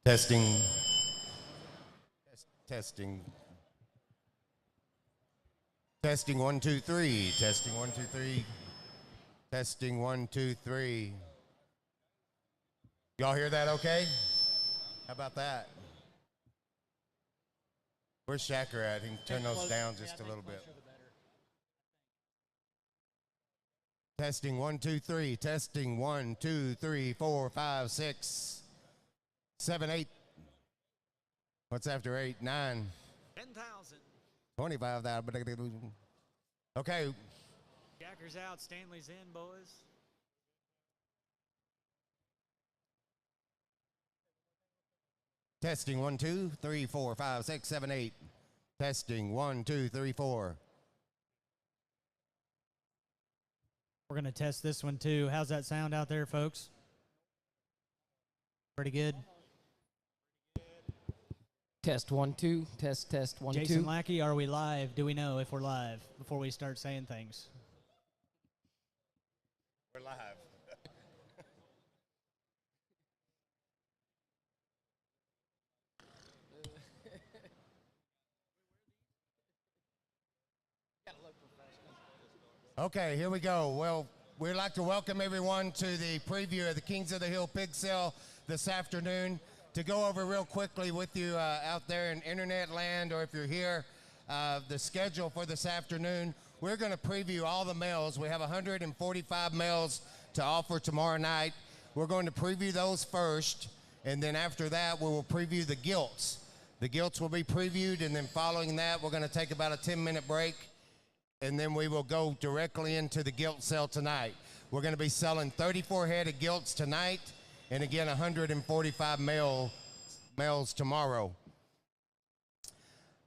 Testing. Testing. Testing 1 2 3. Testing 1 2 3. Testing 1 2 3. Y'all hear that okay? How about that? Where's Shacker at? He can turn those down just a little bit. Testing 1 2 3. Testing 1 2 3 4 5 6 7 8. What's after 8? 9. 10,000. 25,000. Okay. Jacker's out. Stanley's in, boys. Testing 1 2 3 4 5 6 7 8. Testing 1 2 3 4. We're going to test this one, too. How's that sound out there, folks? Pretty good. Test 1 2. Test 1 2. Jason Lackey, are we live? Do we know if we're live before we start saying things? We're live. Okay, here we go. Well, we'd like to welcome everyone to the preview of the Kings of the Hill Pig Sale this afternoon. To go over real quickly with you out there in internet land, or if you're here, the schedule for this afternoon. We're going to preview all the males. We have 145 males to offer tomorrow night. We're going to preview those first, and then after that, we will preview the gilts. The gilts will be previewed, and then following that, we're going to take about a 10-minute break, and then we will go directly into the gilt sale tonight. We're going to be selling 34 head of gilts tonight, and again, 145 males tomorrow.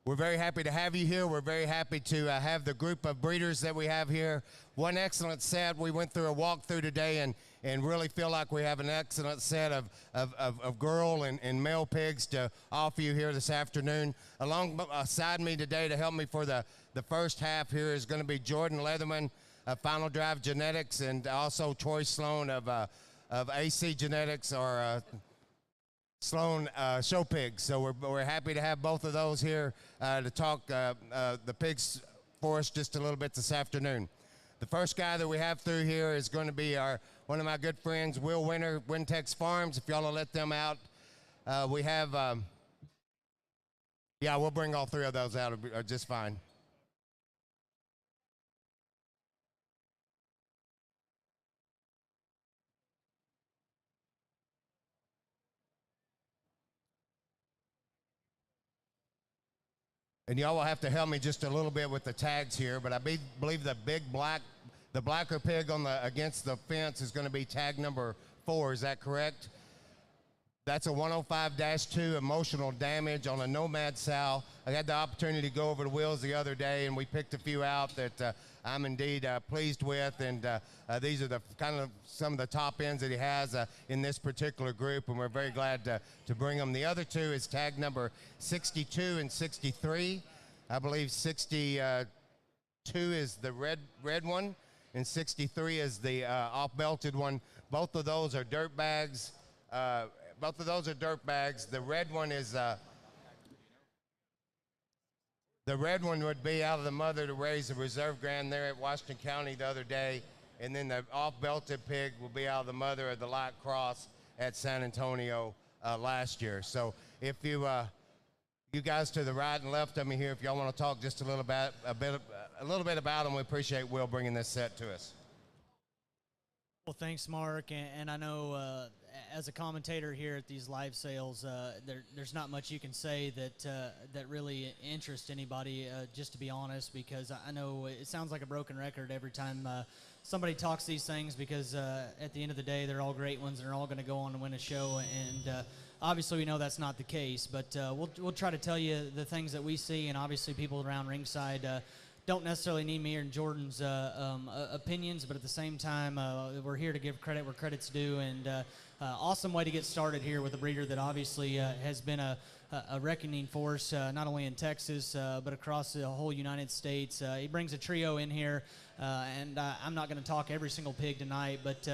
We're very happy to have you here. We're very happy to have the group of breeders that we have here. One excellent set. We went through a walkthrough today and really feel like we have an excellent set of girl and male pigs to offer you here this afternoon. Alongside me today to help me for the first half here is going to be Jordan Leatherman of Final Drive Genetics, and also Troy Sloan of AC Genetics, or Sloan Show Pigs. So we're happy to have both of those here to talk the pigs for us just a little bit this afternoon. The first guy that we have through here is going to be one of my good friends, Will Winter, Wintex Farms. If y'all will let them out. We have, we'll bring all three of those out just fine. And y'all will have to help me just a little bit with the tags here, but I believe the blacker pig against the fence is going to be tag number 4. Is that correct? That's a 105-2 emotional damage on a Nomad sow. I had the opportunity to go over to Will's the other day, and we picked a few out that I'm indeed pleased with, and these are the kind of some of the top ends that he has in this particular group, and we're very glad to bring them. The other two is tag number 62 and 63. I believe 62 is the red one, and 63 is the off-belted one. Both of those are dirt bags. The red one is the red one would be out of the mother to raise a reserve grand there at Washington County the other day, and then the off-belted pig will be out of the mother of the light cross at San Antonio last year. So if you guys to the right and left of me here, if y'all want to talk just a little bit about them, we appreciate Will bringing this set to us. Well, thanks, Mark. And I know as a commentator here at these live sales, there's not much you can say that really interests anybody, just to be honest, because I know it sounds like a broken record every time somebody talks these things, because at the end of the day, they're all great ones, and they're all going to go on to win a show. And obviously, we know that's not the case, but we'll try to tell you the things that we see, and obviously people around ringside don't necessarily need me and Jordan's opinions, but at the same time, we're here to give credit where credit's due, and awesome way to get started here with a breeder that obviously has been a reckoning force, not only in Texas, but across the whole United States. He brings a trio in here, and I'm not going to talk every single pig tonight, but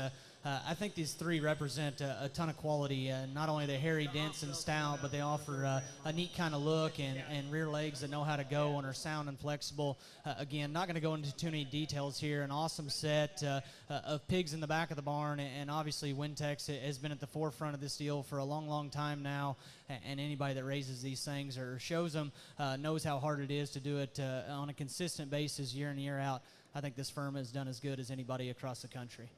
I think these three represent a ton of quality. Not only they're hairy, dense, and stout, but they offer a neat kind of look and rear legs that know how to go and are sound and flexible. Again, not going to go into too many details here. An awesome set of pigs in the back of the barn, and obviously Wintex has been at the forefront of this deal for a long, long time now. And anybody that raises these things or shows them knows how hard it is to do it on a consistent basis year in and year out. I think this firm has done as good as anybody across the country.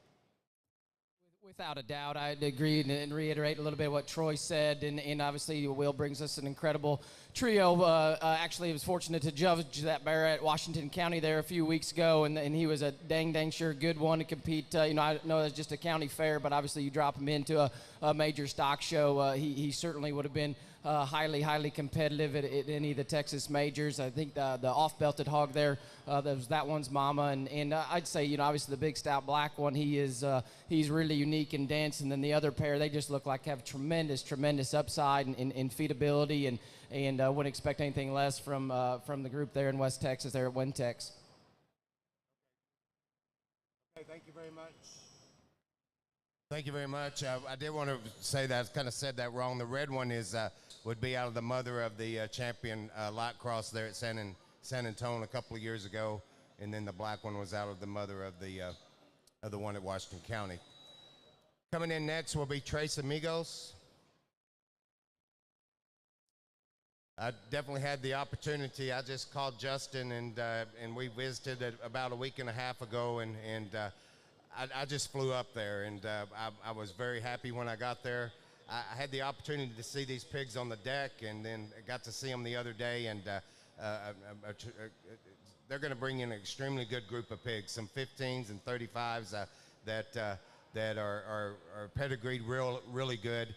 Without a doubt, I'd agree and reiterate a little bit what Troy said, and obviously Will brings us an incredible trio. Actually, I was fortunate to judge that bear at Washington County there a few weeks ago, and he was a dang sure good one to compete. I know it's just a county fair, but obviously you drop him into a major stock show, he certainly would have been highly competitive at any of the Texas majors. I think the off-belted hog there, that one's Mama, and I'd say, obviously the big stout black one, he's really unique and dense, and then the other pair, they just look like have tremendous upside and feedability, and wouldn't expect anything less from the group there in West Texas there at Wintex. Okay, thank you very much. Thank you very much. I did want to say that I kind of said that wrong. The red one would be out of the mother of the champion lot cross there at San Antonio a couple of years ago, and then the black one was out of the mother of the one at Washington County. Coming in next will be Tres Amigos. I definitely had the opportunity. I just called Justin, and we visited about a week and a half ago, and I just flew up there, and I was very happy when I got there. I had the opportunity to see these pigs on the deck, and then I got to see them the other day, and they're going to bring in an extremely good group of pigs, some 15s and 35s that are pedigreed really good.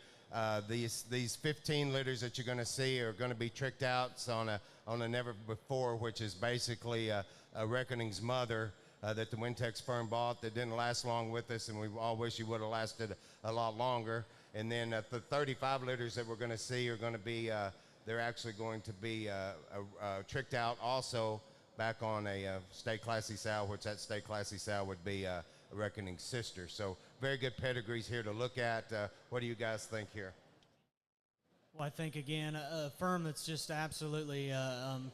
These 15 litters that you're going to see are going to be tricked out on a never before, which is basically a Reckoning's mother that the Wintex firm bought that didn't last long with us, and we all wish he would have lasted a lot longer. And then the 35 litters that we're going to see are going to be, they're actually going to be tricked out also back on a Stay Classy sow, which that Stay Classy sow would be a Reckoning's sister. So very good pedigrees here to look at. What do you guys think here? Well, I think, again, a firm that's just absolutely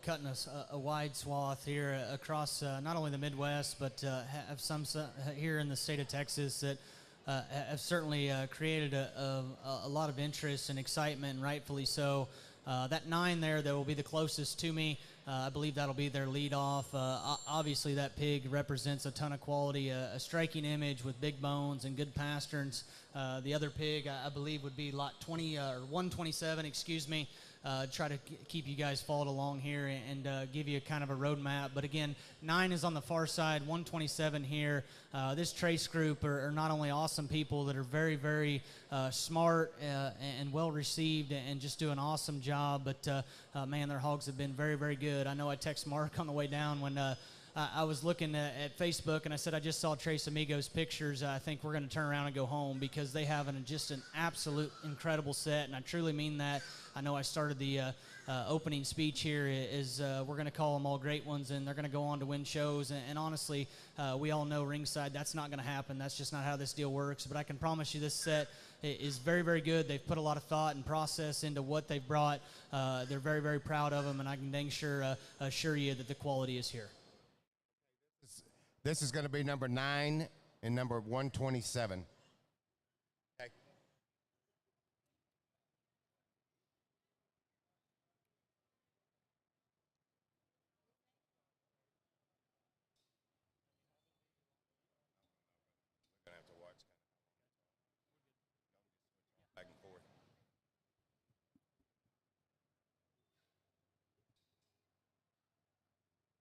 cutting us a wide swath here across not only the Midwest, but have some here in the state of Texas that have certainly created a lot of interest and excitement, and rightfully so. That 9 there that will be the closest to me, I believe that'll be their lead off. Obviously, that pig represents a ton of quality, a striking image with big bones and good pasterns. The other pig, I believe, would be lot 20 or 127, excuse me. Try to keep you guys followed along here and give you kind of a roadmap. But again, 9 is on the far side, 127 here. This trace group are not only awesome people that are very smart and well received and just do an awesome job, but man, their hogs have been very good. I know I texted Mark on the way down when I was looking at Facebook, and I said I just saw Tres Amigos pictures. I think we're going to turn around and go home because they have just an absolute incredible set, and I truly mean that. I know I started the opening speech here is we're going to call them all great ones, and they're going to go on to win shows. And honestly, we all know ringside that's not going to happen. That's just not how this deal works. But I can promise you this set is very good. They've put a lot of thought and process into what they've brought. They're very proud of them, and I can dang sure assure you that the quality is here. This is going to be number 9 and number 127. Okay. We're going to have to watch back and forth.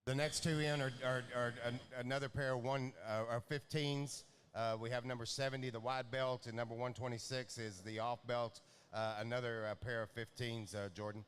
The next two in are another pair of 15s. We have number 70, the wide belt, and number 126 is the off belt. Another pair of 15s, Jordan.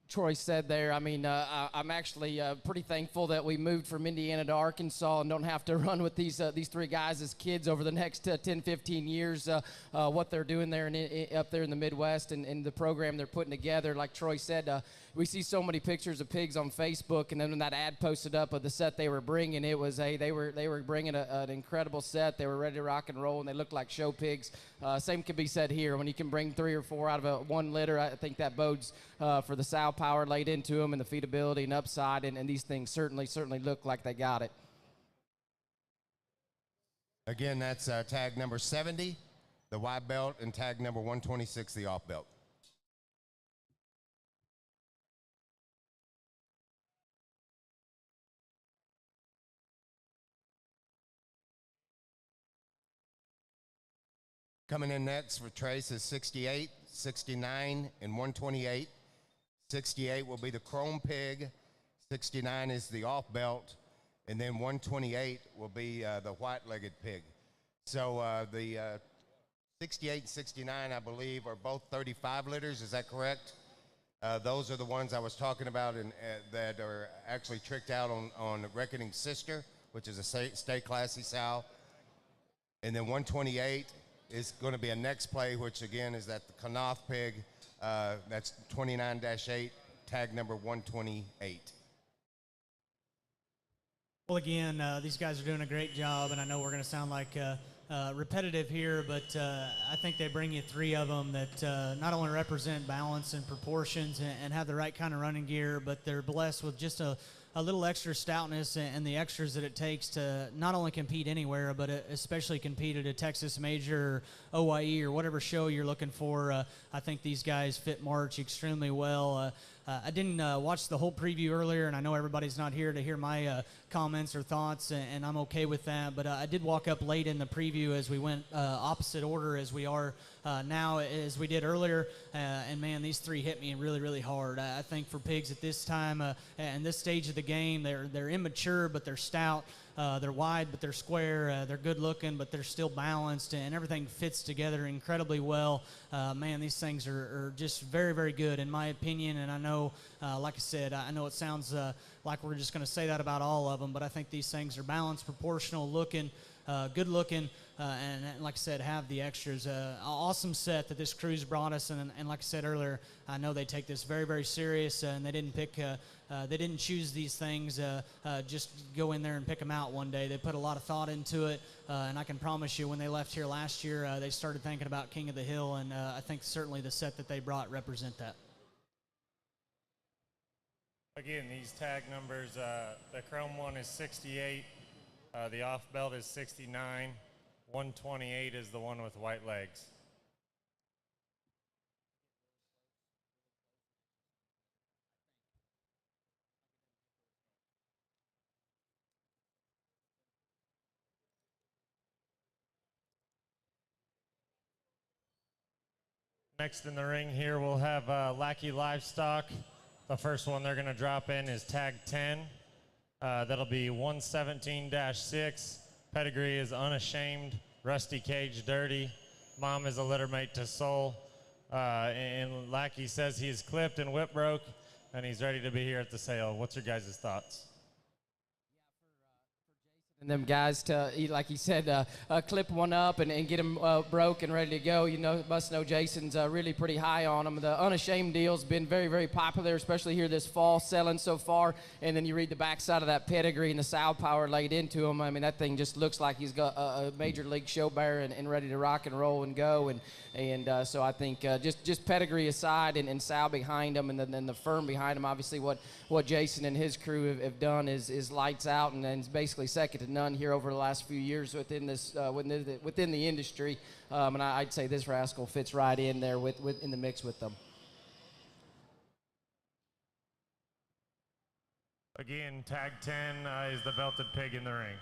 Troy said there, I mean, I'm actually pretty thankful that we moved from Indiana to Arkansas and don't have to run with these three guys as kids over the next 10, 15 years. What they're doing there up there in the Midwest and the program they're putting together, like Troy said, we see so many pictures of pigs on Facebook, and then when that ad posted up of the set they were bringing, it was they were bringing an incredible set. They were ready to rock and roll, and they looked like show pigs. Same can be said here. When you can bring 3 or 4 out of one litter, I think that bodes for the sow power laid into them and the feedability and upside, and these things certainly look like they got it. Again, that's tag number 70, the wide belt, and tag number 126, the off belt. Coming in next for Trace is 68, 69, and 128. 68 will be the chrome pig, 69 is the off belt, and then 128 will be the white-legged pig. So the 68 and 69, I believe, are both 35 litters. Is that correct? Those are the ones I was talking about that are actually tricked out on Reckoning Sister, which is a state classy sow. And then 128 is going to be a next play, which again is that the Kanoth pig. That's 29-8, tag number 128. Well, again, these guys are doing a great job, and I know we're going to sound like repetitive here, but I think they bring you 3 of them that not only represent balance and proportions and have the right kind of running gear, but they're blessed with just a little extra stoutness and the extras that it takes to not only compete anywhere, but especially compete at a Texas Major or OIE or whatever show you're looking for. I think these guys fit March extremely well. I didn't watch the whole preview earlier, and I know everybody's not here to hear my comments or thoughts, and I'm okay with that, but I did walk up late in the preview as we went opposite order as we are now as we did earlier, and man, these 3 hit me really, really hard. I think for pigs at this time and this stage of the game, they're immature, but they're stout. They're wide, but they're square. They're good looking, but they're still balanced, and everything fits together incredibly well. Man, these things are just very, very good in my opinion, and I know, like I said, I know it sounds like we're just going to say that about all of them, but I think these things are balanced, proportional looking, good looking, and like I said, have the extras. Awesome set that this crew's brought us, and like I said earlier, I know they take this very, very serious, and they didn't pick, they didn't choose these things, just go in there and pick them out one day. They put a lot of thought into it, and I can promise you when they left here last year, they started thinking about King of the Hill, and I think certainly the set that they brought represent that. Again, these tag numbers, the chrome one is 68, the off belt is 69, 128 is the one with white legs. Next in the ring here, we'll have Lackey Livestock. The first one they're going to drop in is tag 10. That'll be 117-6. Pedigree is Unashamed, Rusty Cage Dirty. Mom is a littermate to Soul. And Lackey says he's clipped and whip broke, and he's ready to be here at the sale. What's your guys' thoughts? And them guys to, like he said, clip one up and get them broke and ready to go. You know, must know Jason's really pretty high on them. The Unashamed deal's been very, very popular, especially here this fall, selling so far. And then you read the backside of that pedigree and the sow power laid into him. I mean, that thing just looks like he's got a major league show bear and ready to rock and roll and go. And so I think just pedigree aside and sow behind him and then the firm behind him, obviously what Jason and his crew have done is lights out and is basically second to none here over the last few years within this within the industry, and I'd say this rascal fits right in there in the mix with them. Again, tag 10 is the belted pig in the ring.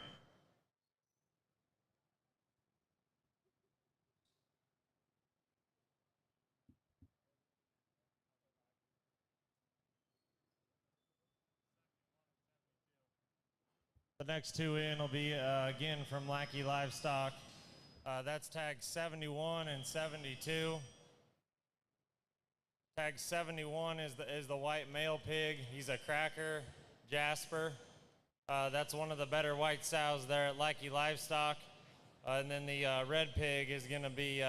The next 2 in will be, again, from Lackey Livestock. That's tag 71 and 72. Tag 71 is the white male pig. He's a cracker, Jasper. That's one of the better white sows there at Lackey Livestock. And then the red pig is going to be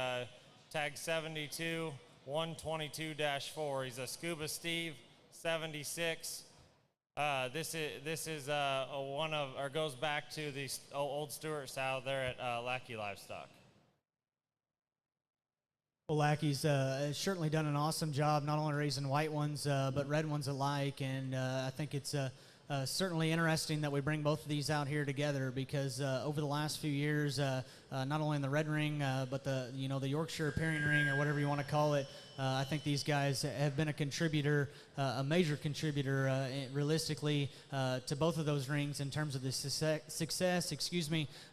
tag 72, 122-4. He's a Scuba Steve, 76. This is one of, or goes back to the old Stewart sow there at Lackey Livestock. Well, Lackey's certainly done an awesome job, not only raising white ones, but red ones alike. And I think it's certainly interesting that we bring both of these out here together because over the last few years, not only in the red ring, but the Yorkshire pairing ring or whatever you want to call it, I think these guys have been a contributor, a major contributor, realistically, to both of those rings in terms of the success,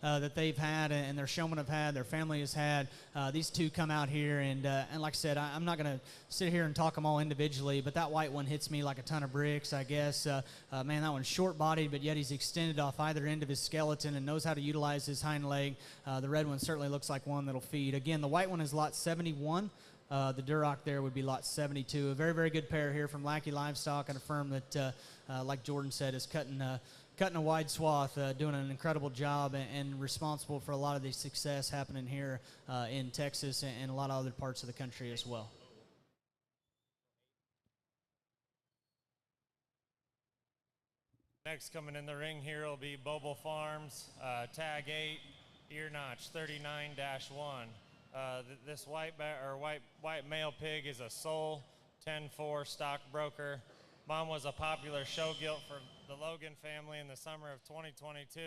that they've had and their showmen have had, their family has had. These two come out here, and like I said, I'm not going to sit here and talk them all individually, but that white one hits me like a ton of bricks, I guess. Man, that one's short-bodied, but yet he's extended off either end of his skeleton and knows how to utilize his hind leg. The red one certainly looks like one that'll feed. Again, the white one is lot 71. The Duroc there would be lot 72. A very, very good pair here from Lackey Livestock, and a firm that, like Jordan said, is cutting a wide swath, doing an incredible job, and responsible for a lot of the success happening here in Texas and a lot of other parts of the country as well. Next coming in the ring here will be Corb Farms, tag 8, ear notch 39-1. This white male pig is a Soul 10-4 stockbroker. Mom was a popular show gilt for the Logan family in the summer of 2022,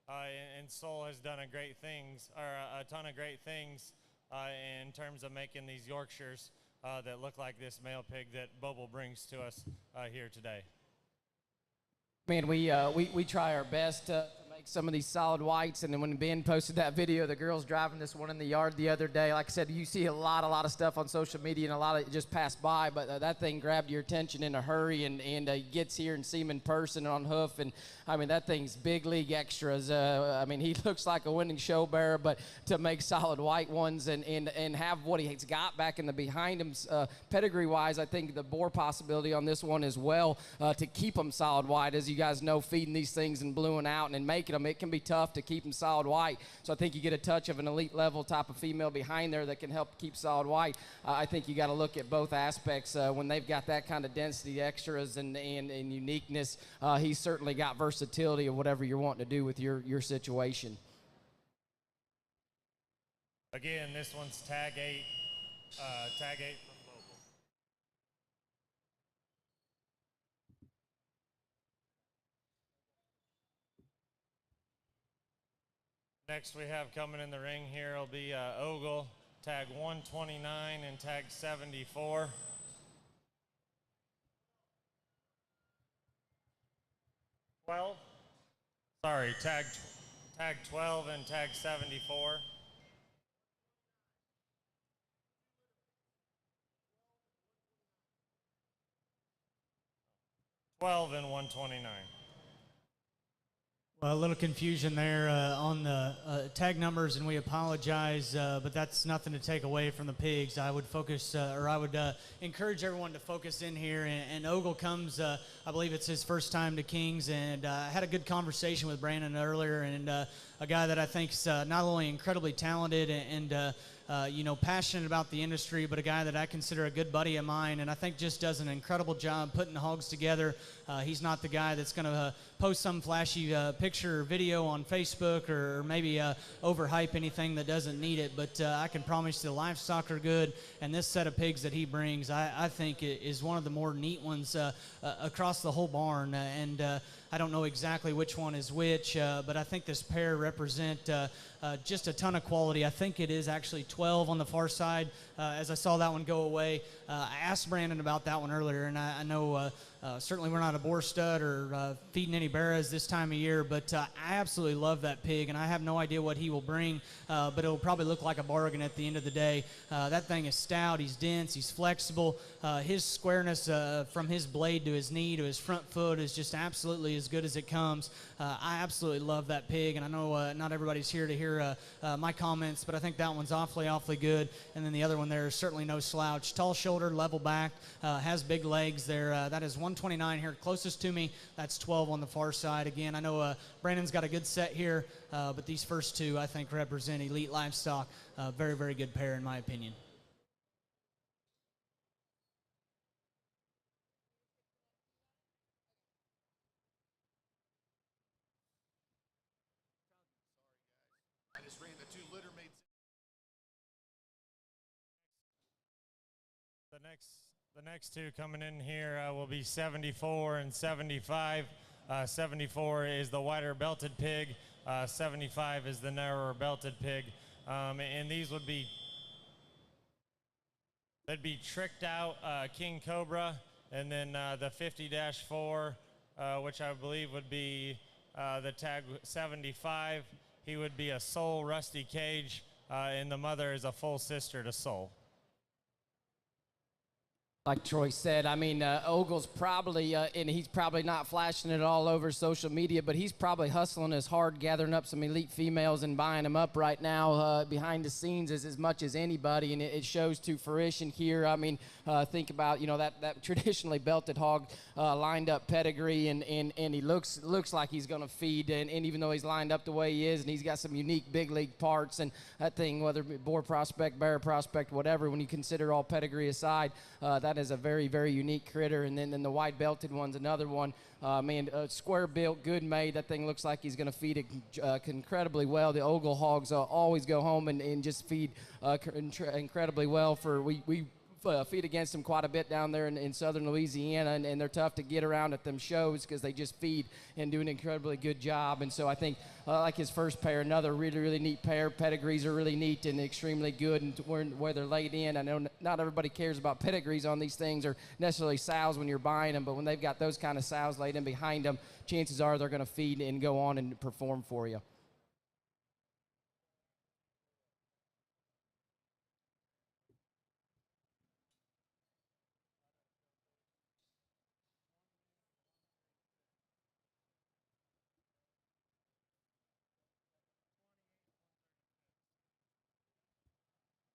and Soul has done a ton of great things in terms of making these Yorkshires that look like this male pig that Bobo brings to us here today. Man, we try our best to make some of these solid whites, and then when Ben posted that video, the girls driving this one in the yard the other day, like I said, you see a lot of stuff on social media, and a lot of it just passed by, but that thing grabbed your attention in a hurry, and gets here and see him in person on hoof, and I mean, that thing's big league extras. I mean, he looks like a winning show bearer, but to make solid white ones and have what he's got back in the behind him, pedigree-wise, I think the bore possibility on this one as well, to keep them solid white. As you guys know, feeding these things and bluing out and making them, it can be tough to keep them solid white. So I think you get a touch of an elite level type of female behind there that can help keep solid white. I think you got to look at both aspects when they've got that kind of density, extras, and uniqueness. He's certainly got versatility of whatever you're wanting to do with your situation. Again, this one's tag 8 from Bobo. Next we have coming in the ring here will be Ogle, tag 129 and tag 74. Tag 12 and tag 74. And 129. Well, a little confusion there on the tag numbers, and we apologize, but that's nothing to take away from the pigs. I would encourage everyone to focus in here. And Ogle comes, I believe it's his first time to Kings, and I had a good conversation with Brandon earlier, and a guy that I think is not only incredibly talented and passionate about the industry, but a guy that I consider a good buddy of mine, and I think just does an incredible job putting the hogs together. He's not the guy that's going to post some flashy picture or video on Facebook or maybe overhype anything that doesn't need it, but I can promise you the livestock are good, and this set of pigs that he brings, I think is one of the more neat ones across the whole barn, and I don't know exactly which one is which, but I think this pair represent just a ton of quality. I think it is actually 12 on the far side, as I saw that one go away. I asked Brandon about that one earlier, and I know certainly we're not a boar stud or feeding any barras this time of year, but I absolutely love that pig, and I have no idea what he will bring, but it'll probably look like a bargain at the end of the day. That thing is stout, he's dense, he's flexible. His squareness from his blade to his knee to his front foot is just absolutely as good as it comes. I absolutely love that pig, and I know not everybody's here to hear my comments, but I think that one's awfully good, and then the other one there is certainly no slouch. Tall shoulder shoulder, level back, has big legs there. That is 129 here closest to me. That's 12 on the far side. Again, I know Brandon's got a good set here, but these first two I think represent elite livestock. Very, very good pair in my opinion. I just ran the 2 litter mates. The next two coming in here will be 74 and 75. 74 is the wider belted pig. 75 is the narrower belted pig. And these would be, they'd be tricked out King Cobra, and then the 50-4, which I believe would be the tag 75. He would be a Soul Rusty Cage, and the mother is a full sister to Soul. Like Troy said, I mean, Ogle's probably, and he's probably not flashing it all over social media, but he's probably hustling as hard, gathering up some elite females and buying them up right now behind the scenes as much as anybody, and it shows to fruition here. I mean, think about, you know, that traditionally belted hog lined up pedigree, and he looks like he's going to feed, and even though he's lined up the way he is, and he's got some unique big league parts, and that thing, whether it be boar prospect, bear prospect, whatever, when you consider all pedigree aside, that is a very, very unique critter. And then the white belted one's another one. Man, square built, good made. That thing looks like he's going to feed it incredibly well. The Ogle hogs always go home and just feed incredibly well. We feed against them quite a bit down there in southern Louisiana, and they're tough to get around at them shows because they just feed and do an incredibly good job. And so I think, like his first pair, another really, really neat pair. Pedigrees are really neat and extremely good, and where they're laid in. I know not everybody cares about pedigrees on these things or necessarily sows when you're buying them, but when they've got those kind of sows laid in behind them, chances are they're going to feed and go on and perform for you.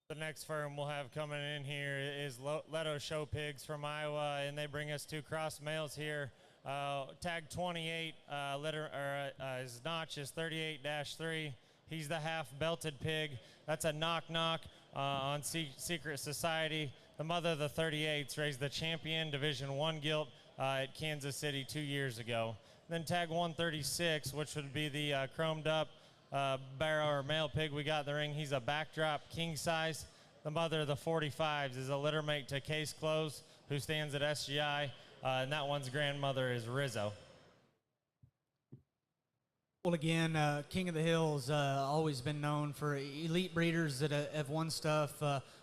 The next firm we'll have coming in here is Leto Show Pigs from Iowa, and they bring us 2 cross males here. Tag 28, his notch is 38-3. He's the half belted pig. That's a knock-knock on Secret Society. The mother of the 38s raised the champion Division I gilt at Kansas City 2 years ago. Then tag 136, which would be the chromed up barrow or male pig we got in the ring. He's a backdrop king size. The mother of the 45s is a litter mate to Case Close, who stands at SGI, and that one's grandmother is Rizzo. Well, again, King of the Hills always been known for elite breeders that have won stuff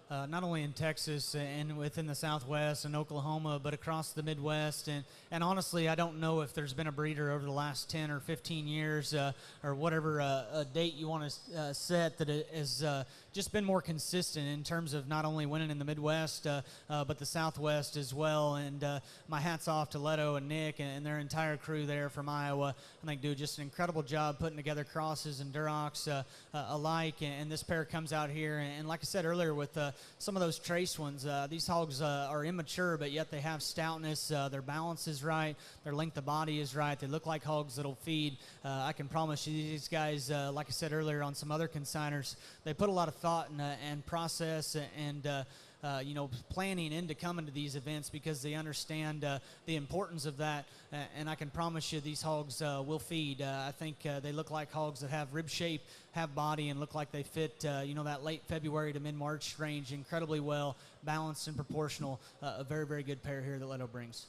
not only in Texas and within the Southwest and Oklahoma, but across the Midwest. And honestly, I don't know if there's been a breeder over the last 10 or 15 years or whatever a date you want to set that has just been more consistent in terms of not only winning in the Midwest, but the Southwest as well. And my hat's off to Leto and Nick and their entire crew there from Iowa. I think do just an incredible job putting together crosses and Durocs alike. And this pair comes out here. And like I said earlier, with some of those trace ones, these hogs are immature, but yet they have stoutness. Their balance is right. Their length of body is right. They look like hogs that'll feed. I can promise you these guys, like I said earlier on some other consigners, they put a lot of thought and process and you know, planning into coming to these events because they understand the importance of that. And I can promise you these hogs will feed. I think they look like hogs that have rib shape, have body, and look like they fit, you know, that late February to mid-March range incredibly well, balanced and proportional. A very, very good pair here that Leto brings.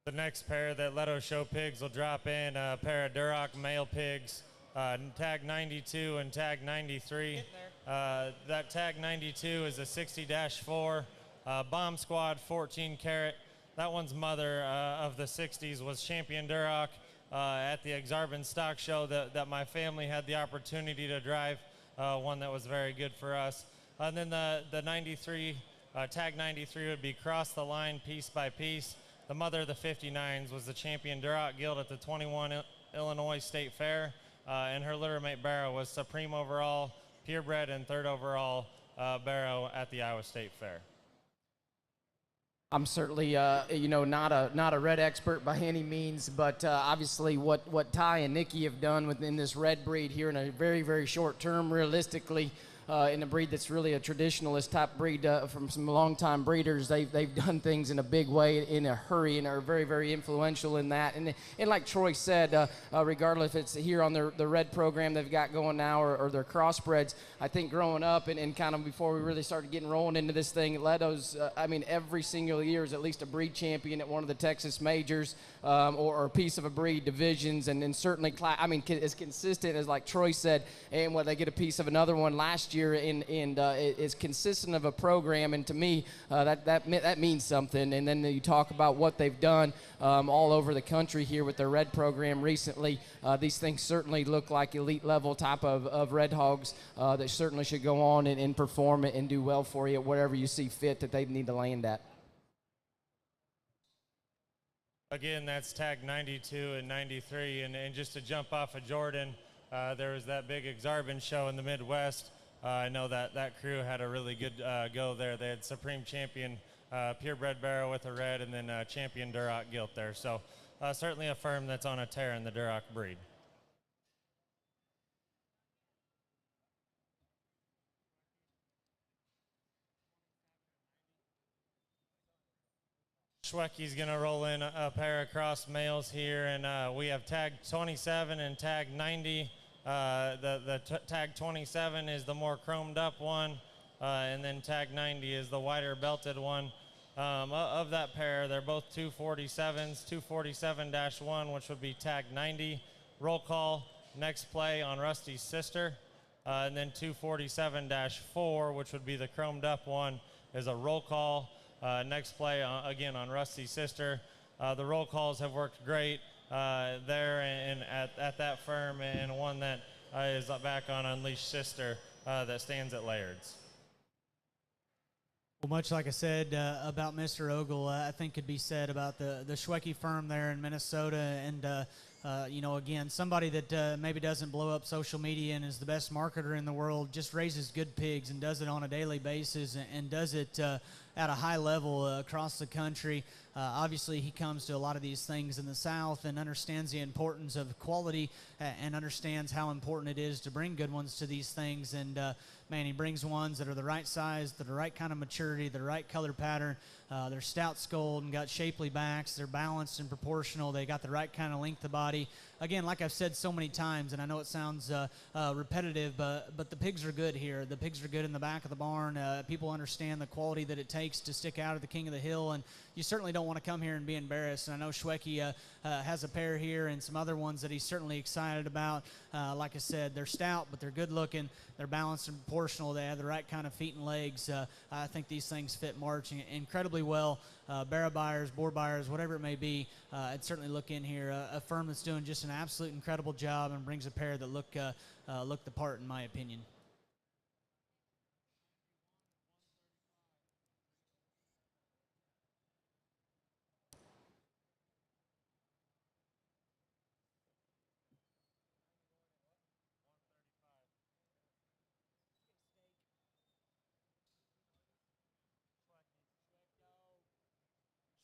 The next pair that Leto Show Pigs will drop in, a pair of Duroc male pigs, tag 92 and tag 93. That tag 92 is a 60-4, Bomb Squad 14 carat. That one's mother of the 60s was champion Duroc at the Exarban Stock Show that my family had the opportunity to drive, one that was very good for us. And then the 93, tag 93 would be cross the line piece by piece. The mother of the 59s was the champion Duroc Guild at the 21 Illinois State Fair, and her littermate Barrow was supreme overall, purebred, and third overall Barrow at the Iowa State Fair. I'm certainly, not a red expert by any means, but obviously what Ty and Nikki have done within this red breed here in a very, very short term, realistically, in a breed that's really a traditionalist type breed from some longtime breeders, they've done things in a big way, in a hurry, and are very, very influential in that. And like Troy said, regardless if it's here on the red program they've got going now or their crossbreds, I think growing up and kind of before we really started getting rolling into this thing, Leto's, every single year is at least a breed champion at one of the Texas majors or a piece of a breed divisions, and then certainly, as consistent as like Troy said, and what they get a piece of another one last year, and it's consistent of a program, and to me that means something. And then you talk about what they've done all over the country here with their red program recently. These things certainly look like elite level type of red hogs that certainly should go on and perform and do well for you at whatever you see fit that they need to land at. Again, that's tag 92 and 93, and just to jump off of Jordan, there was that big Exarban show in the Midwest. I know that crew had a really good go there. They had Supreme Champion Purebred Barrow with a red, and then Champion Duroc Gilt there. So certainly a firm that's on a tear in the Duroc breed. Schwecky's going to roll in a pair of cross males here, and we have tag 27 and tag 90. The tag 27 is the more chromed up one, and then tag 90 is the wider belted one. Of that pair, they're both 247s, 247-1, which would be tag 90. Roll call, next play on Rusty's sister. And then 247-4, which would be the chromed up one, is a roll call. Next play, again, on Rusty's sister. The roll calls have worked great there and at that firm, and one that is back on Unleashed Sister that stands at Laird's. Well, much like I said about Mr. Ogle, I think could be said about the Schwecke firm there in Minnesota. And, again, somebody that maybe doesn't blow up social media and is the best marketer in the world, just raises good pigs and does it on a daily basis and does it at a high level across the country. Obviously, he comes to a lot of these things in the South and understands the importance of quality and understands how important it is to bring good ones to these things. And, man, he brings ones that are the right size, that are the right kind of maturity, the right color pattern. They're stout skulled and got shapely backs. They're balanced and proportional. They got the right kind of length of body. Again, like I've said so many times, and I know it sounds repetitive, but the pigs are good here. The pigs are good in the back of the barn. People understand the quality that it takes to stick out at the King of the Hill, and you certainly don't want to come here and be embarrassed. And I know Schwecke has a pair here and some other ones that he's certainly excited about. Like I said, they're stout, but they're good looking. They're balanced and proportional. They have the right kind of feet and legs. I think these things fit marching incredibly well. Barrow buyers, boar buyers, whatever it may be, I'd certainly look in here. A firm that's doing just an absolute incredible job and brings a pair that look the part, in my opinion.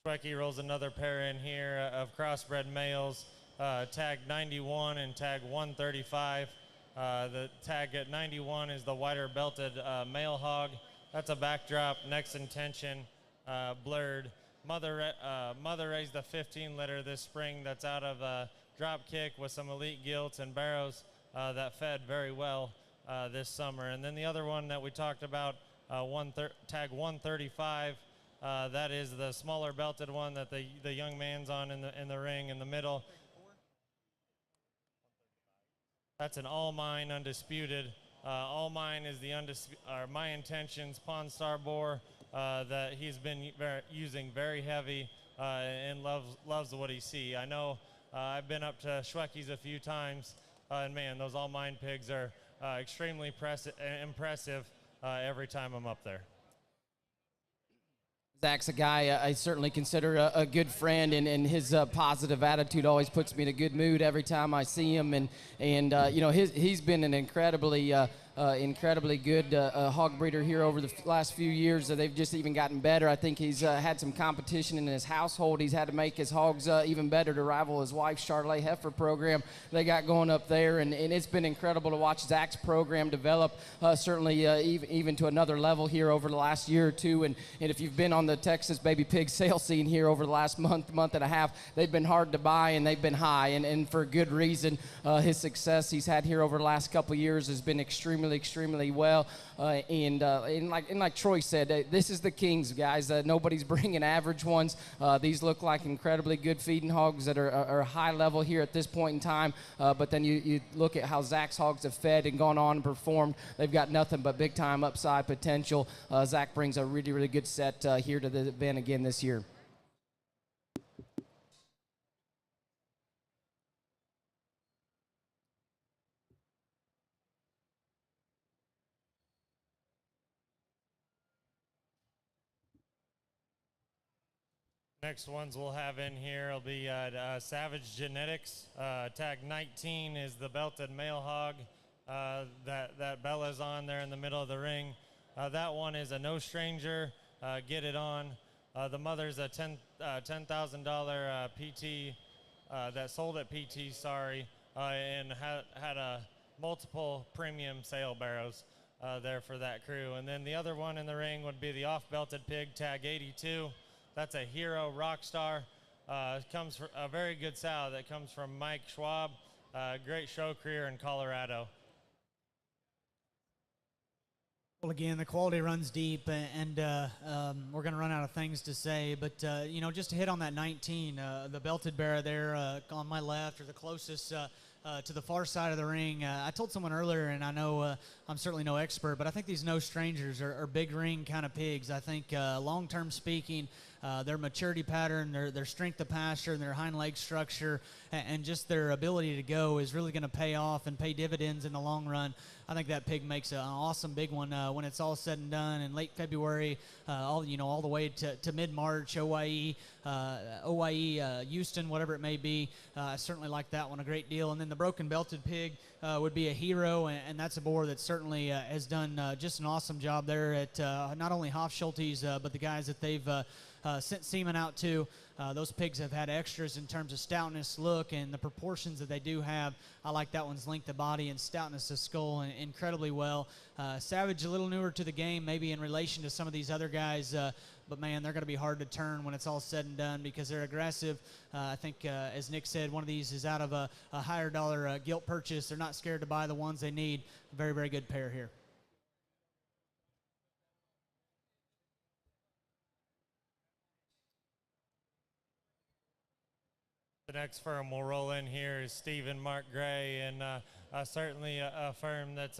Schwecke rolls another pair in here of crossbred males, tag 91 and tag 135. The tag at 91 is the wider belted male hog. That's a backdrop, next intention, blurred. Mother raised a 15 litter this spring that's out of drop kick with some elite gilts and barrows that fed very well this summer. And then the other one that we talked about, tag 135. That is the smaller belted one that the young man's on in the ring in the middle. That's an All Mine Undisputed. All Mine is the My Intentions Pawn Star boar that he's been using very heavy and loves what he sees. I know I've been up to Schwecke's a few times, and man, those All Mine pigs are extremely impressive. every time I'm up there. Zach's a guy I certainly consider a good friend, and his positive attitude always puts me in a good mood every time I see him. And you know, he's been an incredibly good hog breeder here over the last few years. They've just even gotten better. I think he's had some competition in his household. He's had to make his hogs even better to rival his wife's Charolais heifer program they got going up there. And it's been incredible to watch Zach's program develop, certainly even to another level here over the last year or two. And if you've been on the Texas baby pig sale scene here over the last month and a half, they've been hard to buy and they've been high, and for good reason. His success he's had here over the last couple of years has been extremely well, and like Troy said, this is the Kings, guys. Nobody's bringing average ones. These look like incredibly good feeding hogs that are high level here at this point in time, but then you look at how Zach's hogs have fed and gone on and performed. They've got nothing but big time upside potential. Zach brings a really good set here to the event again this year. Next ones we'll have in here will be Savage Genetics. Tag 19 is the belted male hog that Bella's on there in the middle of the ring. That one is a no stranger. Get it on. The mother's a $10,000 PT that sold at PT, and had a multiple premium sale barrows there for that crew. And then the other one in the ring would be the off-belted pig, tag 82. That's a hero rock star. Comes from a very good sow that comes from Mike Schwab. Great show career in Colorado. Well, again, the quality runs deep, and we're going to run out of things to say. But, you know, just to hit on that 19, the belted bear there on my left, or the closest to the far side of the ring. I told someone earlier, and I know I'm certainly no expert, but I think these no strangers are big ring kind of pigs. I think long-term speaking, their maturity pattern, their strength of pasture, and their hind leg structure, and just their ability to go is really going to pay off and pay dividends in the long run. I think that pig makes an awesome big one when it's all said and done in late February, all the way to mid-March, OYE, Houston, whatever it may be. I certainly like that one a great deal. And then the broken belted pig would be a hero, and that's a boar that certainly has done just an awesome job there at not only Hofschulte's, but the guys that they've sent semen out to. Those pigs have had extras in terms of stoutness, look, and the proportions that they do have. I like that one's length of body and stoutness of skull incredibly well. Savage, a little newer to the game, maybe in relation to some of these other guys, but man, they're going to be hard to turn when it's all said and done because they're aggressive. I think, as Nick said, one of these is out of a higher dollar gilt purchase. They're not scared to buy the ones they need. Very, very good pair here. The next firm we'll roll in here is Steve and Mark Gray, and certainly a firm that's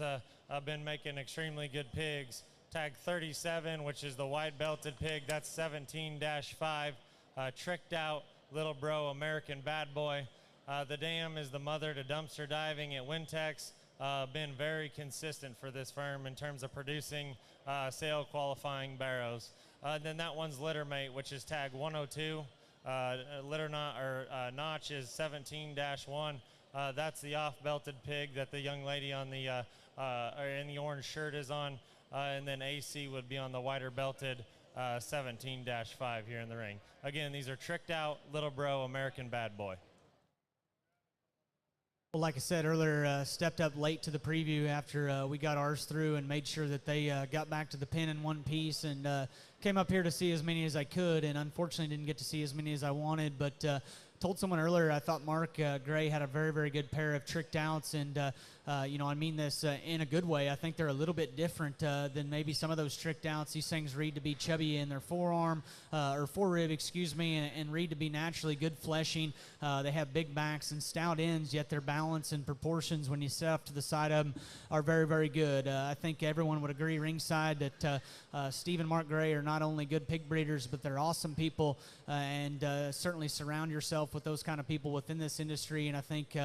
been making extremely good pigs. Tag 37, which is the wide-belted pig, that's 17-5. Tricked out little bro American bad boy. The dam is the mother to dumpster diving at Wintex. Been very consistent for this firm in terms of producing sale qualifying barrows. Then that one's litter mate, which is tag 102. Notch is 17-1. That's the off-belted pig that the young lady on the in the orange shirt is on, and then AC would be on the wider belted 17-5 here in the ring. Again, these are tricked out little bro American bad boy. Well, like I said earlier, stepped up late to the preview after we got ours through and made sure that they got back to the pen in one piece, and came up here to see as many as I could, and unfortunately didn't get to see as many as I wanted, but told someone earlier I thought Mark Gray had a very, very good pair of tricked outs, and I mean this in a good way. I think they're a little bit different than maybe some of those tricked outs. These things read to be chubby in their forearm, or forerib, and read to be naturally good fleshing. They have big backs and stout ends, yet their balance and proportions when you set up to the side of them are very, very good. I think everyone would agree ringside that Steve and Mark Gray are not only good pig breeders, but they're awesome people, and certainly surround yourself with those kind of people within this industry, and I think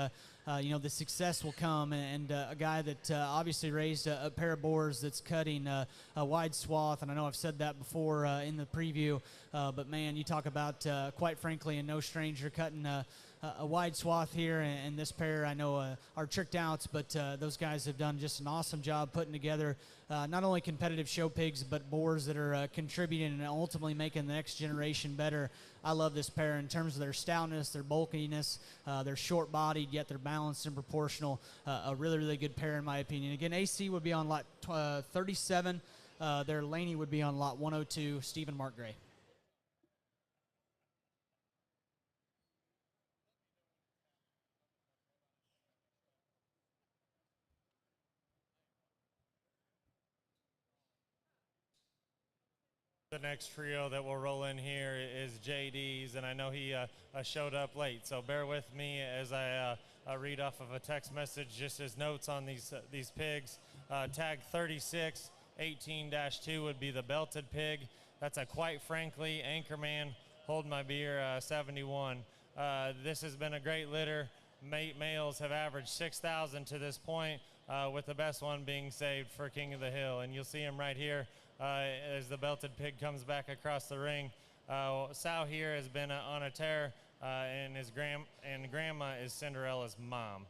the success will come. And a guy that obviously raised a pair of boars that's cutting a wide swath, and I know I've said that before in the preview, but man, you talk about, quite frankly, and no stranger cutting a wide swath here, and this pair I know are tricked outs, but those guys have done just an awesome job putting together not only competitive show pigs, but boars that are contributing and ultimately making the next generation better. I love this pair in terms of their stoutness, their bulkiness, they're short-bodied, yet they're balanced and proportional. A really, really good pair in my opinion. Again, AC would be on lot 37. Their Laney would be on lot 102, Stephen Mark Gray. The next trio that will roll in here is JD's, and I know he showed up late, so bear with me as I read off of a text message just his notes on these pigs. Tag 36, 18-2 would be the belted pig. That's a Quite Frankly Anchorman Hold My Beer 71. This has been a great litter. Males have averaged 6,000 to this point, with the best one being saved for King of the Hill, and you'll see him right here. As the belted pig comes back across the ring. Sal here has been on a tear, and grandma is Cinderella's mom.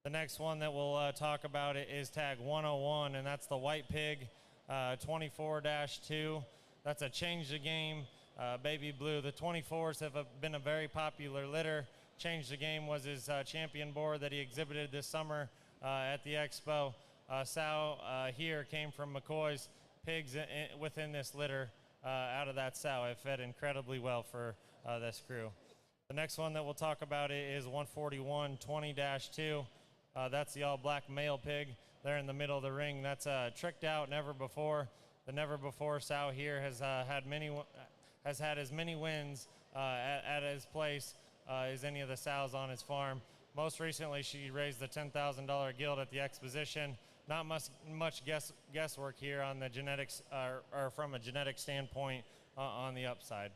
The next one that we'll talk about is tag 101, and that's the white pig, 24-2. That's a Change the Game baby blue. The 24s have been a very popular litter. Change the Game was his champion boar that he exhibited this summer at the expo. Sal here came from McCoy's. Pigs within this litter out of that sow have fed incredibly well for this crew. The next one that we'll talk about is 141 20-2. That's the all black male pig there in the middle of the ring. That's tricked out never before. The never before sow here has had as many wins at his place as any of the sows on his farm. Most recently, she raised the $10,000 guild at the exposition. Not much guesswork here on the genetics, or from a genetic standpoint on the upside.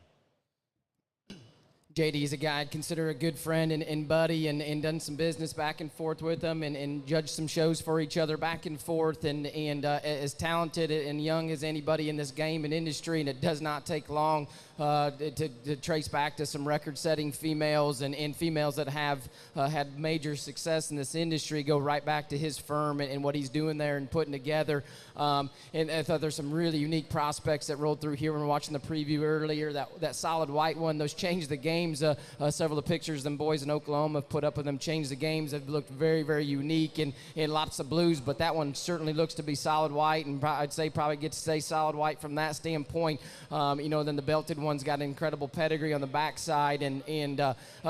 JD is a guy I'd consider a good friend and buddy, and done some business back and forth with him, and judged some shows for each other back and forth, and as talented and young as anybody in this game and industry, and it does not take long to trace back to some record-setting females and females that have had major success in this industry, go right back to his firm and what he's doing there and putting together. And I thought there's some really unique prospects that rolled through here when we were watching the preview earlier. That solid white one, those changed the games. Several of the pictures them boys in Oklahoma have put up with them changed the games. Have looked very, very unique and lots of blues, but that one certainly looks to be solid white, and I'd say probably get to say solid white from that standpoint. Then the belted one's got an incredible pedigree on the backside, and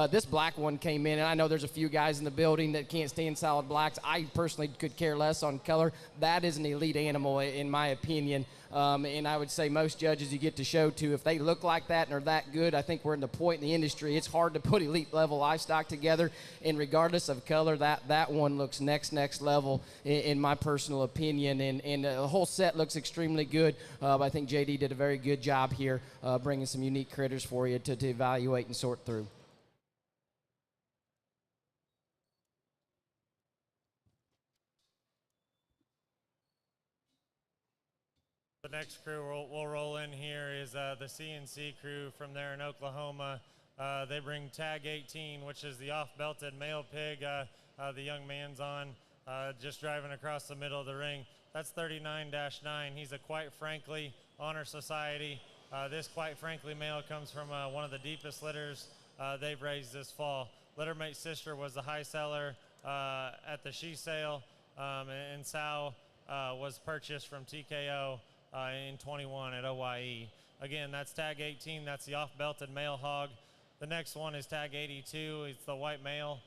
this black one came in, and I know there's a few guys in the building that can't stand solid blacks. I personally could care less on color. That is an elite animal in my opinion. And I would say most judges you get to show to, if they look like that and are that good, I think we're in the point in the industry. It's hard to put elite level livestock together, and regardless of color, that one looks next level in my personal opinion. And the whole set looks extremely good. I think JD did a very good job here bringing some unique critters for you to evaluate and sort through. The next crew we'll roll in here is the CNC crew from there in Oklahoma. They bring tag 18, which is the off-belted male pig the young man's on, just driving across the middle of the ring. That's 39-9. He's a Quite Frankly Honor Society. This Quite Frankly male comes from one of the deepest litters they've raised this fall. Littermate's sister was the high seller at the she sale, and Sal was purchased from TKO in 21 at OYE. Again, that's tag 18. That's the off-belted male hog. The next one is tag 82. It's the white male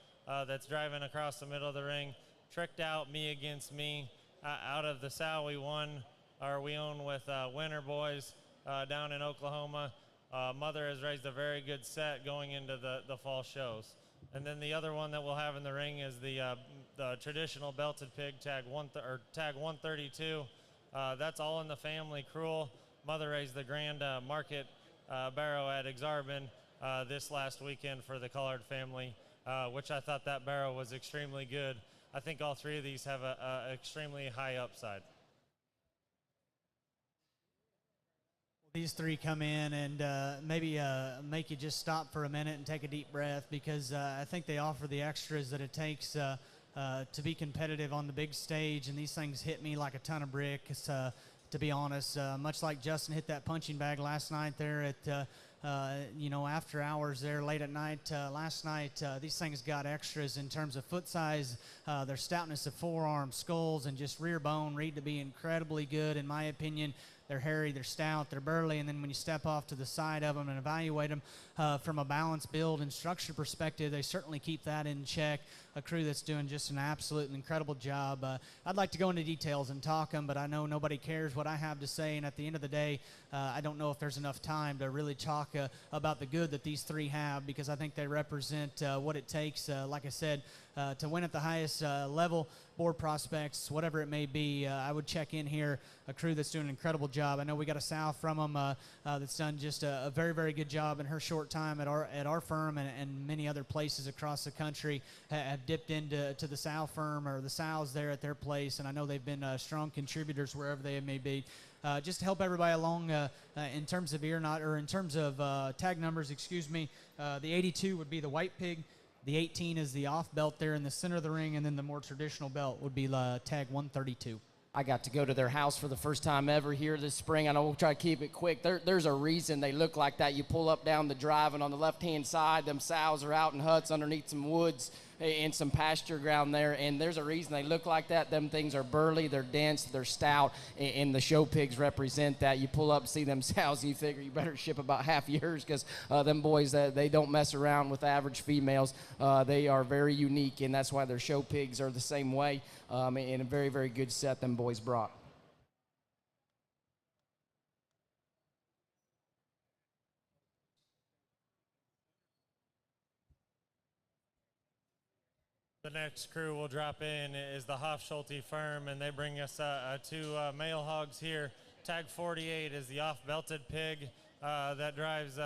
that's driving across the middle of the ring. Tricked out, me against me. Out of the sow we own with Winter Boys down in Oklahoma. Mother has raised a very good set going into the fall shows. And then the other one that we'll have in the ring is the traditional belted pig, tag 132. That's all in the family. Cruel. Mother raised the grand market barrow at Exarban this last weekend for the Collard family which I thought that barrel was extremely good. I think all three of these have a extremely high upside. These three come in and maybe make you just stop for a minute and take a deep breath, because I think they offer the extras that it takes to be competitive on the big stage, and these things hit me like a ton of bricks, to be honest. Much like Justin hit that punching bag last night there at after hours there late at night last night. These things got extras in terms of foot size, their stoutness of forearm, skulls, and just rear bone read to be incredibly good in my opinion. They're hairy, they're stout, they're burly, and then when you step off to the side of them and evaluate them from a balance, build, and structure perspective, they certainly keep that in check. A crew that's doing just an absolute and incredible job. I'd like to go into details and talk them, but I know nobody cares what I have to say, and at the end of the day, I don't know if there's enough time to really talk about the good that these three have, because I think they represent what it takes, like I said, to win at the highest level, board prospects, whatever it may be. I would check in here, a crew that's doing an incredible job. I know we got a Sal from them that's done just a very, very good job in her short time at our firm and many other places across the country. Have dipped into the Sal firm or the Sal's there at their place, and I know they've been strong contributors wherever they may be. Just to help everybody along in terms of in terms of tag numbers, excuse me, the 82 would be the white pig. The 18 is the off belt there in the center of the ring, and then the more traditional belt would be tag 132. I got to go to their house for the first time ever here this spring. I know we'll try to keep it quick. There's a reason they look like that. You pull up down the drive, and on the left-hand side, them sows are out in huts underneath some woods and some pasture ground there, and there's a reason they look like that. Them things are burly, they're dense, they're stout, and the show pigs represent that. You pull up and see them sows, and you figure you better ship about half yours, because them boys, they don't mess around with average females. They are very unique, and that's why their show pigs are the same way, and a very, very good set them boys brought. The next crew will drop in is the Hofschulte firm, and they bring us two male hogs here. Tag 48 is the off-belted pig that drives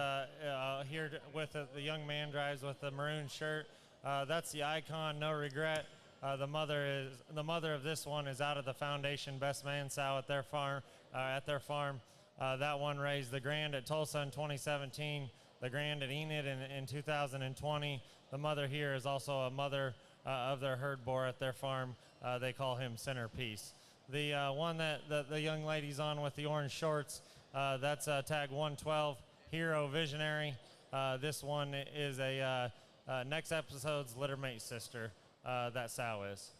here with the young man drives with the maroon shirt. That's the Icon, no regret. The mother of this one is out of the Foundation Best Man sow at their farm. That one raised the Grand at Tulsa in 2017, the Grand at Enid in 2020. The mother here is also a mother of their herd boar at their farm. They call him Centerpiece. The one that the young lady's on with the orange shorts, that's tag 112, Hero Visionary. This one is a next episode's littermate sister, that sow is.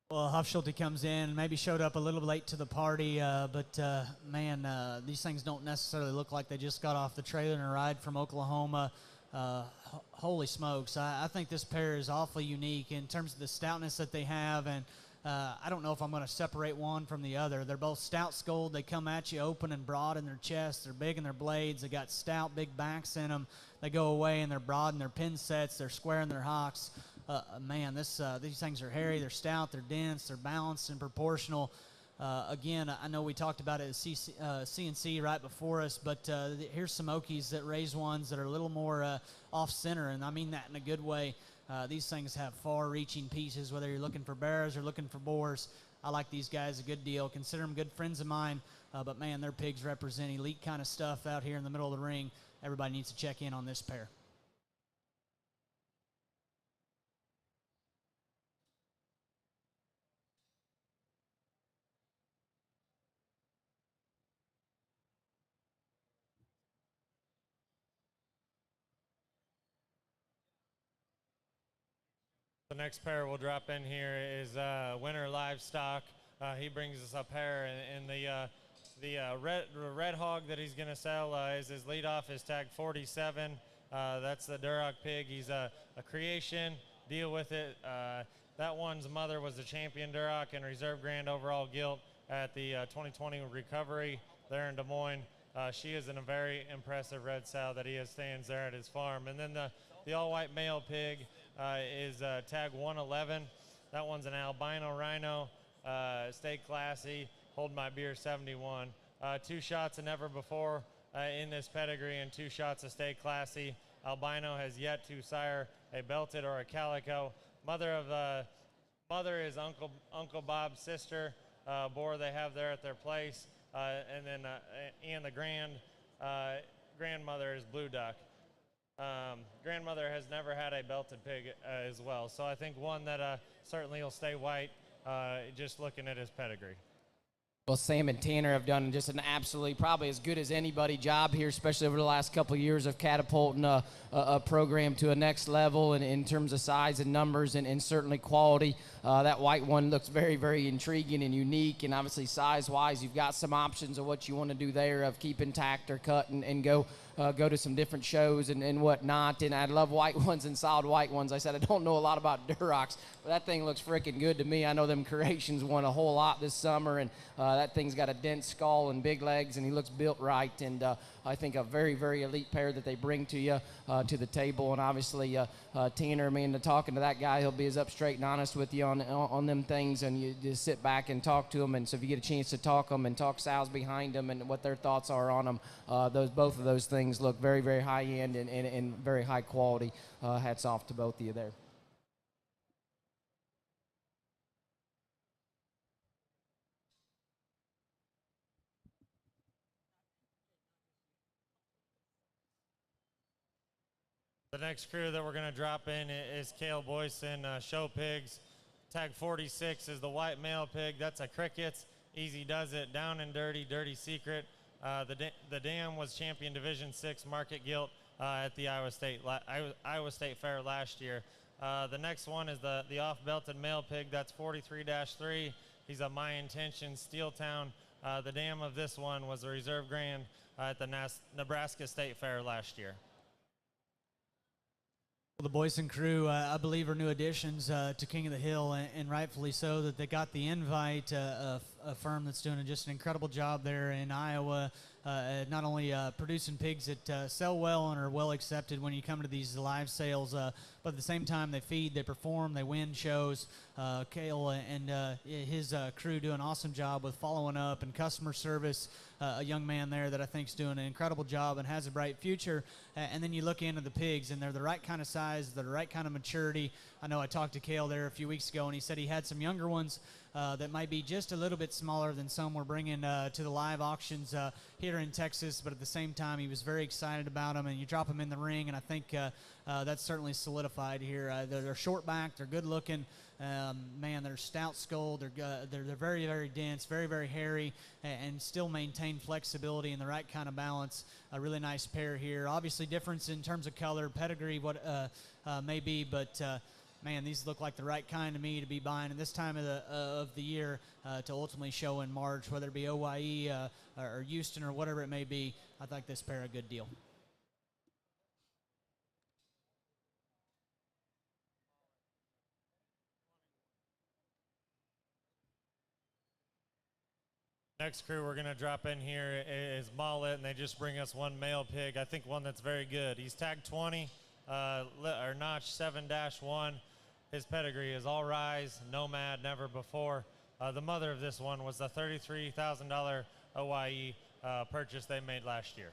Well, Hofschulte comes in, maybe showed up a little late to the party, but man, these things don't necessarily look like they just got off the trailer and a ride from Oklahoma. Holy smokes, I think this pair is awfully unique in terms of the stoutness that they have, and I don't know if I'm going to separate one from the other. They're both stout skulled. They come at you open and broad in their chest. They're big in their blades. They got stout big backs in them. They go away and they're broad in their pin sets. They're square in their hocks. Man, these things are hairy. They're stout. They're dense. They're balanced and proportional. Again, I know we talked about it at CNC right before us, but here's some Okies that raise ones that are a little more off-center, and I mean that in a good way. These things have far-reaching pieces, whether you're looking for bears or looking for boars. I like these guys a good deal. Consider them good friends of mine, but, man, their pigs represent elite kind of stuff out here in the middle of the ring. Everybody needs to check in on this pair. The next pair we'll drop in here is Winter Livestock. He brings us a pair, and the red hog that he's going to sell is his leadoff is tag 47. That's the Duroc pig. He's a creation. Deal with it. That one's mother was the champion Duroc and reserve grand overall gilt at the 2020 recovery there in Des Moines. She is in a very impressive red sow that he stands there at his farm. And then the all-white male pig is tag 111. That one's an Albino Rhino. Stay classy. Hold my beer 71. 2 shots and never before. in this pedigree and 2 shots to stay classy. Albino has yet to sire a belted or a calico. Mother is Uncle Bob's sister, boar they have there at their place, and then and the grandmother is Blue Duck. Grandmother has never had a belted pig as well, so I think one that certainly will stay white just looking at his pedigree. Well, Sam and Tanner have done just an absolutely probably as good as anybody job here, especially over the last couple of years of catapulting a program to a next level and in terms of size and numbers and certainly quality. That white one looks very, very intriguing and unique, and obviously size-wise, you've got some options of what you want to do there of keep intact or cut and go to some different shows and whatnot. And I love white ones and solid white ones. I said I don't know a lot about Durox, but that thing looks freaking good to me. I know them Creations won a whole lot this summer, and that thing's got a dense skull and big legs, and he looks built right. And I think a very, very elite pair that they bring to you to the table. And obviously, Tanner, I mean, talking to that guy, he'll be as up straight and honest with you on them things, and you just sit back and talk to him. And so if you get a chance to talk them and talk sows behind them and what their thoughts are on them, both of those things look very, very high end and very high quality. Hats off to both of you there. The next crew that we're going to drop in is Cale Boyson Show Pigs. Tag 46 is the white male pig. That's a Crickets. Easy does it. Down and dirty, dirty secret. The dam was champion Division 6 market gilt at the Iowa State Fair last year. The next one is the off-belted male pig. That's 43-3. He's a My Intention Steeltown. The dam of this one was a reserve grand at the Nebraska State Fair last year. The Boyson crew, I believe, are new additions to King of the Hill, and rightfully so, that they got the invite, a firm that's doing just an incredible job there in Iowa, not only producing pigs that sell well and are well accepted when you come to these live sales, but at the same time they feed, they perform, they win shows. Cale and his crew do an awesome job with following up and customer service. A young man there that I think is doing an incredible job and has a bright future. And then you look into the pigs, and they're the right kind of size, they're the right kind of maturity. I know I talked to Cale there a few weeks ago, and he said he had some younger ones that might be just a little bit smaller than some we're bringing to the live auctions here in Texas, but at the same time he was very excited about them, and you drop them in the ring, and I think that's certainly solidified here. They're short back, they're good looking. Man, they're stout skull. They're very, very dense, very, very hairy, and still maintain flexibility and the right kind of balance. A really nice pair here. Obviously, difference in terms of color, pedigree, what may be, but man, these look like the right kind to me to be buying at this time of the year to ultimately show in March, whether it be OYE or Houston or whatever it may be. I think this pair a good deal. Next crew we're going to drop in here is Mullet, and they just bring us one male pig. I think one that's very good. He's tag 20, or notch 7-1. His pedigree is all rise, nomad, never before. The mother of this one was the $33,000 OYE purchase they made last year.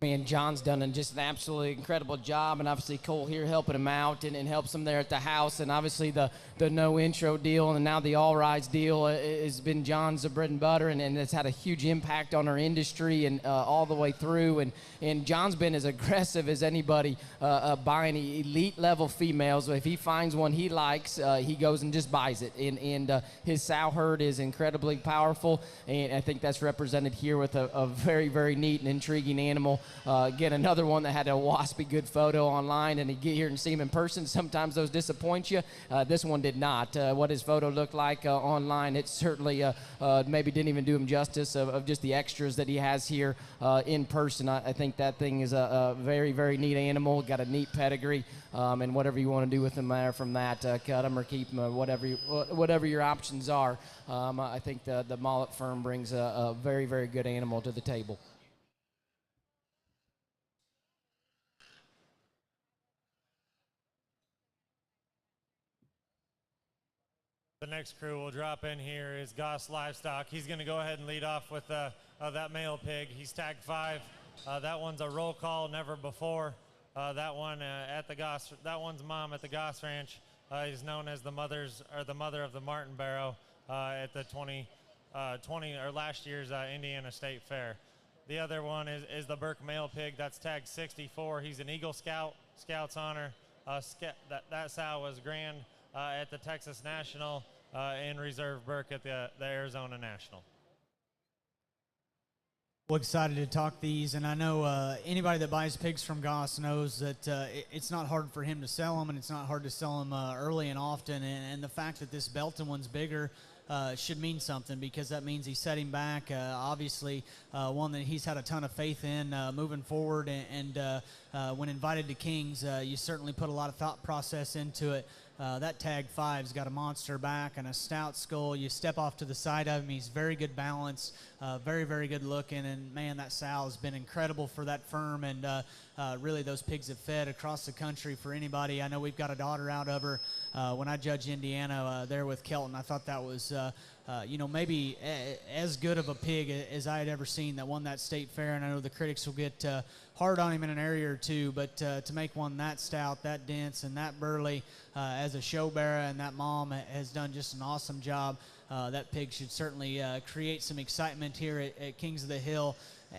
Man, John's done just an absolutely incredible job, and obviously Cole here helping him out and helps him there at the house, and obviously the no intro deal and now the all rise deal has been John's bread and butter, and it's had a huge impact on our industry and all the way through, and John's been as aggressive as anybody buying elite level females. If he finds one he likes, he goes and just buys it, and his sow herd is incredibly powerful, and I think that's represented here with a very, very neat and intriguing animal. Again, another one that had a waspy good photo online, and you get here and see him in person. Sometimes those disappoint you. This one did not. What his photo looked like online, it certainly maybe didn't even do him justice of just the extras that he has here in person. I think that thing is a very, very neat animal. Got a neat pedigree, and whatever you want to do with him there from that, cut him or keep him, whatever your options are. I think the Mullet firm brings a very, very good animal to the table. The next crew we'll drop in here is Goss Livestock. He's going to go ahead and lead off with that male pig. He's tagged 5. That one's a roll call, never before. That one at the Goss. That one's mom at the Goss Ranch. Is known as the mother of the Martin Barrow at the 2020 or last year's Indiana State Fair. The other one is the Burke male pig. That's tagged 64. He's an Eagle Scout, Scout's honor. That sow was grand at the Texas National and Reserve Burke at the Arizona National. Well, excited to talk these, and I know anybody that buys pigs from Goss knows that it's not hard for him to sell them, and it's not hard to sell them early and often, and the fact that this Belton one's bigger should mean something, because that means he's setting back, obviously, one that he's had a ton of faith in moving forward, and when invited to Kings, you certainly put a lot of thought process into it. That tag 5's got a monster back and a stout skull. You step off to the side of him, he's very good balance, very, very good looking, and man, that sow has been incredible for that firm, and really those pigs have fed across the country for anybody. I know we've got a daughter out of her. When I judged Indiana there with Kelton, I thought that was maybe as good of a pig as I had ever seen that won that state fair, and I know the critics will get hard on him in an area or two, but to make one that stout, that dense, and that burly as a show bearer, and that mom has done just an awesome job. That pig should certainly create some excitement here at Kings of the Hill.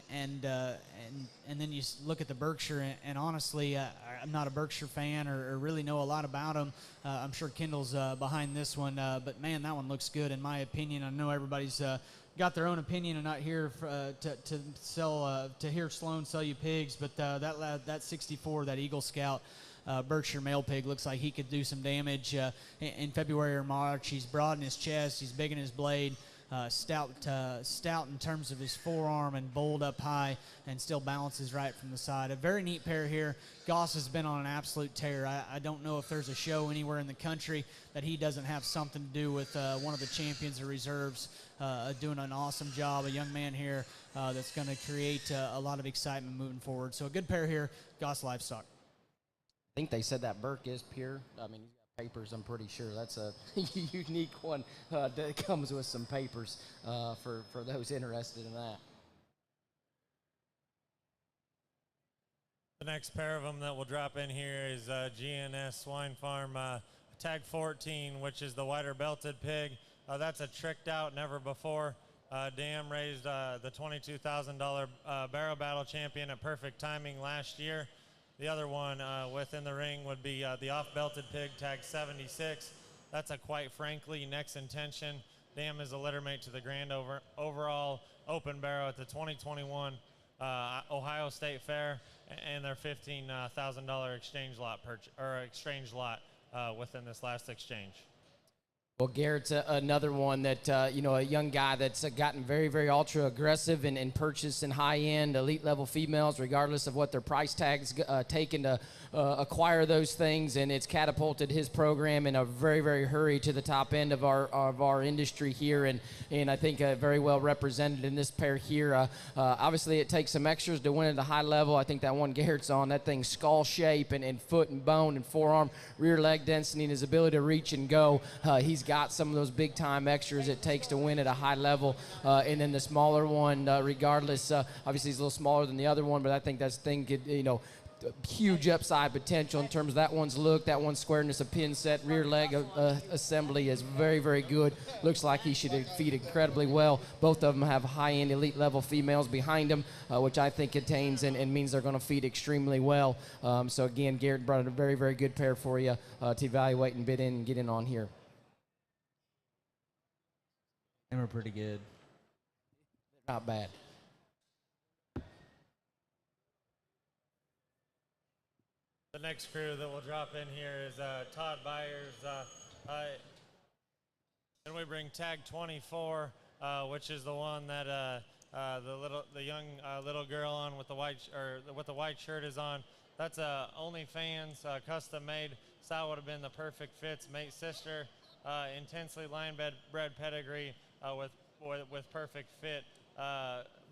And then you look at the Berkshire, and honestly, I'm not a Berkshire fan or really know a lot about them. I'm sure Kendall's behind this one, but man, that one looks good in my opinion. I know everybody's got their own opinion and not here to hear Sloan sell you pigs, but that 64, that Eagle Scout Berkshire male pig, looks like he could do some damage in February or March. He's broad in his chest, he's big in his blade. Stout in terms of his forearm, and bold up high, and still balances right from the side. A very neat pair here. Goss has been on an absolute tear. I don't know if there's a show anywhere in the country that he doesn't have something to do with one of the champions or reserves doing an awesome job. A young man here that's going to create a lot of excitement moving forward. So a good pair here, Goss Livestock. I think they said that Burke is pure. I mean, he's got papers, I'm pretty sure. That's a unique one that comes with some papers for those interested in that. The next pair of them that will drop in here is GNS Swine Farm tag 14, which is the whiter belted pig. That's a tricked out, never before. Dam raised the $22,000 barrow battle champion at perfect timing last year. The other one within the ring would be the off-belted pig, tag 76. That's a quite frankly next intention. Dam is a littermate to the grand overall open barrow at the 2021 Ohio State Fair, and their $15,000 exchange lot within this last exchange. Well, Garrett's another one that, a young guy that's gotten very, very ultra aggressive and purchasing high-end elite level females, regardless of what their price tag's taken to acquire those things, and it's catapulted his program in a very, very hurry to the top end of our industry here, and I think very well represented in this pair here. Obviously, it takes some extras to win at a high level. I think that one Garrett's on, that thing's skull shape and foot and bone and forearm, rear leg density, and his ability to reach and go. He's got some of those big time extras it takes to win at a high level, and then the smaller one, regardless, obviously he's a little smaller than the other one, but I think that thing could, huge upside potential in terms of that one's look, that one's squareness of pin set, rear leg assembly is very, very good. Looks like he should feed incredibly well. Both of them have high-end elite level females behind them, which I think contains and means they're going to feed extremely well. So again, Garrett brought a very, very good pair for you to evaluate and bid in and get in on here. They were pretty good. Not bad. The next crew that will drop in here is Todd Byers. Then we bring tag 24, which is the one that the young little girl on with the white shirt is on. That's OnlyFans custom made. Sow would have been the perfect fits. Mate sister, intensely line-bred pedigree with perfect fit,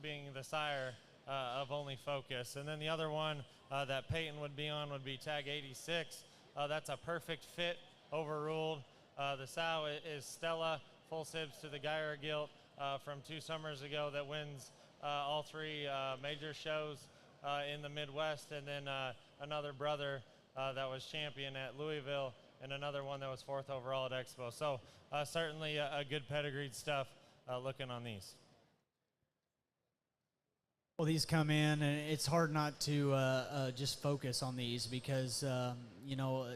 being the sire of Only Focus. And then the other one that Peyton would be on would be tag 86. That's a perfect fit, overruled. The sow is Stella, full sibs to the Geyer gilt from 2 summers ago that wins all 3 major shows in the Midwest, and then another brother that was champion at Louisville, and another one that was 4th overall at Expo. So certainly a good pedigreed stuff looking on these. Well, these come in, and it's hard not to just focus on these because, you know,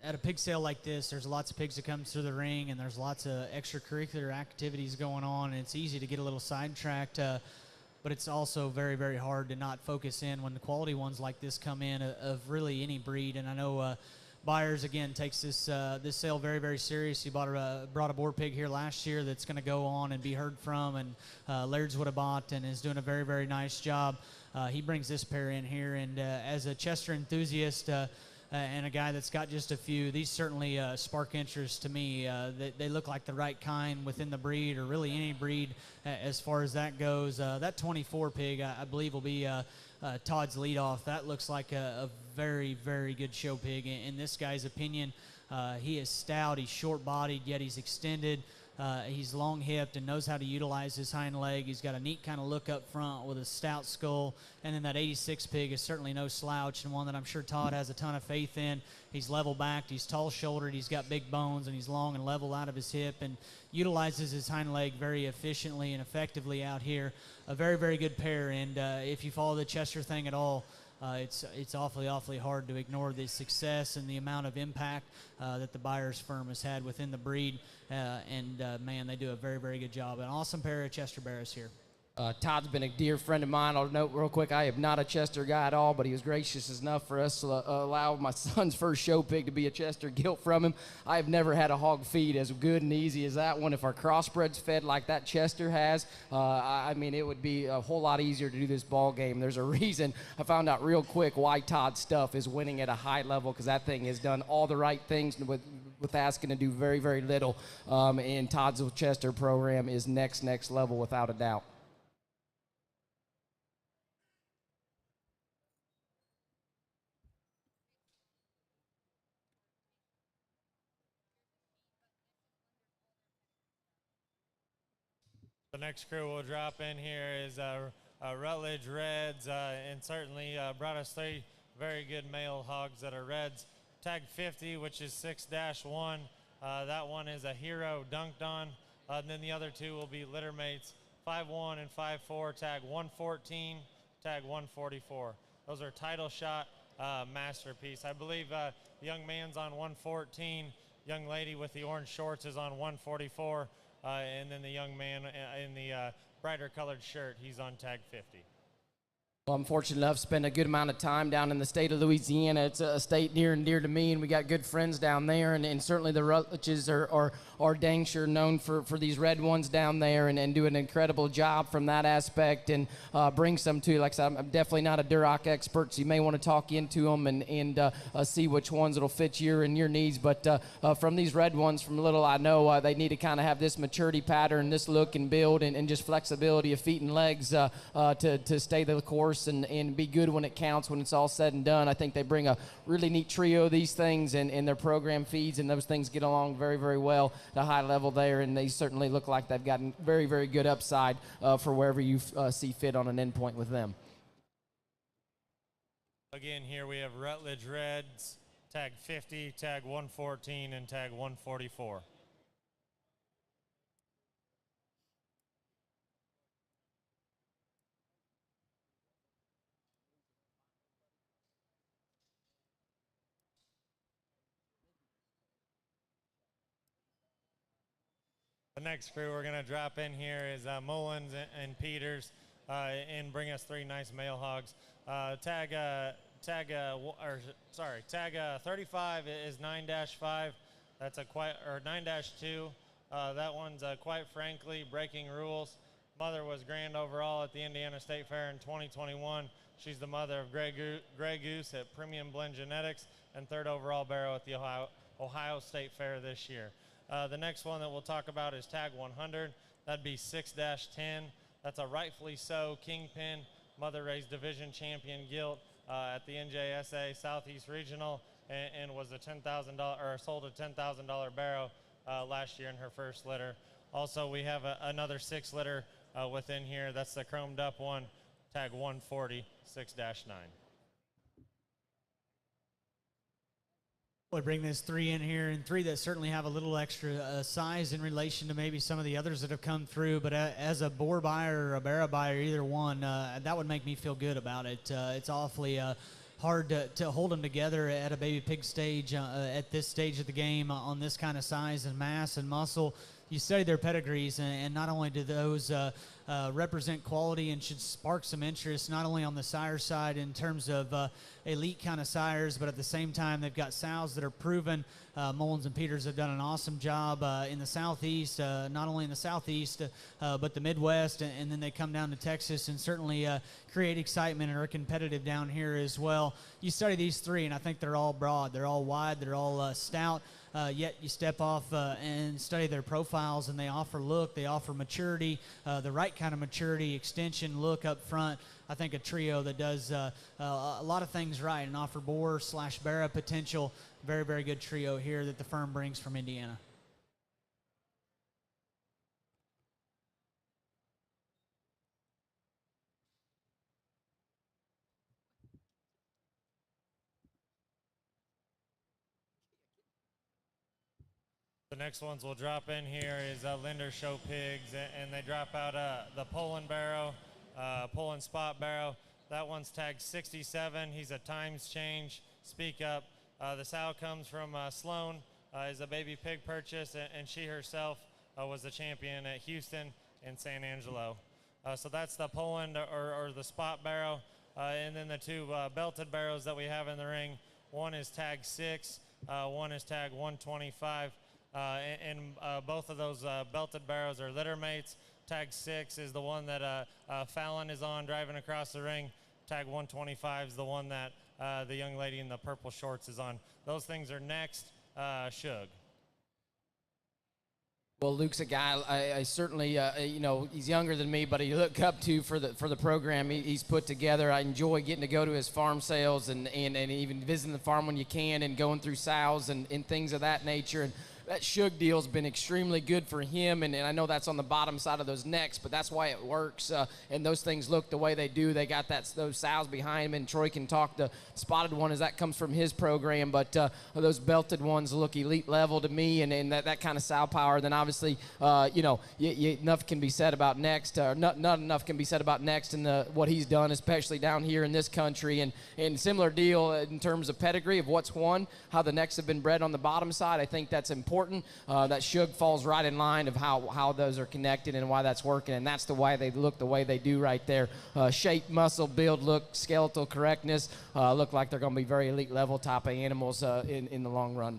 at a pig sale like this, there's lots of pigs that come through the ring, and there's lots of extracurricular activities going on, and it's easy to get a little sidetracked, but it's also very, very hard to not focus in when the quality ones like this come in of really any breed. And I know Byers, again, takes this sale very, very serious. He brought a boar pig here last year that's going to go on and be heard from, and Laird's would have bought and is doing a very, very nice job. He brings this pair in here, and as a Chester enthusiast and a guy that's got just a few, these certainly spark interest to me. They look like the right kind within the breed, or really any breed as far as that goes. That 24 pig, I believe, will be Todd's leadoff. That looks like a very, very good show pig in this guy's opinion. He is stout, he's short-bodied, yet he's extended. He's long-hipped and knows how to utilize his hind leg. He's got a neat kind of look up front with a stout skull. And then that 86 pig is certainly no slouch, and one that I'm sure Todd has a ton of faith in. He's level-backed, he's tall-shouldered, he's got big bones, and he's long and level out of his hip and utilizes his hind leg very efficiently and effectively out here. A very, very good pair, and if you follow the Chester thing at all, it's awfully, awfully hard to ignore the success and the amount of impact that the Byers firm has had within the breed. Man, they do a very, very good job. An awesome pair of Chester Bears here. Todd's been a dear friend of mine. I'll note real quick, I am not a Chester guy at all, but he was gracious enough for us to allow my son's first show pig to be a Chester gilt from him. I have never had a hog feed as good and easy as that one. If our crossbreds fed like that Chester has, I mean, it would be a whole lot easier to do this ball game. There's a reason I found out real quick why Todd's stuff is winning at a high level, because that thing has done all the right things with asking to do very, very little. And Todd's Chester program is next level without a doubt. The next crew we'll drop in here is Rutledge Reds, and certainly brought us 3 very good male hogs that are Reds. Tag 50, which is 6-1. That one is a Hero dunked on. And then the other 2 will be litter mates, 5-1 and 5-4, tag 114, tag 144. Those are title shot masterpiece. I believe the young man's on 114, young lady with the orange shorts is on 144. And then the young man in the brighter colored shirt, he's on tag 50. Well, I'm fortunate enough to spend a good amount of time down in the state of Louisiana. It's a state near and dear to me, and we got good friends down there. And certainly the Rutledges are dang sure known for these red ones down there, and do an incredible job from that aspect, and bring some too. Like I said, I'm definitely not a Duroc expert, so you may want to talk into them and see which ones that'll fit your needs. But from these red ones, from little I know, they need to kind of have this maturity pattern, this look and build, and just flexibility of feet and legs to stay the course and be good when it counts, when it's all said and done. I think they bring a really neat trio of these things, and their program feeds, and those things get along very, very well to high level there, and they certainly look like they've gotten very, very good upside for wherever you see fit on an endpoint with them. Again, here we have Rutledge Reds, tag 50, tag 114, and tag 144. The next crew we're going to drop in here is Mullins and Peters, and bring us 3 nice male hogs. Tag 35 is 9-5. That's a 9-2. That one's quite frankly breaking rules. Mother was grand overall at the Indiana State Fair in 2021. She's the mother of Grey Goose at Premium Blend Genetics, and 3rd overall barrow at the Ohio State Fair this year. The next one that we'll talk about is tag 100. That'd be 6-10. That's a rightfully so kingpin, mother-raised division champion gilt at the NJSA Southeast Regional, and was a $10,000 or sold a $10,000 barrow last year in her first litter. Also, we have another 6 litter within here. That's the chromed up one, tag 140, 6-9. We'll bring this 3 in here, and 3 that certainly have a little extra size in relation to maybe some of the others that have come through. But as a boar buyer or a barra buyer, either one, that would make me feel good about it. It's awfully hard to hold them together at a baby pig stage, at this stage of the game, on this kind of size and mass and muscle. You study their pedigrees, and not only do those represent quality and should spark some interest, not only on the sire side in terms of elite kind of sires, but at the same time they've got sows that are proven. Mullins and Peters have done an awesome job in the Southeast, not only in the Southeast, but the Midwest, and then they come down to Texas and certainly create excitement and are competitive down here as well. You study these 3, and I think they're all broad, they're all wide, they're all stout. Yet you step off and study their profiles, and they offer look, they offer maturity, the right kind of maturity, extension, look up front. I think a trio that does a lot of things right and offer boar/barra potential. Very, very good trio here that the firm brings from Indiana. The next ones we'll drop in here is Linder Show Pigs, and they drop out the Poland Barrow, Poland Spot Barrow. That one's tagged 67. He's a times change, speak up. The sow comes from Sloan, is a baby pig purchase, and she herself was the champion at Houston and San Angelo. So that's the Poland or the Spot Barrow. And then the 2 belted barrows that we have in the ring. One is tag 6, one is tag 125. And both of those belted barrows are litter mates. Tag 6 is the one that Fallon is on driving across the ring. Tag 125 is the one that the young lady in the purple shorts is on. Those things are next. Shug. Well, Luke's a guy I certainly, he's younger than me, but I look up to for the program he's put together. I enjoy getting to go to his farm sales and even visiting the farm when you can and going through sows and things of that nature. And that Shug deal's been extremely good for him, and I know that's on the bottom side of those necks, but that's why it works, and those things look the way they do. They got those sows behind him, and Troy can talk the spotted one as that comes from his program, but those belted ones look elite level to me, and that kind of sow power. Then obviously, enough can be said about Next, not enough can be said about Next and what he's done, especially down here in this country, and similar deal in terms of pedigree of what's won, how the Necks have been bred on the bottom side. I think that's important. That Shug falls right in line of how those are connected and why that's working, and that's the why they look the way they do right there. Shape, muscle, build, look, skeletal correctness, look like they're going to be very elite level type of animals in the long run.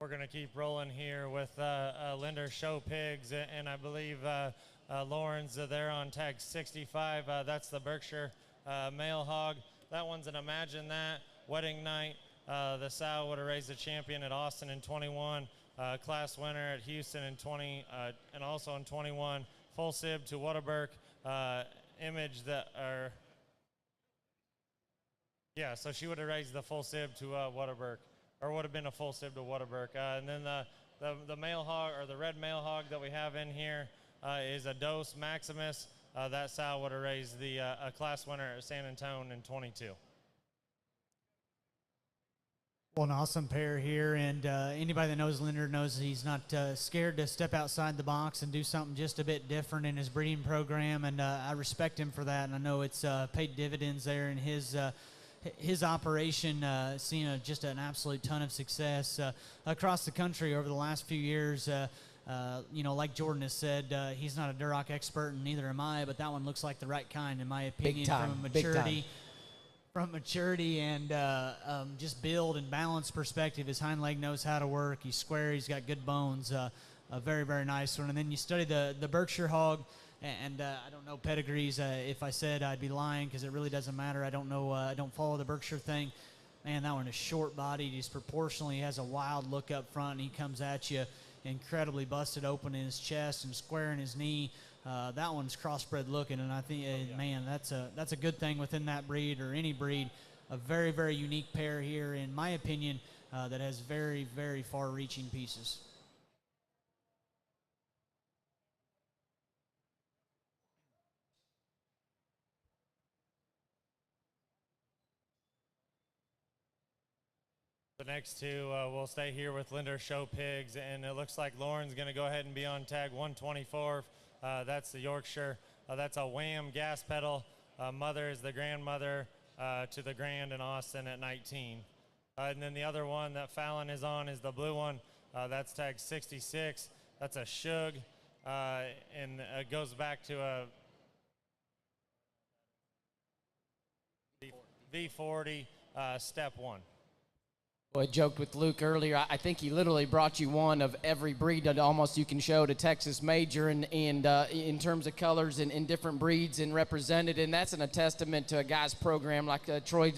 We're going to keep rolling here with Linder Show Pigs, and I believe Lauren's there on tag 65. That's the Berkshire male hog. That one's an Imagine That wedding night. The sow would have raised the champion at Austin in 21, class winner at Houston in 20, and also in 21. Full sib to Whataburg. Image that are, yeah, so she would have raised the full sib to Whataburg. Or would have been a full sib to Whataburg. And then the male hog, or the red male hog that we have in here is a Dos Maximus. That sow would have raised the class winner at San Antonio in 22. Well, an awesome pair here, and anybody that knows Linder knows he's not scared to step outside the box and do something just a bit different in his breeding program, and I respect him for that, and I know it's paid dividends there in his operation, seeing just an absolute ton of success across the country over the last few years. Like Jordan has said, he's not a Duroc expert, and neither am I, but that one looks like the right kind, in my opinion, from maturity and just build and balance perspective. His hind leg knows how to work. He's square. He's got good bones. A very, very nice one. And then you study the Berkshire hog. And I don't know pedigrees. If I said, I'd be lying, because it really doesn't matter. I don't know. I don't follow the Berkshire thing. man, that one is short-bodied. He's proportionally has a wild look up front, and he comes at you incredibly busted open in his chest and square in his knee. That one's crossbred looking, and I think, man, that's a good thing within that breed or any breed. A very, very unique pair here, in my opinion, that has very, very far-reaching pieces. The next two will stay here with Linder Show Pigs, and it looks like Lauren's going to go ahead and be on tag 124. That's the Yorkshire. That's a Wham gas pedal. Mother is the grandmother to the Grand in Austin at 19. And then the other one that Fallon is on is the blue one. That's tag 66. That's a Shug, and it goes back to a V40 step 1. Well, I joked with Luke earlier. I think he literally brought you one of every breed that almost you can show to Texas Major, and in terms of colors and in different breeds and represented, and that's a testament to a guy's program like Troy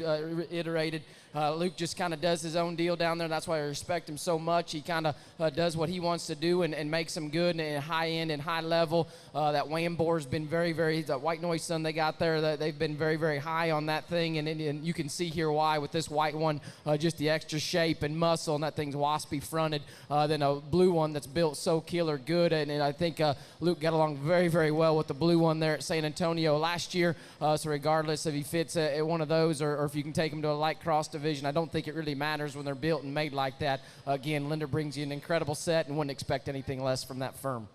iterated. Luke just kind of does his own deal down there. That's why I respect him so much. He kind of does what he wants to do and makes them good and high end and high level. That Wham boar's been very, very, that white noise son they got there, they've been very, very high on that thing. And you can see here why with this white one, just the extra shape and muscle, and that thing's waspy fronted. Then a blue one that's built so killer good. And I think Luke got along very, very well with the blue one there at San Antonio last year. So regardless if he fits at one of those or if you can take him to a light cross division, I don't think it really matters when they're built and made like that. Again, Linder brings you an incredible set and wouldn't expect anything less from that firm.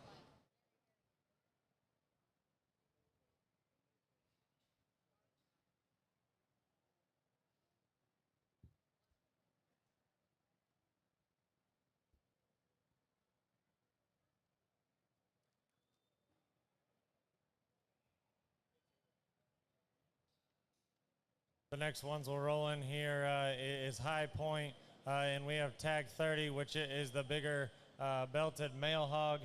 The next ones we'll roll in here is High Point, and we have tag 30, which is the bigger belted male hog.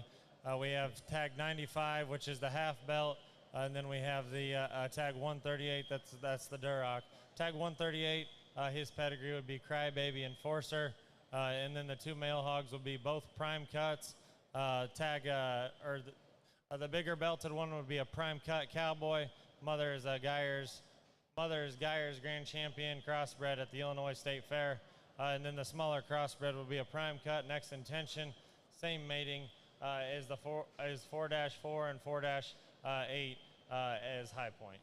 We have tag 95, which is the half belt, and then we have the tag 138, that's the Duroc. Tag 138, his pedigree would be Crybaby Enforcer, and then the two male hogs will be both prime cuts. The bigger belted one would be a prime cut Cowboy. Mother is Geyer's Grand Champion crossbred at the Illinois State Fair. And then the smaller crossbred will be a prime cut Next Intention. Same mating as 4-4 and 4-8 as High Point.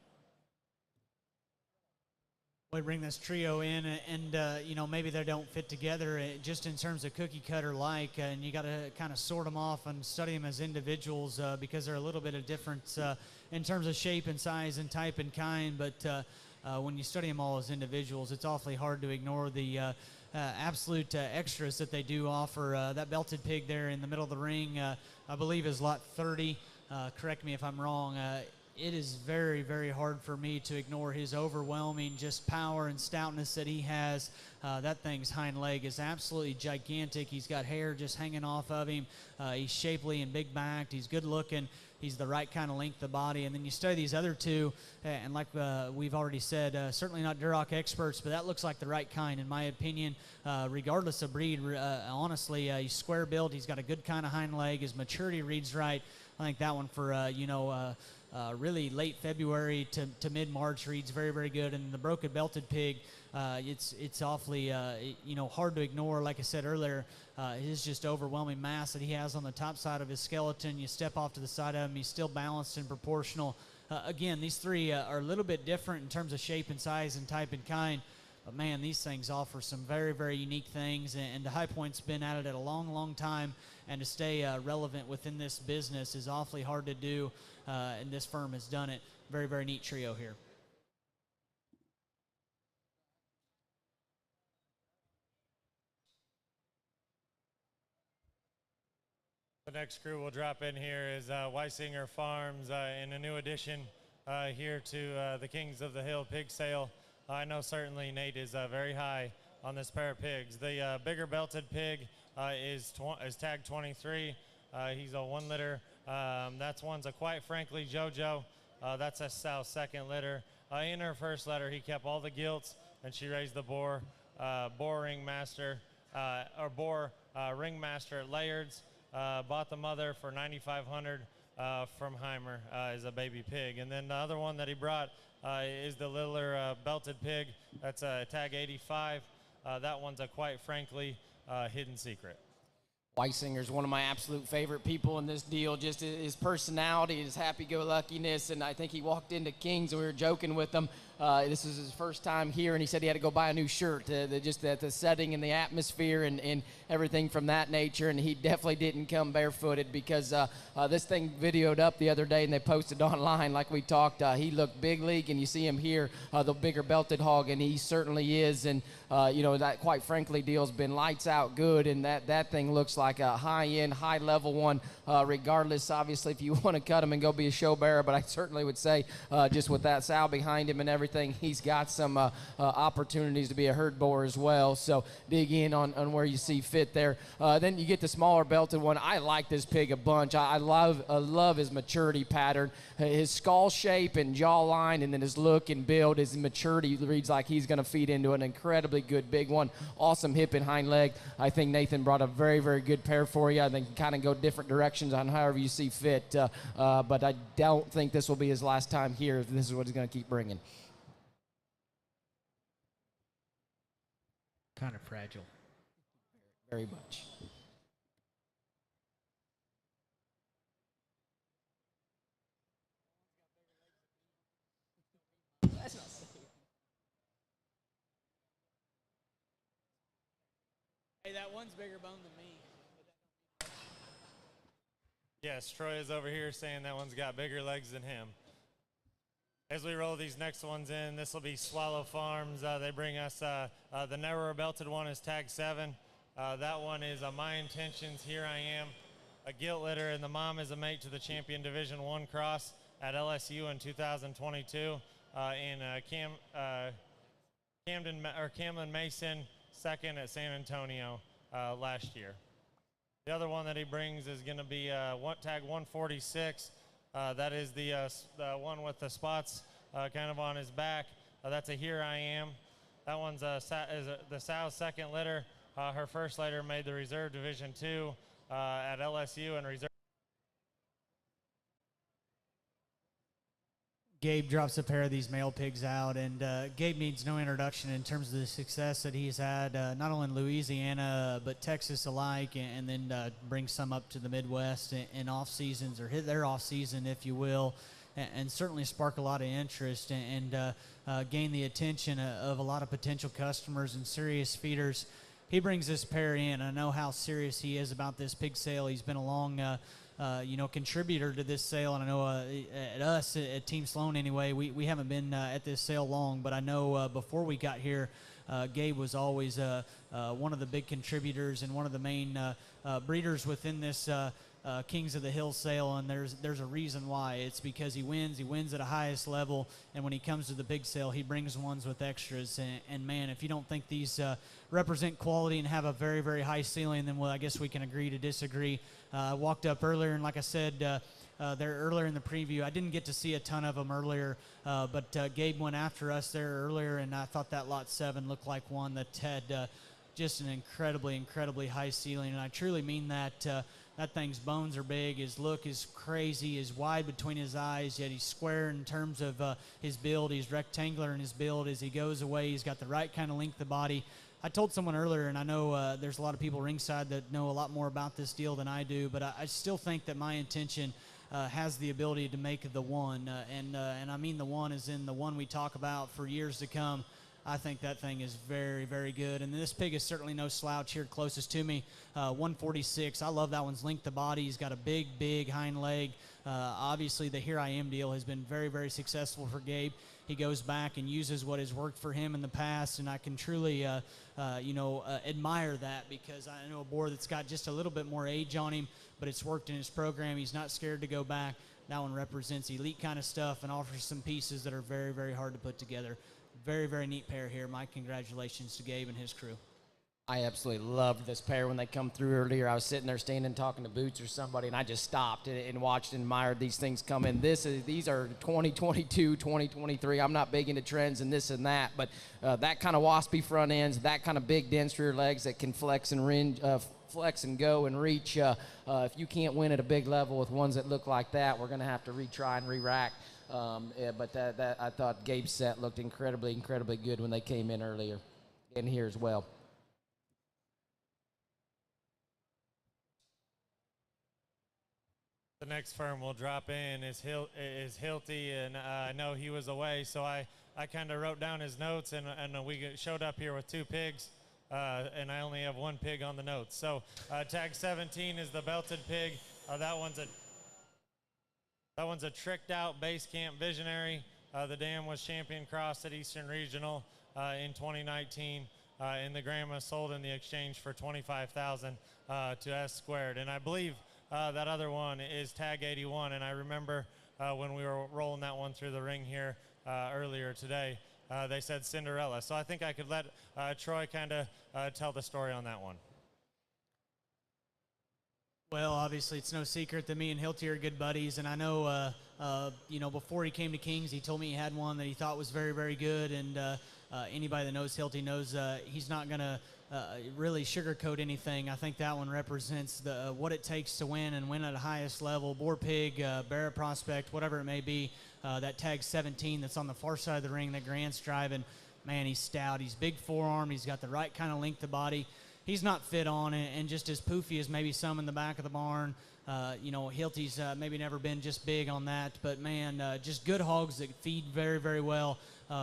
We bring this trio in, and maybe they don't fit together just in terms of cookie cutter like, and you got to kind of sort them off and study them as individuals because they're a little bit of difference in terms of shape and size and type and kind. But when you study them all as individuals, it's awfully hard to ignore the absolute extras that they do offer. That belted pig there in the middle of the ring, I believe, is lot 30. Correct me if I'm wrong. It is very, very hard for me to ignore his overwhelming just power and stoutness that he has. That thing's hind leg is absolutely gigantic. He's got hair just hanging off of him. He's shapely and big-backed. He's good-looking. He's the right kind of length of body. And then you study these other two, and like we've already said, certainly not Duroc experts, but that looks like the right kind, in my opinion, regardless of breed. Honestly, he's square built. He's got a good kind of hind leg. His maturity reads right. I think that one for, really late February to mid-March reads very, very good. And the broken belted pig, it's awfully, hard to ignore. Like I said earlier, his just overwhelming mass that he has on the top side of his skeleton. You step off to the side of him, he's still balanced and proportional. Again, these three are a little bit different in terms of shape and size and type and kind. But, man, these things offer some very, very unique things. And the High Point's been at it a long, long time. And to stay relevant within this business is awfully hard to do. And this firm has done it. Very, very neat trio here. The next crew we'll drop in here is Weissinger Farms in a new addition here to the Kings of the Hill pig sale. I know certainly Nate is very high on this pair of pigs. The bigger belted pig is tag 23. He's a 1 litter. That's one's a Quite Frankly JoJo. That's a South second litter. In her first litter, he kept all the gilts, and she raised the boar Boar Ringmaster, Ringmaster at Layard's. Bought the mother for $9,500 from Heimer as a baby pig. And then the other one that he brought is the littler belted pig. That's a tag 85. That one's a quite frankly hidden secret. Weissinger's one of my absolute favorite people in this deal. Just his personality, his happy-go-luckiness, and I think he walked into King's and we were joking with him. This is his first time here, and he said he had to go buy a new shirt. Just the setting and the atmosphere and everything from that nature, and he definitely didn't come barefooted because this thing videoed up the other day and they posted online like we talked. He looked big league, and you see him here, the bigger belted hog, and he certainly is. And you know, that quite frankly deal's been lights out good, and that thing looks like a high-end, high-level one, regardless, obviously, if you want to cut him and go be a show bearer. But I certainly would say just with that sow behind him and everything, he's got some opportunities to be a herd boar as well. So dig in on where you see fit there. Then you get the smaller belted one. I like this pig a bunch. I love his maturity pattern, his skull shape and jawline, and then his look and build. His maturity reads like he's going to feed into an incredibly good big one. Awesome hip and hind leg. I think Nathan brought a very, very good pair for you. I think kind of go different directions on however you see fit. But I don't think this will be his last time here. This is what he's going to keep bringing. Kind of fragile. Very much. Hey, that one's bigger bone than me. Yes, Troy is over here saying that one's got bigger legs than him. As we roll these next ones in, this will be Swallow Farms. They bring us the narrower belted one is tag 7. That one is My Intentions, Here I Am, a gilt litter, and the mom is a mate to the Champion Division 1 cross at LSU in 2022. Camden Mason, second at San Antonio last year. The other one that he brings is going to be tag 146. That is the one with the spots kind of on his back. That's a Here I Am. That one's the sow's second litter. Her first litter made the Reserve Division 2 at LSU and Reserve. Gabe drops a pair of these male pigs out, and Gabe needs no introduction in terms of the success that he's had, not only in Louisiana, but Texas alike, and then brings some up to the Midwest in off seasons, or hit their off season, if you will, and certainly spark a lot of interest and gain the attention of a lot of potential customers and serious feeders. He brings this pair in. I know how serious he is about this pig sale. He's been a long contributor to this sale, and I know at Team Sloan anyway, we haven't been at this sale long, but I know before we got here, Gabe was always one of the big contributors and one of the main breeders within this Kings of the Hill sale, and there's a reason why. It's because he wins at a highest level, and when he comes to the big sale, he brings ones with extras, and man, if you don't think these represent quality and have a very, very high ceiling, then well, I guess we can agree to disagree. I walked up earlier, and like I said there earlier in the preview, I didn't get to see a ton of them earlier, but Gabe went after us there earlier, and I thought that lot 7 looked like one that had just an incredibly, incredibly high ceiling, and I truly mean that. That thing's bones are big, his look is crazy, is wide between his eyes, yet he's square in terms of his build. He's rectangular in his build. As he goes away, he's got the right kind of length of body. I told someone earlier, and I know there's a lot of people ringside that know a lot more about this deal than I do, but I still think that My Intention has the ability to make the one, and I mean the one is in the one we talk about for years to come. I think that thing is very, very good. And this pig is certainly no slouch here closest to me. 146. I love that one's length of body. He's got a big, big hind leg. Obviously, the Here I Am deal has been very, very successful for Gabe. He goes back and uses what has worked for him in the past, and I can truly, admire that, because I know a boar that's got just a little bit more age on him, but it's worked in his program. He's not scared to go back. That one represents elite kind of stuff and offers some pieces that are very, very hard to put together. Very, very neat pair here. My congratulations to Gabe and his crew. I absolutely loved this pair when they come through earlier. I was sitting there standing talking to Boots or somebody, and I just stopped and watched and admired these things come in. These are 2022, 2023. I'm not big into trends and this and that, but that kind of waspy front ends, that kind of big dense rear legs that can flex and go and reach. If you can't win at a big level with ones that look like that, we're going to have to retry and re-rack. But that I thought Gabe's set looked incredibly good when they came in earlier and here as well. The next firm we'll drop in is Hilty, and I know he was away, so I kind of wrote down his notes, and we showed up here with 2 pigs, and I only have 1 pig on the notes. So tag 17 is the belted pig. That one's a tricked out base camp visionary. The dam was champion crossed at Eastern Regional in 2019, and the grandma sold in the exchange for $25,000 to S squared, and I believe that other one is tag 81, and I remember when we were rolling that one through the ring here earlier today, they said Cinderella. So I think I could let Troy kind of tell the story on that one. Well, obviously it's no secret that me and Hilty are good buddies, and I know, before he came to Kings, he told me he had one that he thought was very, very good, and anybody that knows Hilty knows he's not going to really sugarcoat anything. I think that one represents what it takes to win and win at the highest level. Boar pig, Barrett prospect, whatever it may be. That tag 17 that's on the far side of the ring that Grant's driving, man, he's stout. He's big forearm. He's got the right kind of length of body. He's not fit on and just as poofy as maybe some in the back of the barn. Hilty's maybe never been just big on that, but man, just good hogs that feed very, very well.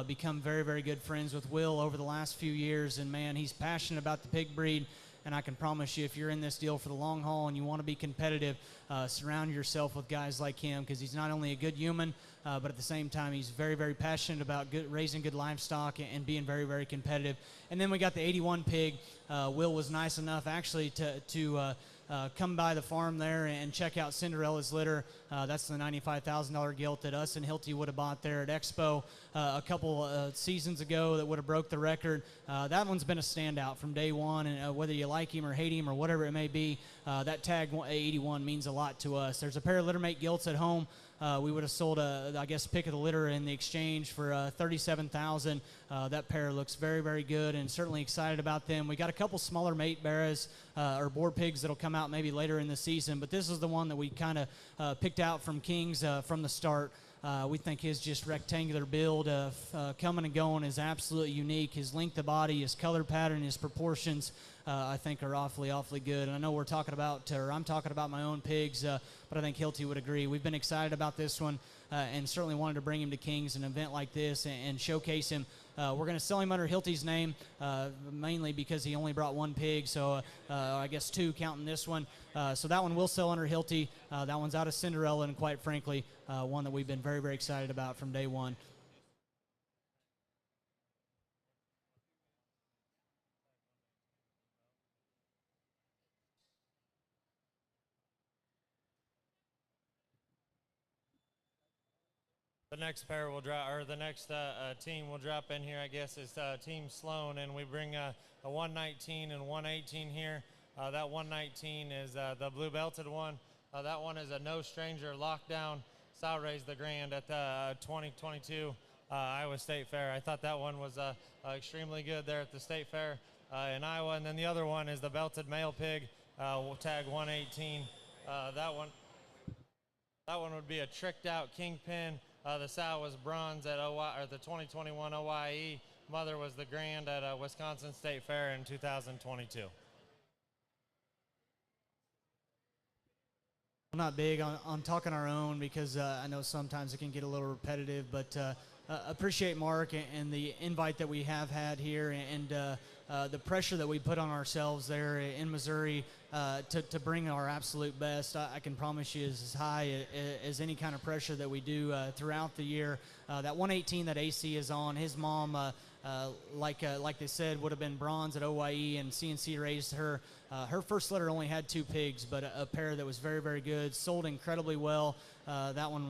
Become very, very good friends with Will over the last few years, and man, he's passionate about the pig breed, and I can promise you if you're in this deal for the long haul and you want to be competitive, surround yourself with guys like him, because he's not only a good human, but at the same time he's very, very passionate about raising good livestock and being very, very competitive. And then we got the 81 pig. Will was nice enough actually to come by the farm there and check out Cinderella's litter. That's the $95,000 gilt that us and Hilty would have bought there at Expo a couple seasons ago that would have broke the record. That one's been a standout from day one, and whether you like him or hate him or whatever it may be, that tag 81 means a lot to us. There's a pair of littermate gilts at home. We would have sold pick of the litter in the exchange for $37,000. That pair looks very, very good, and certainly excited about them. We got a couple smaller mate barras or boar pigs that'll come out maybe later in the season, but this is the one that we kind of picked out from Kings from the start. We think his just rectangular build coming and going is absolutely unique. His length of body, his color pattern, his proportions, I think are awfully, awfully good. And I know I'm talking about my own pigs, but I think Hilty would agree. We've been excited about this one and certainly wanted to bring him to Kings, an event like this, and showcase him. We're going to sell him under Hilty's name, mainly because he only brought 1 pig, so I guess 2 counting this one. So that one will sell under Hilty. That one's out of Cinderella, and quite frankly, one that we've been very, very excited about from day one. The next pair will drop, or the next team will drop in here, I guess, is Team Sloan, and we bring a 119 and 118 here. That 119 is the blue belted one. That one is a no stranger lockdown. Sow raised the grand at the 2022 Iowa State Fair. I thought that one was extremely good there at the State Fair in Iowa. And then the other one is the belted male pig, tag 118. That one would be a tricked out kingpin. The sow was bronze at the 2021 OIE. Mother was the grand at Wisconsin State Fair in 2022. I'm not big on talking our own because I know sometimes it can get a little repetitive, but appreciate Mark and the invite that we have had here and the pressure that we put on ourselves there in Missouri to bring our absolute best. I can promise you is as high as any kind of pressure that we do throughout the year. That 118 that AC is on, his mom, like they said, would have been bronze at OYE, and CNC raised her. Her first litter only had 2 pigs, but a pair that was very, very good, sold incredibly well. That one,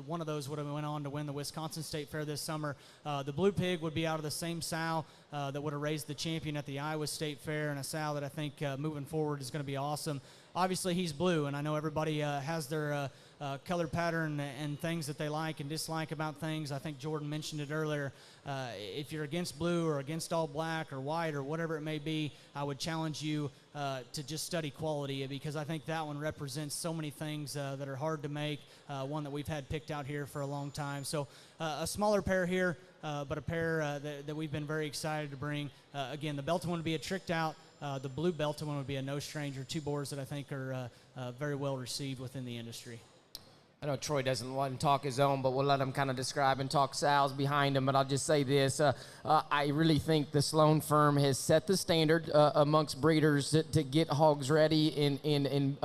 one of those would have went on to win the Wisconsin State Fair this summer. The Blue Pig would be out of the same sow that would have raised the champion at the Iowa State Fair, and a sow that I think moving forward is going to be awesome. Obviously, he's blue, and I know everybody has their color pattern and things that they like and dislike about things. I think Jordan mentioned it earlier. If you're against blue or against all black or white or whatever it may be, I would challenge you to just study quality, because I think that one represents so many things that are hard to make, one that we've had picked out here for a long time. So a smaller pair here, but a pair that we've been very excited to bring. Again, the Belton one would be a tricked out. The blue Belton one would be a no stranger, two boars that I think are very well received within the industry. I know Troy doesn't want to talk his own, but we'll let him kind of describe and talk sows behind him. But I'll just say this. I really think the Sloan firm has set the standard amongst breeders to get hogs ready in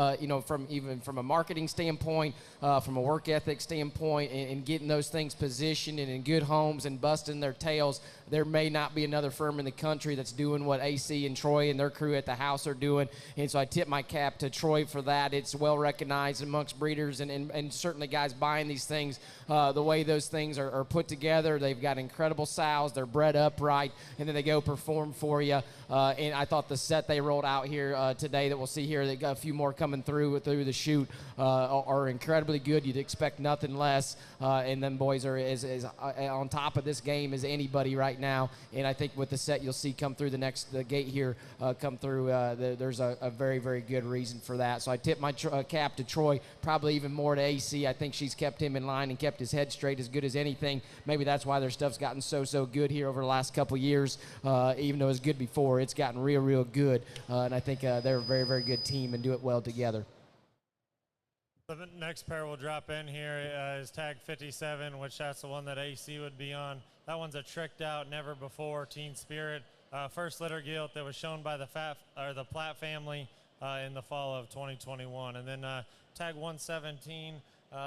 from a marketing standpoint, from a work ethic standpoint, and getting those things positioned and in good homes and busting their tails. There may not be another firm in the country that's doing what AC and Troy and their crew at the house are doing. And so I tip my cap to Troy for that. It's well recognized amongst breeders and certainly guys buying these things. The way those things are put together, they've got incredible sows. They're bred upright, and then they go perform for you. And I thought the set they rolled out here today that we'll see here, they got a few more coming through the chute, are incredibly good. You'd expect nothing less. And them boys are as on top of this game as anybody right now. And I think with the set you'll see come through the gate here, come through, there's a very, very good reason for that. So I tip my cap to Troy, probably even more to AC. I think she's kept him in line and kept his head straight as good as anything. Maybe that's why their stuff's gotten so good here over the last couple years. Even though it was good before, it's gotten real good. And I think they're a very, very good team and do it well together. The next pair we'll drop in here is tag 57, which that's the one that AC would be on. That one's a tricked out, never before Teen Spirit. First litter gilt that was shown by the Platt family in the fall of 2021. And then tag 117,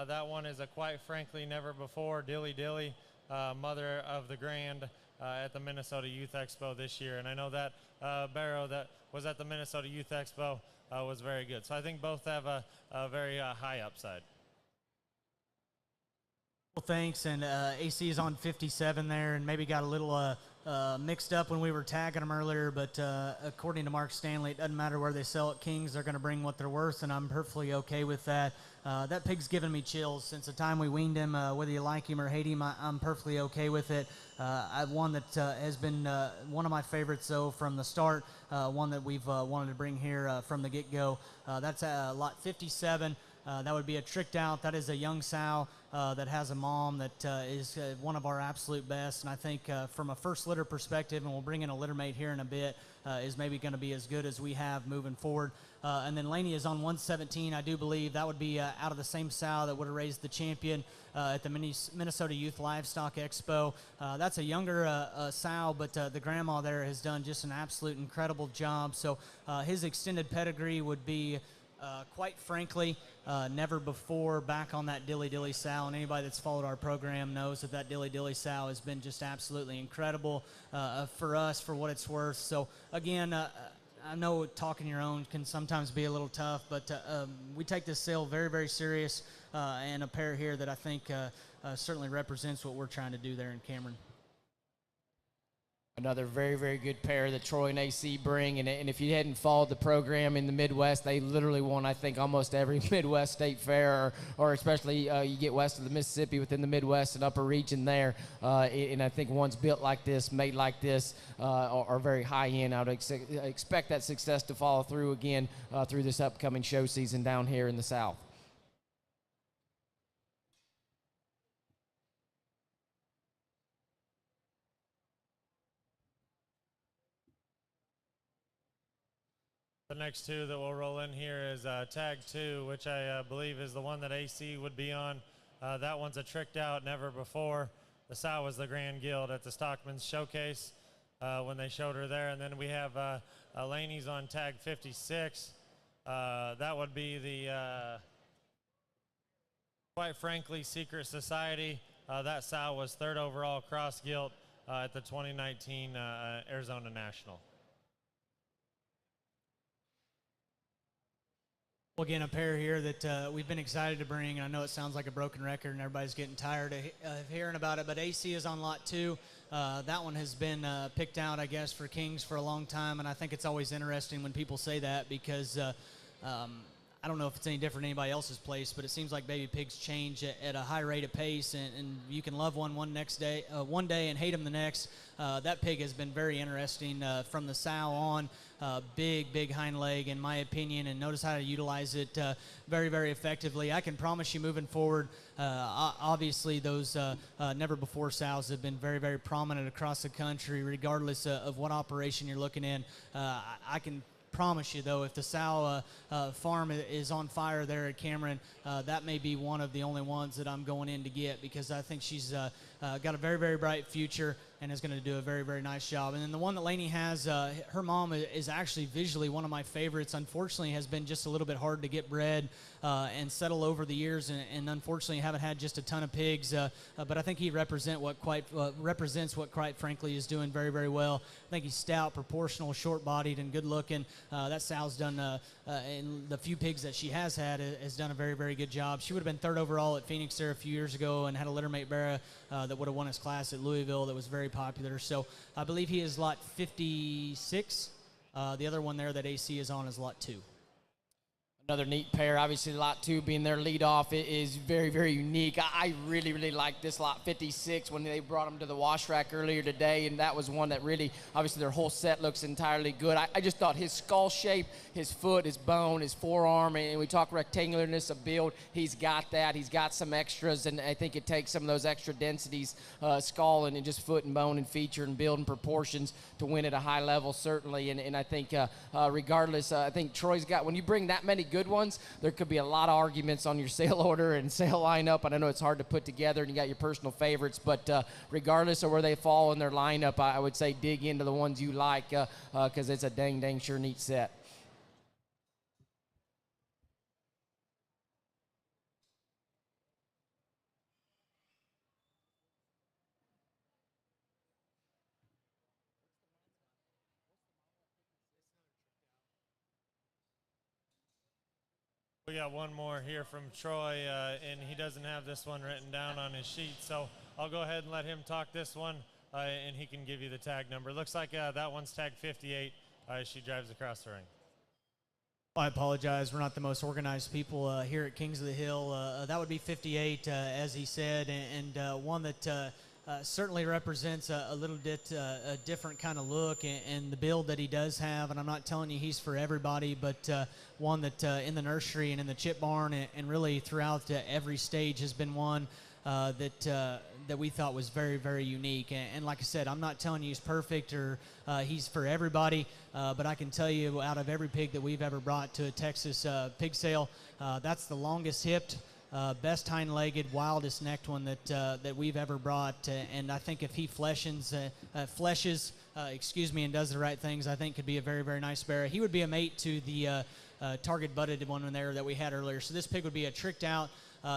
that one is a quite frankly never before Dilly Dilly, mother of the Grand at the Minnesota Youth Expo this year. And I know that barrow that was at the Minnesota Youth Expo was very good. So I think both have a very high upside. Well, thanks. And AC is on 57 there, and maybe got a little mixed up when we were tagging them earlier. But according to Mark Stanley, it doesn't matter where they sell at Kings. They're going to bring what they're worth, and I'm perfectly okay with that. That pig's given me chills since the time we weaned him. Whether you like him or hate him, I'm perfectly okay with it. One that has been one of my favorites, though, from the start, one that we've wanted to bring here from the get-go. That's lot 57. That would be a tricked out. That is a young sow that has a mom that is one of our absolute best. And I think from a first litter perspective, and we'll bring in a litter mate here in a bit, is maybe going to be as good as we have moving forward. And then Laney is on 117. I do believe that would be out of the same sow that would have raised the champion at the Minnesota Youth Livestock Expo. That's a younger sow, but the grandma there has done just an absolute incredible job. So his extended pedigree would be, quite frankly, never before back on that Dilly Dilly sow. And anybody that's followed our program knows that Dilly Dilly sow has been just absolutely incredible for us, for what it's worth. So again, I know talking your own can sometimes be a little tough, but we take this sale very, very serious, and a pair here that I think certainly represents what we're trying to do there in Cameron. Another very, very good pair that Troy and AC bring. And if you hadn't followed the program in the Midwest, they literally won, I think, almost every Midwest state fair, or especially you get west of the Mississippi within the Midwest and upper region there. And I think ones built like this, made like this, are very high end. I would expect that success to follow through again through this upcoming show season down here in the South. The next two that we'll roll in here is tag 2, which I believe is the one that AC would be on. That one's a tricked out, never before. The sow was the Grand Guild at the Stockman's Showcase when they showed her there. And then we have Laney's on tag 56. That would be the, quite frankly, Secret Society. That sow was 3rd overall cross gilt at the 2019 Arizona National. Well, again, a pair here that we've been excited to bring, and I know it sounds like a broken record and everybody's getting tired of hearing about it, but AC is on lot 2. That one has been picked out, I guess, for Kings for a long time, and I think it's always interesting when people say that because I don't know if it's any different than anybody else's place, but it seems like baby pigs change at a high rate of pace, and you can love one day and hate them the next. That pig has been very interesting from the sow on. Big hind leg, in my opinion, and notice how to utilize it very, very effectively. I can promise you moving forward, obviously those never before sows have been very, very prominent across the country, regardless of what operation you're looking in. I can promise you, though, if the sow farm is on fire there at Cameron, that may be one of the only ones that I'm going in to get, because I think she's got a very, very bright future and is going to do a very, very nice job. And then the one that Lainey has, her mom is actually visually one of my favorites. Unfortunately, has been just a little bit hard to get bred and settle over the years, and unfortunately haven't had just a ton of pigs. But I think he represents what quite frankly is doing very, very well. I think he's stout, proportional, short-bodied, and good-looking. That sow's done, in the few pigs that she has had, has done a very, very good job. She would have been 3rd overall at Phoenix there a few years ago and had a littermate Barra that would have won his class at Louisville that was very popular. So I believe he is lot 56. The other one there that AC is on is lot 2. Another neat pair. Obviously, lot 2 being their lead off, it is very, very unique. I really, really like this lot 56 when they brought them to the wash rack earlier today, and that was one that really, obviously, their whole set looks entirely good. I just thought his skull shape, his foot, his bone, his forearm, and we talk rectangularness of build, he's got that. He's got some extras, and I think it takes some of those extra densities, skull and just foot and bone and feature and build and proportions to win at a high level, certainly. And I think regardless, I think Troy's got, when you bring that many good ones, there could be a lot of arguments on your sale order and sale lineup, and I know it's hard to put together, and you got your personal favorites, but regardless of where they fall in their lineup, I would say dig into the ones you like, because it's a dang sure neat set. We got one more here from Troy, and he doesn't have this one written down on his sheet, so I'll go ahead and let him talk this one, and he can give you the tag number. Looks like that one's tag 58 as she drives across the ring. I apologize. We're not the most organized people here at Kings of the Hill. That would be 58, as he said, and one that certainly represents a little bit a different kind of look and the build that he does have. And I'm not telling you he's for everybody, but one that in the nursery and in the chip barn and really throughout every stage has been one that we thought was very, very unique. And like I said, I'm not telling you he's perfect or he's for everybody, but I can tell you out of every pig that we've ever brought to a Texas pig sale, that's the longest hipped, best hind-legged, wildest necked one that we've ever brought. And I think if he fleshes, and does the right things, I think could be a very, very nice bear. He would be a mate to the target-butted one in there that we had earlier. So this pig would be a tricked out.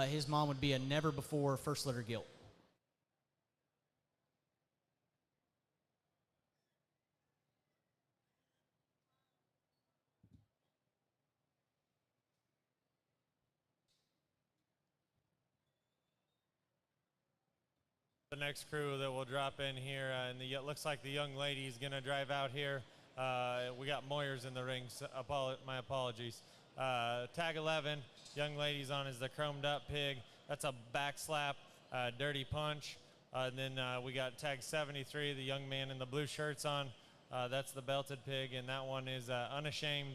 His mom would be a never-before first litter gilt. The next crew that will drop in here, and it looks like the young lady is going to drive out here. We got Moyers in the ring, so my apologies. Tag 11, young lady's on is the chromed up pig. That's a back slap, dirty punch. And then we got tag 73, the young man in the blue shirts on. That's the belted pig, and that one is unashamed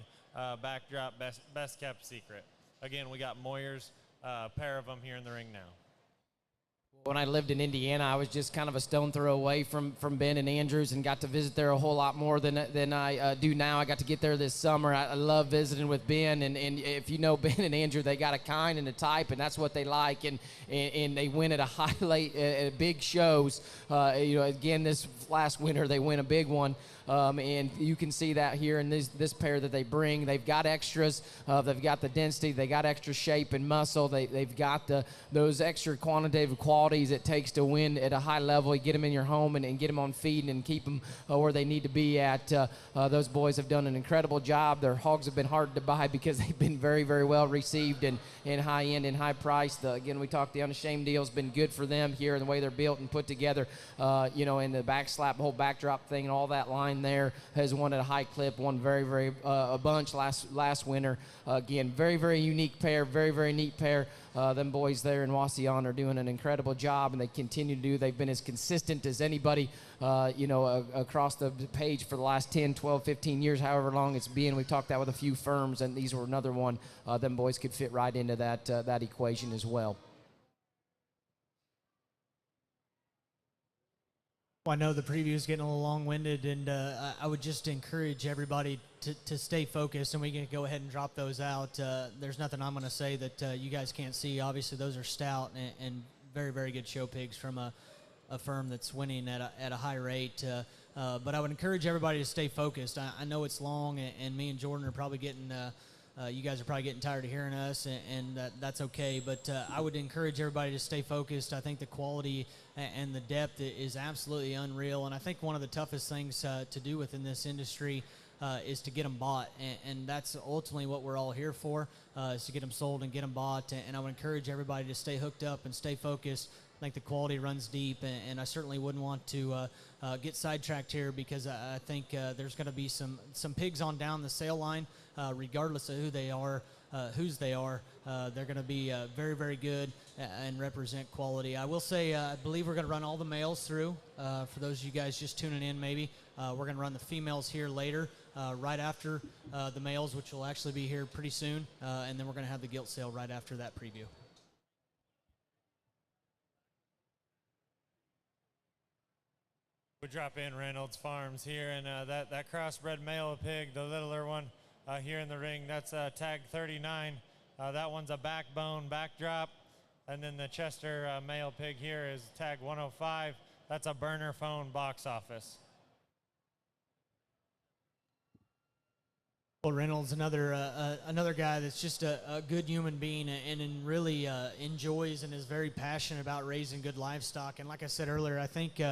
backdrop, best kept secret. Again, we got Moyers, a pair of them here in the ring now. When I lived in Indiana, I was just kind of a stone throw away from Ben and Andrews and got to visit there a whole lot more than I do now. I got to get there this summer. I love visiting with Ben, and if you know Ben and Andrew, they got a kind and a type, and that's what they like, and they win at a highlight at big shows. Again, this last winter they win a big one. And you can see that here in this pair that they bring. They've got extras. They've got the density. They got extra shape and muscle. They've got those extra quantitative qualities qualities it takes to win at a high level. You get them in your home and get them on feed and keep them where they need to be at. Those boys have done an incredible job. Their hogs have been hard to buy because they've been very, very well received and high end and high priced. Again, we talked the Unashamed deal's been good for them here and the way they're built and put together. And the back slap, whole backdrop thing and all that line there has won at a high clip, won very, very a bunch last winter. Again, very, very unique pair, very, very neat pair. Them boys there in Weissinger are doing an incredible job, and they continue to do. They've been as consistent as anybody, across the page for the last 10, 12, 15 years, however long it's been. We've talked that with a few firms, and these were another one. Them boys could fit right into that equation as well. Well, I know the preview is getting a little long-winded, and I would just encourage everybody to stay focused, and we can go ahead and drop those out. There's nothing I'm going to say that you guys can't see. Obviously, those are stout and very, very good show pigs from a firm that's winning at a high rate. But I would encourage everybody to stay focused. I know it's long, and me and Jordan are probably getting you guys are probably getting tired of hearing us, and that's okay. But I would encourage everybody to stay focused. I think the quality and the depth is absolutely unreal. And I think one of the toughest things to do within this industry is to get them bought. And that's ultimately what we're all here for, is to get them sold and get them bought. And I would encourage everybody to stay hooked up and stay focused. I think the quality runs deep, and I certainly wouldn't want to get sidetracked here, because I think there's going to be some pigs on down the sale line, regardless of who they are, whose they are. They're going to be very, very good and represent quality. I will say, I believe we're going to run all the males through. For those of you guys just tuning in, maybe we're going to run the females here later, right after the males, which will actually be here pretty soon, and then we're going to have the gilt sale right after that preview. We drop in Reynolds Farms here, and that crossbred male pig, the littler one here in the ring, that's tag 39. That one's a backbone backdrop. And then the Chester male pig here is tag 105. That's a burner phone box office. Well, Reynolds, another guy that's just a good human being and really enjoys and is very passionate about raising good livestock. And like I said earlier, I think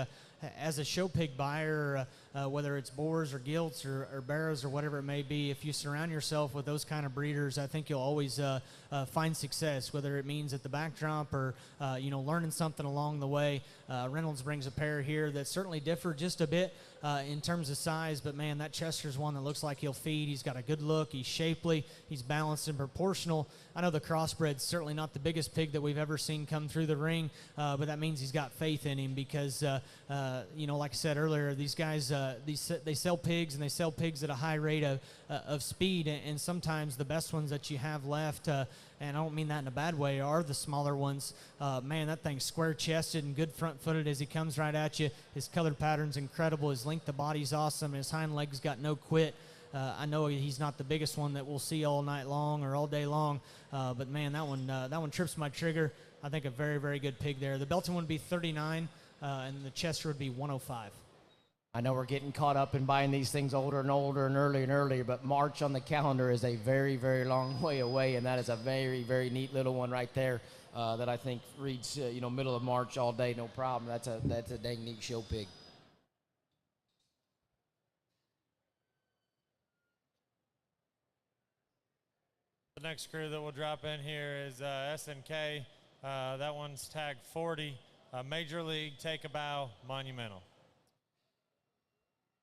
as a show pig buyer, whether it's boars or gilts or barrows or whatever it may be, if you surround yourself with those kind of breeders, I think you'll always find success, whether it means at the backdrop or learning something along the way. Reynolds brings a pair here that certainly differ just a bit in terms of size, but man, that Chester's one that looks like he'll feed. He's got a good look, he's shapely, he's balanced and proportional. I know the crossbred's certainly not the biggest pig that we've ever seen come through the ring, but that means he's got faith in him, because like I said earlier, these guys they sell pigs, and they sell pigs at a high rate of speed, and sometimes the best ones that you have left, and I don't mean that in a bad way, are the smaller ones. Man, that thing's square-chested and good front-footed as he comes right at you. His color pattern's incredible. His length of body's awesome. His hind legs got no quit. I know he's not the biggest one that we'll see all night long or all day long, but man, that one trips my trigger. I think a very, very good pig there. The Belton would be 39, and the Chester would be 105. I know we're getting caught up in buying these things older and older and earlier, but March on the calendar is a very, very long way away, and that is a very, very neat little one right there that I think reads, middle of March all day, no problem. That's a dang neat show pig. The next crew that we'll drop in here is S&K. That one's tag 40. Major League, Take a Bow, Monumental.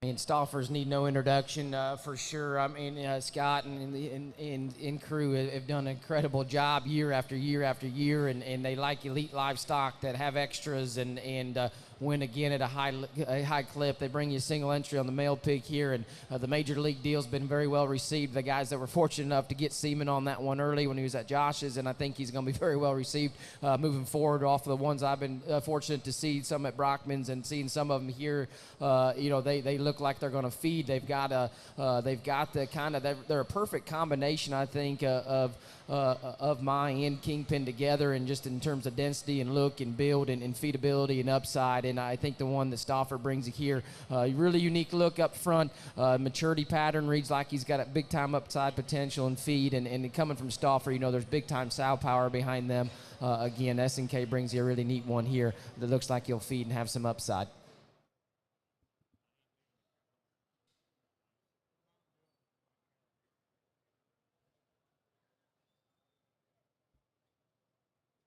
I mean, Stoffers need no introduction for sure. I mean, Scott and crew have done an incredible job year after year after year, and they like elite livestock that have extras and win again at a high clip. They bring you a single entry on the male pig here, and the major league deal's been very well received. The guys that were fortunate enough to get Seaman on that one early when he was at Josh's, and I think he's going to be very well received moving forward off of the ones I've been fortunate to see, some at Brockman's and seeing some of them here. They look like they're going to feed. They've got the kind of, they're a perfect combination, I think, of of my and Kingpin together, and just in terms of density and look and build and feedability and upside. And I think the one that Stauffer brings here, really unique look up front, maturity pattern, reads like he's got a big time upside potential and feed, and coming from Stauffer, you know, there's big time sow power behind them. Again, S&K brings you a really neat one here that looks like he'll feed and have some upside.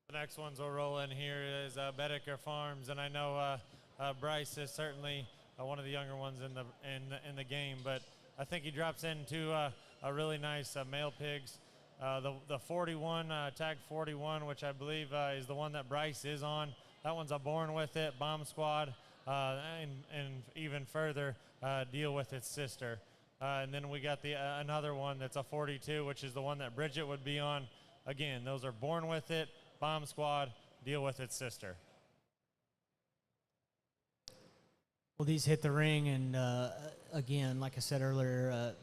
The next ones we'll roll in here is Betticker Farms, and I know Bryce is certainly one of the younger ones in the game, but I think he drops into a really nice male pigs. The 41, tag 41, which I believe is the one that Bryce is on. That one's a born with it, bomb squad, and even further deal with its sister. And then we got another one that's a 42, which is the one that Bridget would be on. Again, those are born with it, bomb squad, deal with its sister. Well, these hit the ring, and again, like I said earlier,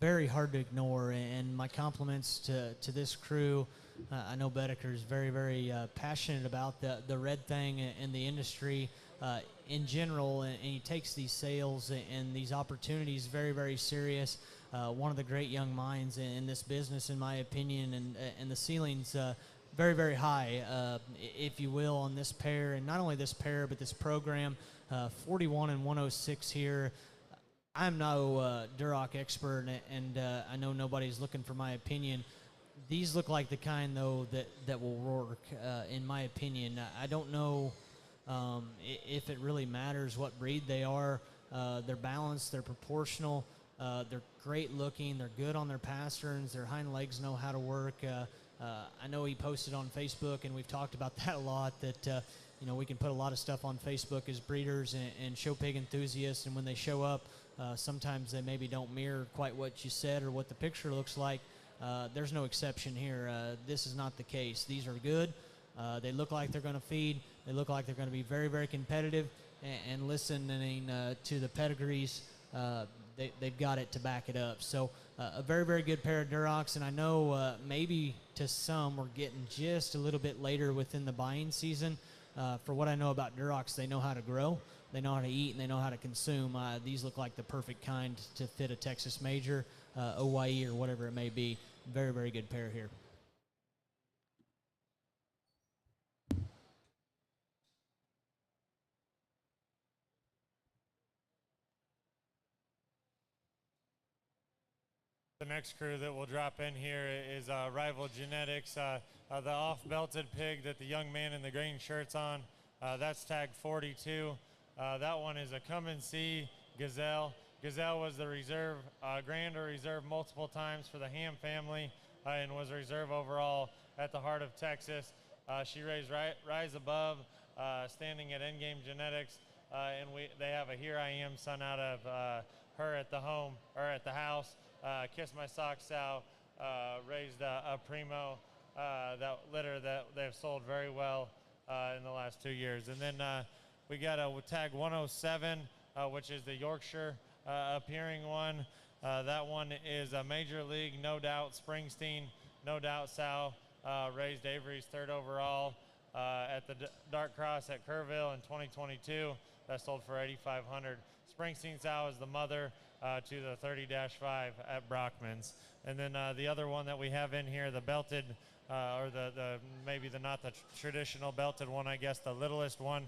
very hard to ignore. And my compliments to this crew. I know Betticker is very, very passionate about the red thing and the industry in general, and he takes these sales and these opportunities very, very serious. One of the great young minds in this business, in my opinion, and the ceiling's very, very high, if you will, on this pair, and not only this pair, but this program. 41 and 106 here. I'm no Duroc expert, and I know nobody's looking for my opinion. These look like the kind, though, that will work, in my opinion. I don't know if it really matters what breed they are. They're balanced, they're proportional, they're great looking, they're good on their pasterns, their hind legs know how to work. I know he posted on Facebook, and we've talked about that a lot, that you know, we can put a lot of stuff on Facebook as breeders and show pig enthusiasts, and when they show up, sometimes they maybe don't mirror quite what you said or what the picture looks like. There's no exception here. This is not the case. These are good. They look like they're going to feed. They look like they're going to be very, very competitive, and listening to the pedigrees, they've got it to back it up. So a very, very good pair of Durocs, and I know maybe to some we're getting just a little bit later within the buying season. For what I know about Durocs, they know how to grow, they know how to eat, and they know how to consume. These look like the perfect kind to fit a Texas Major, OYE, or whatever it may be. Very, very good pair here. The next crew that will drop in here is Rival Genetics, the off-belted pig that the young man in the green shirt's on. That's tag 42. That one is a come and see Gazelle. Gazelle was the reserve, grand or reserve multiple times for the Ham family, and was a reserve overall at the Heart of Texas. She raised Rise Above, standing at Endgame Genetics, and they have a Here I Am son out of her at the home, or at the house. Kiss My Sock sow, raised a Primo, that litter that they've sold very well in the last 2 years. And then we got a tag 107, which is the Yorkshire appearing one. That one is a Major League, no doubt, Springsteen, no doubt sow, raised Avery's third overall at the Dark Cross at Kerrville in 2022. That sold for $8,500. Springsteen sow is the mother to the 30-5 at Brockman's. And then the other one that we have in here, the belted, or the maybe not the traditional belted one, I guess the littlest one,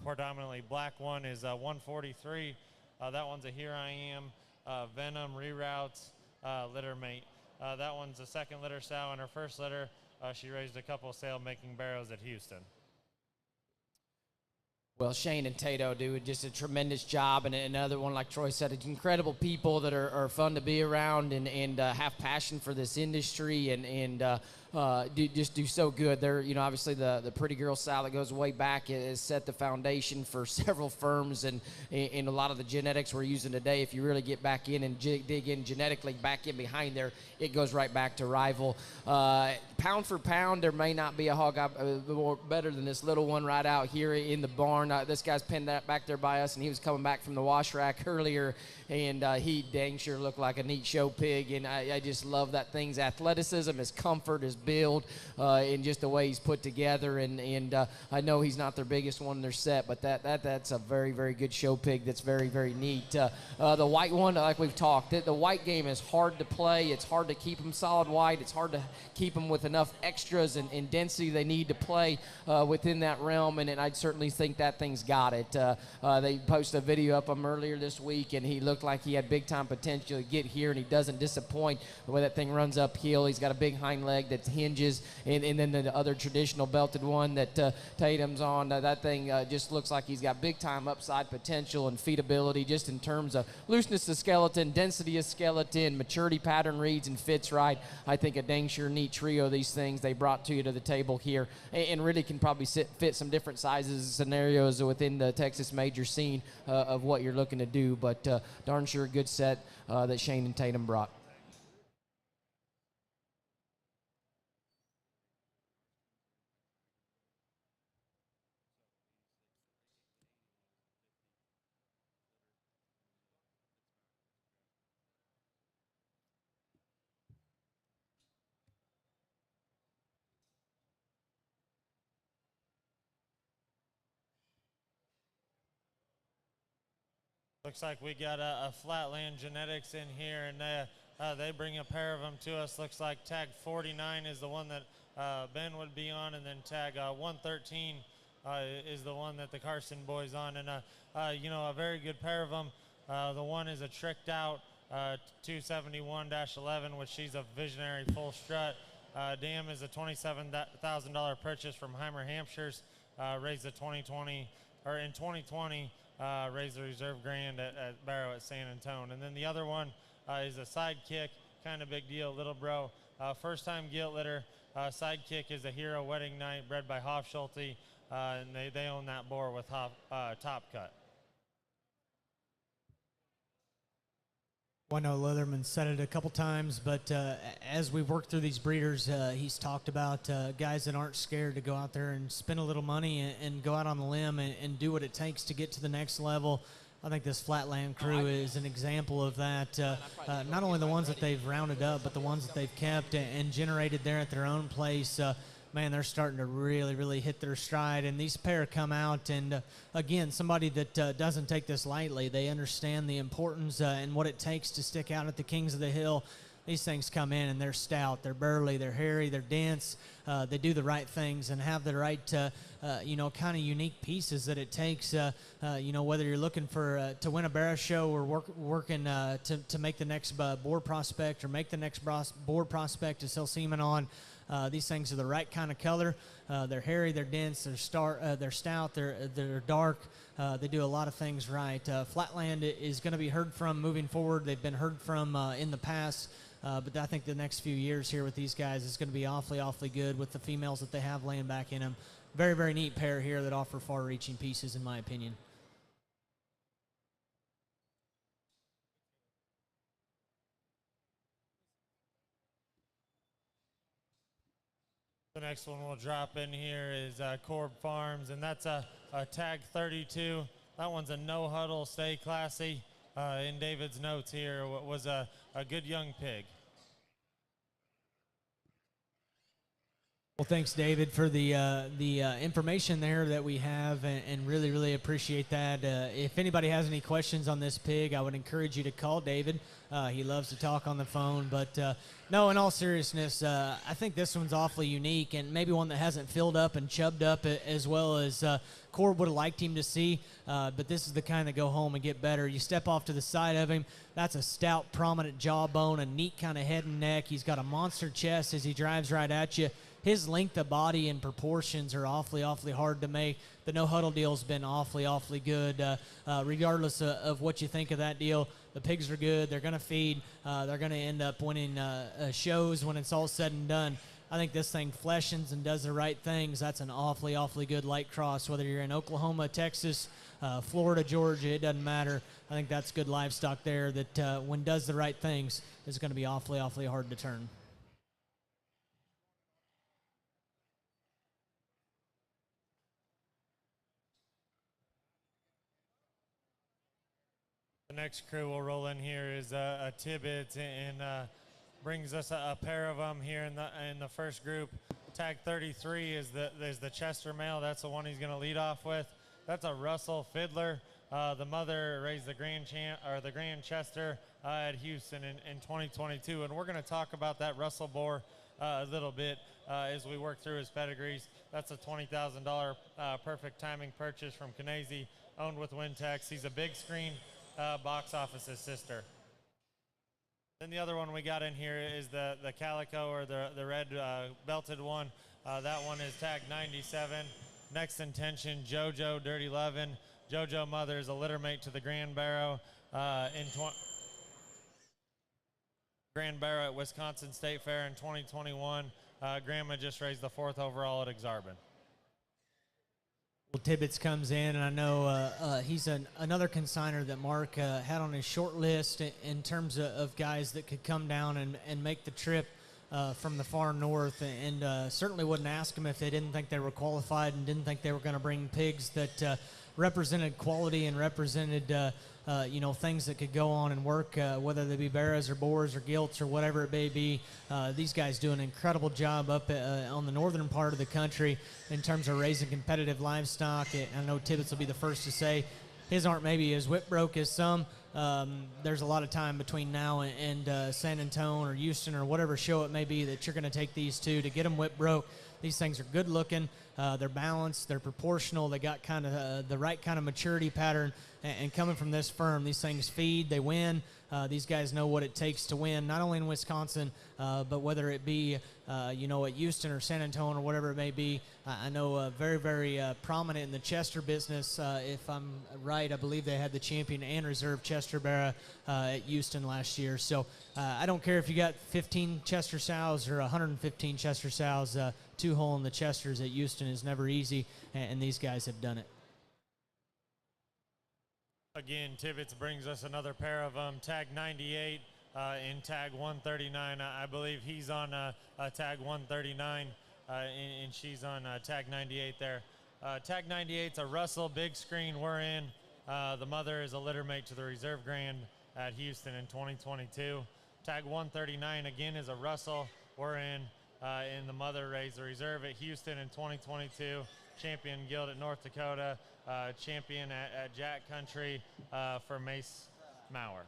predominantly black one, is 143. That one's a Here I Am, Venom, Reroutes, litter mate. That one's a second litter sow. In her first litter, she raised a couple sale-making barrows at Houston. Well, Shane and Tato do just a tremendous job, and another one, like Troy said, incredible people that are fun to be around and have passion for this industry, and do so good. They're, obviously the Pretty Girl sow that goes way back has set the foundation for several firms, and a lot of the genetics we're using today, if you really get back in and dig in genetically back in behind there, it goes right back to Rival. Pound for pound, there may not be a hog more better than this little one right out here in the barn. This guy's pinned that back there by us, and he was coming back from the wash rack earlier, and he dang sure looked like a neat show pig, and I just love that thing's athleticism, his comfort, his build, and just the way he's put together, and I know he's not their biggest one in their set, but that's a very, very good show pig that's very, very neat. The white one, like we've talked, the white game is hard to play. It's hard to keep them solid white. It's hard to keep them with enough extras and density they need to play within that realm, and I certainly think that thing's got it. They posted a video up him earlier this week, and he looked like he had big-time potential to get here, and he doesn't disappoint the way that thing runs uphill. He's got a big hind leg that hinges, and then the other traditional belted one that Tatum's on, that thing just looks like he's got big-time upside potential and feedability just in terms of looseness of skeleton, density of skeleton, maturity pattern reads and fits right. I think a dang sure neat trio of these things they brought to you to the table here, and really can probably fit some different sizes and scenarios within the Texas major scene of what you're looking to do, but darn sure a good set that Shane and Tatum brought. Looks like we got a Flatland Genetics in here, and they bring a pair of them to us. Looks like tag 49 is the one that Ben would be on, and then tag 113 is the one that the Carson boys on, and a very good pair of them. The one is a tricked out 271-11, which she's a visionary full strut. Dam is a $27,000 purchase from Heimer Hampshires, raised in 2020. Raised the reserve grand at Barrow at San Antone. And then the other one is a sidekick, kind of big deal, little bro. First time gilt litter. Sidekick is a Hero Wedding Night bred by Hoff Schulte, and they own that boar with Top Cut. I know Leatherman said it a couple times, but as we've worked through these breeders, he's talked about guys that aren't scared to go out there and spend a little money and go out on the limb and do what it takes to get to the next level. I think this Flatland crew is an example of that. Not only the ones that they've rounded up, but the ones that they've kept and generated there at their own place. Man, they're starting to really, really hit their stride. And these pair come out, and again, somebody that doesn't take this lightly. They understand the importance and what it takes to stick out at the Kings of the Hill. These things come in, and they're stout, they're burly, they're hairy, they're dense. They do the right things and have the right, kind of unique pieces that it takes. Whether you're looking for to win a Barra show or working to make the next board prospect or make the next board prospect to sell semen on. These things are the right kind of color. They're hairy, they're dense, they're stout, they're dark. They do a lot of things right. Flatland is going to be heard from moving forward. They've been heard from in the past, but I think the next few years here with these guys is going to be awfully, awfully good with the females that they have laying back in them. Very, very neat pair here that offer far-reaching pieces, in my opinion. The next one we'll drop in here is Corb Farms, and that's a tag 32. That one's a no huddle, stay classy. In David's notes here, was a good young pig. Well, thanks, David, for the information there that we have, and really, really appreciate that. If anybody has any questions on this pig, I would encourage you to call David. He loves to talk on the phone, but no, in all seriousness, I think this one's awfully unique and maybe one that hasn't filled up and chubbed up as well as Corb would have liked him to see, but this is the kind that go home and get better. You step off to the side of him, that's a stout, prominent jawbone, a neat kind of head and neck. He's got a monster chest as he drives right at you. His length of body and proportions are awfully, awfully hard to make. The no-huddle deal's been awfully, awfully good. Regardless of what you think of that deal, the pigs are good. They're going to feed. They're going to end up winning shows when it's all said and done. I think this thing fleshens and does the right things. That's an awfully, awfully good light cross. Whether you're in Oklahoma, Texas, Florida, Georgia, it doesn't matter. I think that's good livestock there that when does the right things is going to be awfully, awfully hard to turn. The next crew we'll roll in here is a Tibbetts, and brings us a pair of them here in the first group. Tag 33 is the Chester male. That's the one he's going to lead off with. That's a Russell Fiddler. The mother raised the Grand Chester at Houston in 2022, and we're going to talk about that Russell boar a little bit as we work through his pedigrees. That's a $20,000 perfect timing purchase from Canesi, owned with Wintex. He's a big screen box office's sister. Then the other one we got in here is the Calico, or the red belted one. That one is tag 97. Next intention, JoJo Dirty Lovin'. JoJo mother is a litter mate to the Grand Barrow Grand Barrow at Wisconsin State Fair in 2021. Grandma just raised the 4th overall at Exarban. Well, Tibbetts comes in, and I know he's another consigner that Mark had on his short list in terms of guys that could come down and make the trip from the far north, and certainly wouldn't ask them if they didn't think they were qualified and didn't think they were going to bring pigs that represented quality and represented things that could go on and work, whether they be barras or boars or gilts or whatever it may be. These guys do an incredible job up on the northern part of the country in terms of raising competitive livestock. I know Tibbetts will be the first to say his aren't maybe as whip broke as some. There's a lot of time between now and San Antonio or Houston or whatever show it may be that you're going to take these two to get them whip broke. These things are good looking. They're balanced. They're proportional. They got kind of the right kind of maturity pattern. And coming from this firm, these things feed. They win. These guys know what it takes to win, not only in Wisconsin, but whether it be, at Houston or San Antonio or whatever it may be. I know very, very prominent in the Chester business. If I'm right, I believe they had the champion and reserve Chester Barra at Houston last year. So I don't care if you got 15 Chester sows or 115 Chester sows. 2-hole in the Chesters at Houston is never easy, and these guys have done it. Again, Tibbetts brings us another pair of them. Tag 98 in tag 139. I believe he's on tag 139, and she's on tag 98 there. Tag 98's a Russell big screen. We're in. The mother is a litter mate to the Reserve Grand at Houston in 2022. Tag 139 again is a Russell. We're in. And the mother raised the reserve at Houston in 2022. Champion Guild at North Dakota. Champion at Jack Country for Mace Maurer.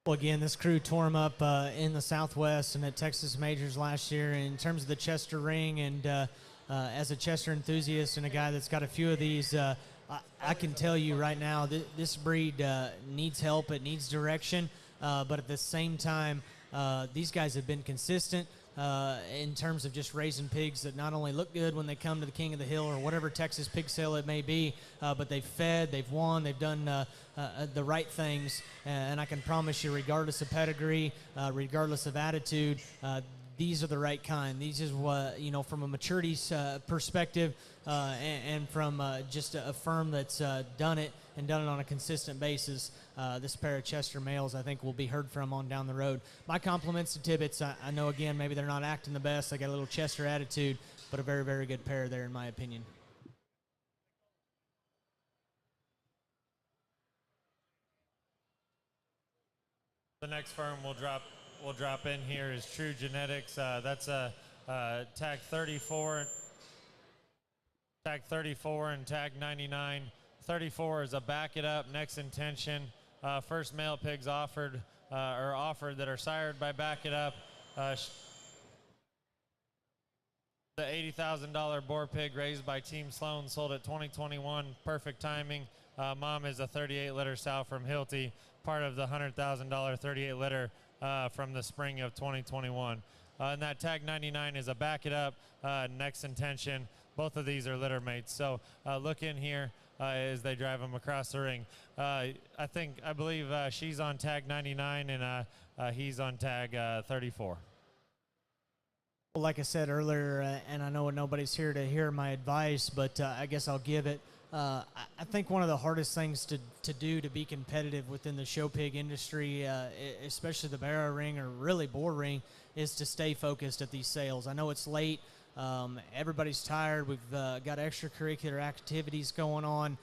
Well, again, this crew tore them up in the Southwest and at Texas Majors last year in terms of the Chester ring. And as a Chester enthusiast and a guy that's got a few of these, I can tell you right now this breed needs help. It needs direction. But at the same time, these guys have been consistent in terms of just raising pigs that not only look good when they come to the King of the Hill or whatever Texas pig sale it may be, but they've fed, they've won, they've done the right things. And I can promise you, regardless of pedigree, regardless of attitude, these are the right kind. These is what, from a maturity perspective and from just a firm that's done it and done it on a consistent basis. This pair of Chester males, I think, will be heard from on down the road. My compliments to Tibbetts. I know, again, maybe they're not acting the best. They got a little Chester attitude, but a very, very good pair there, in my opinion. The next firm we'll drop in here is True Genetics. That's a tag 34. Tag 34 and tag 99. 34 is a back it up, next intention. First male pigs offered that are sired by Back It Up. The $80,000 boar pig raised by Team Sloan sold at 2021. Perfect timing. Mom is a 38-liter sow from Hilty, part of the $100,000 38-liter from the spring of 2021. And that tag 99 is a Back It Up, next intention. Both of these are litter mates. So look in here as they drive them across the ring. I believe she's on tag 99 and he's on tag 34. Well, like I said earlier, and I know nobody's here to hear my advice, but I guess I'll give it. I think one of the hardest things to do to be competitive within the show pig industry, especially the barrow ring or really boar ring, is to stay focused at these sales. I know it's late. Everybody's tired. We've got extracurricular activities going on.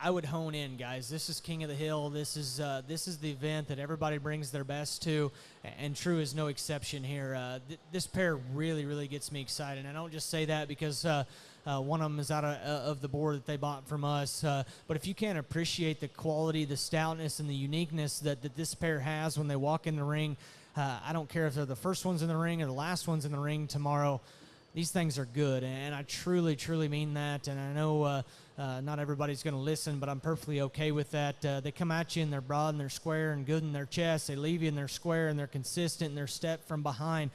I would hone in, guys. This is King of the Hill. This is the event that everybody brings their best to, and True is no exception here. This pair really, really gets me excited. And I don't just say that because one of them is out of the board that they bought from us. But if you can't appreciate the quality, the stoutness, and the uniqueness that this pair has when they walk in the ring, I don't care if they're the first ones in the ring or the last ones in the ring tomorrow. These things are good, and I truly, truly mean that. And I know not everybody's going to listen, but I'm perfectly okay with that. They come at you and they're broad and they're square and good in their chest. They leave you and they're square and they're consistent and they're step from behind.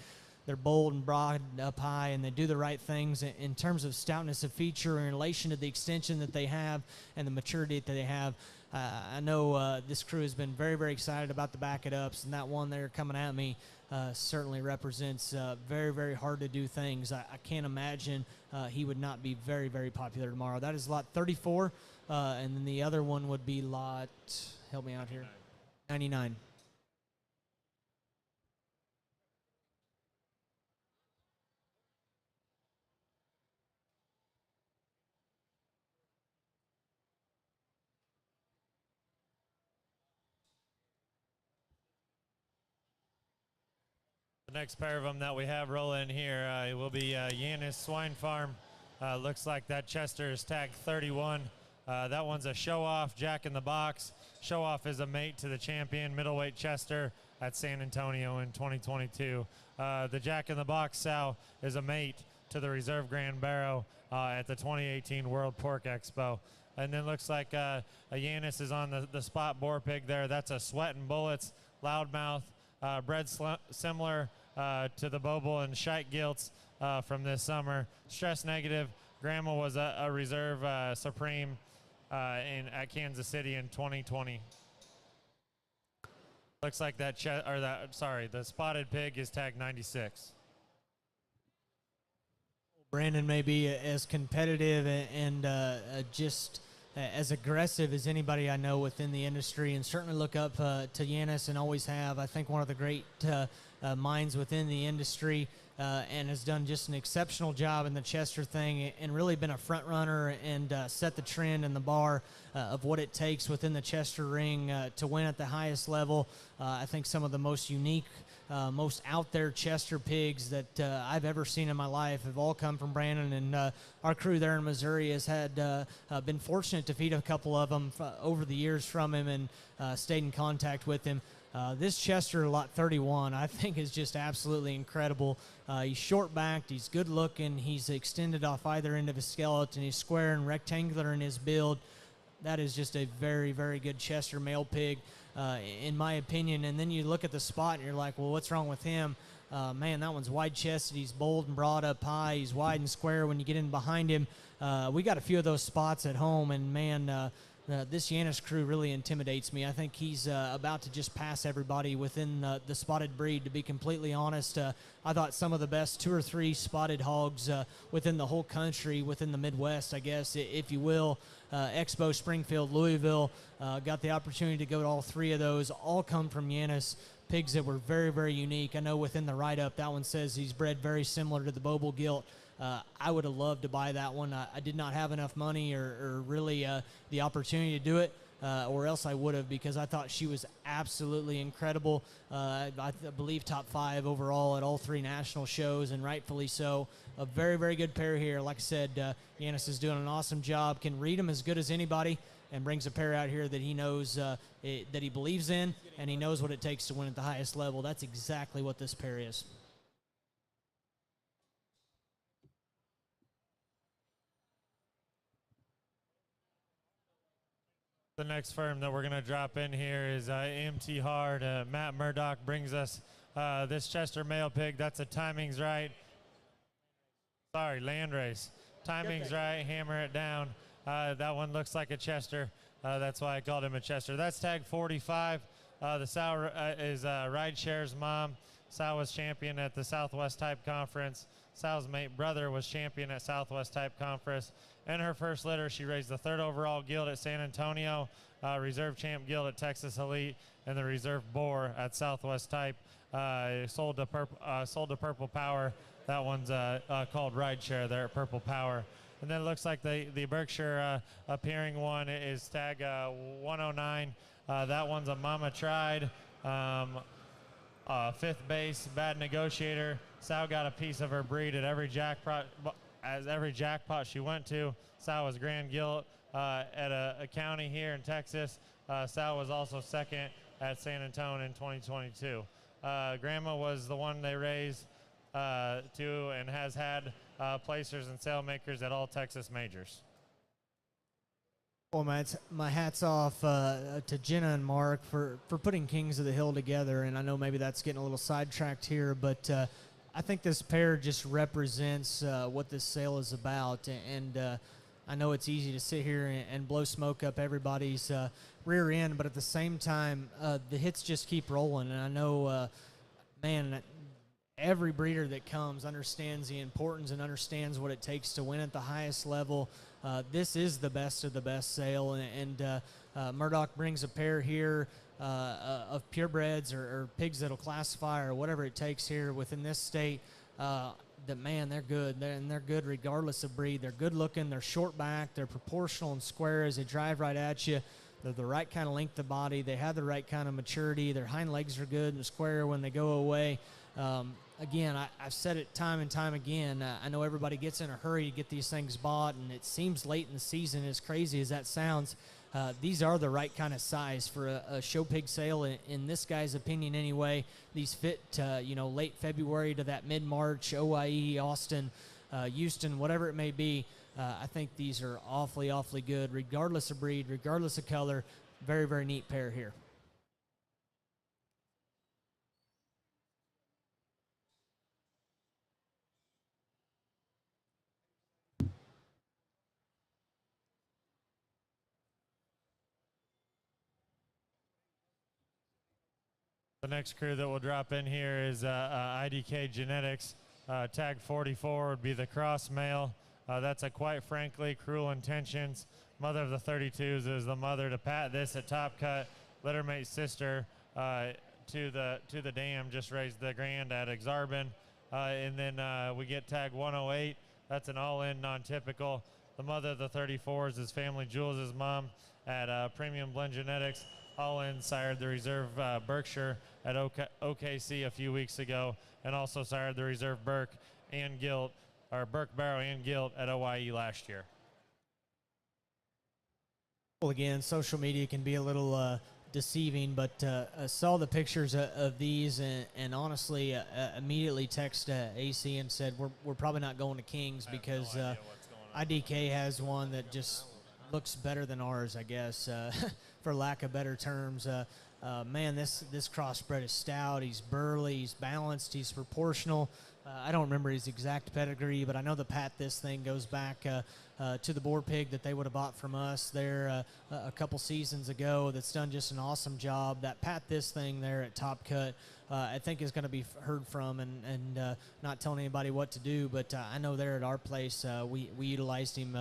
They're bold and broad up high, and they do the right things in terms of stoutness of feature in relation to the extension that they have and the maturity that they have. I know this crew has been very, very excited about the back-it-ups, and that one there coming at me certainly represents very, very hard to do things. I can't imagine he would not be very, very popular tomorrow. That is lot 34, and then the other one would be lot, help me out here, 99. The next pair of them that we have rolling here will be Yanis Swine Farm. Looks like that Chester is tagged 31. That one's a show-off, Jack in the Box. Show-off is a mate to the champion middleweight Chester at San Antonio in 2022. The Jack in the Box sow is a mate to the Reserve Grand Barrow at the 2018 World Pork Expo. And then looks like a Yanis is on the spot boar pig there. That's a Sweatin' Bullets, loudmouth, bred similar to the Boble and Shite Gilts from this summer. Stress negative. Grandma was a reserve supreme at Kansas City in 2020. Looks like the spotted pig is tagged 96. Brandon may be as competitive and just as aggressive as anybody I know within the industry, and certainly look up to Yanis and always have. I think one of the great minds within the industry, and has done just an exceptional job in the Chester thing and really been a front runner and set the trend and the bar of what it takes within the Chester ring to win at the highest level. I think some of the most unique, most out there Chester pigs that I've ever seen in my life have all come from Brandon, and our crew there in Missouri has had been fortunate to feed a couple of them over the years from him and stayed in contact with him. This Chester lot 31, I think, is just absolutely incredible. He's short-backed, he's good-looking, he's extended off either end of his skeleton, he's square and rectangular in his build. That is just a very, very good Chester male pig, in my opinion. And then you look at the spot and you're like, well, what's wrong with him? Man, that one's wide-chested. He's bold and broad up high. He's wide and square when you get in behind him. We got a few of those spots at home, and, man, this Yanis crew really intimidates me. I think he's about to just pass everybody within the spotted breed, to be completely honest. I thought some of the best 2 or 3 spotted hogs within the whole country, within the Midwest, I guess, if you will. Expo, Springfield, Louisville, got the opportunity to go to all 3 of those. All come from Yanis, pigs that were very, very unique. I know within the write-up, that one says he's bred very similar to the Boble Gilt. I would have loved to buy that one. I did not have enough money or really the opportunity to do it, or else I would have, because I thought she was absolutely incredible. I believe top 5 overall at all 3 national shows, and rightfully so. A very, very good pair here. Like I said, Yanis is doing an awesome job, can read them as good as anybody, and brings a pair out here that he knows that he believes in, and he knows what it takes to win at the highest level. That's exactly what this pair is. The next firm that we're going to drop in here is MT Hard. Matt Murdoch brings us this Chester male pig. That's a timing's right. Sorry, landrace. Timing's right. Hammer it down. That one looks like a Chester. That's why I called him a Chester. That's tag 45. The sow is Rideshare's mom. Sow was champion at the Southwest Type Conference. Sow's mate brother was champion at Southwest Type Conference. In her first litter, she raised the 3rd overall gilt at San Antonio, reserve champ gilt at Texas Elite, and the reserve boar at Southwest Type. Sold to Purple Power. That one's called Rideshare there at Purple Power. And then it looks like the Berkshire appearing one is tag 109. That one's a Mama Tried. 5th base, bad negotiator. Sow got a piece of her breed at every jackpot she went to. Sow was grand gilt at a county here in Texas. Sow was also 2nd at San Antonio in 2022. Grandma was the one they raised to and has had placers and sale makers at all Texas majors. Well, my hat's off to Jenna and Mark for putting Kings of the Hill together, and I know maybe that's getting a little sidetracked here, but I think this pair just represents what this sale is about, and I know it's easy to sit here and blow smoke up everybody's rear end, but at the same time, the hits just keep rolling, and I know, man, every breeder that comes understands the importance and understands what it takes to win at the highest level. This is the best of the best sale, and Murdoch brings a pair here of purebreds or pigs that'll classify or whatever it takes here within this state. That, man, they're good, and they're good regardless of breed. They're good looking, they're short back, they're proportional and square as they drive right at you. They're the right kind of length of body, they have the right kind of maturity, their hind legs are good and square when they go away. Again, I've said it time and time again. I know everybody gets in a hurry to get these things bought, and it seems late in the season, as crazy as that sounds. These are the right kind of size for a show pig sale, in this guy's opinion anyway. These fit, late February to that mid-March, OIE, Austin, Houston, whatever it may be. I think these are awfully, awfully good, regardless of breed, regardless of color. Very, very neat pair here. The next crew that will drop in here is IDK Genetics. Tag 44 would be the cross male. That's a quite frankly cruel intentions. Mother of the 32s is the mother to Pat this at Top Cut. Littermate's sister to the dam just raised the grand at Exarban. And then we get tag 108. That's an all-in non-typical. The mother of the 34s is Family Jewels' mom at Premium Blend Genetics. All-in sired the reserve Berkshire at OKC a few weeks ago, and also sired the reserve Burke and Gilt, or Burke Barrow and Gilt at OIE last year. Well, again, social media can be a little deceiving, but I saw the pictures of these and honestly immediately texted AC and said we're probably not going to Kings because IDK has one that just looks better than ours, I guess, for lack of better terms. Man, this crossbred is stout. He's burly. He's balanced. He's proportional. I don't remember his exact pedigree, but I know the Pat this thing goes back to the boar pig that they would have bought from us there a couple seasons ago. That's done just an awesome job. That Pat this thing there at Top Cut, I think is going to be heard from and not telling anybody what to do. But I know there at our place we utilized him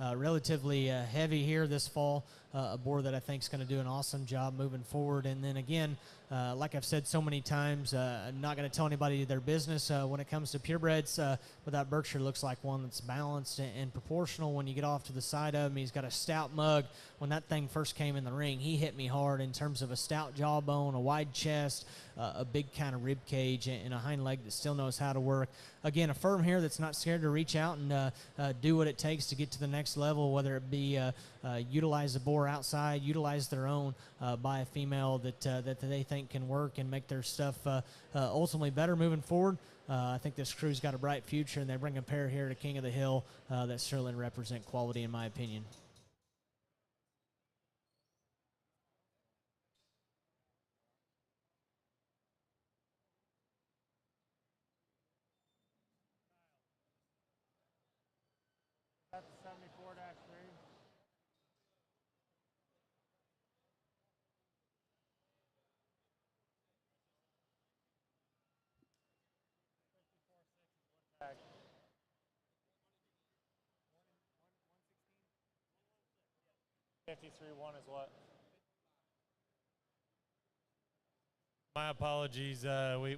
relatively heavy here this fall. A boar that I think is going to do an awesome job moving forward. And then again, like I've said so many times, I'm not going to tell anybody their business when it comes to purebreds, but that Berkshire looks like one that's balanced and proportional when you get off to the side of him. He's got a stout mug. When that thing first came in the ring, he hit me hard in terms of a stout jawbone, a wide chest, a big kind of rib cage, and a hind leg that still knows how to work. Again, a firm here that's not scared to reach out and do what it takes to get to the next level, whether it be utilize the boar outside, utilize their own by a female that they think can work and make their stuff ultimately better moving forward. I think this crew's got a bright future, and they bring a pair here to King of the Hill that certainly represent quality in my opinion. That's 74-3. 53-1 is what? My apologies.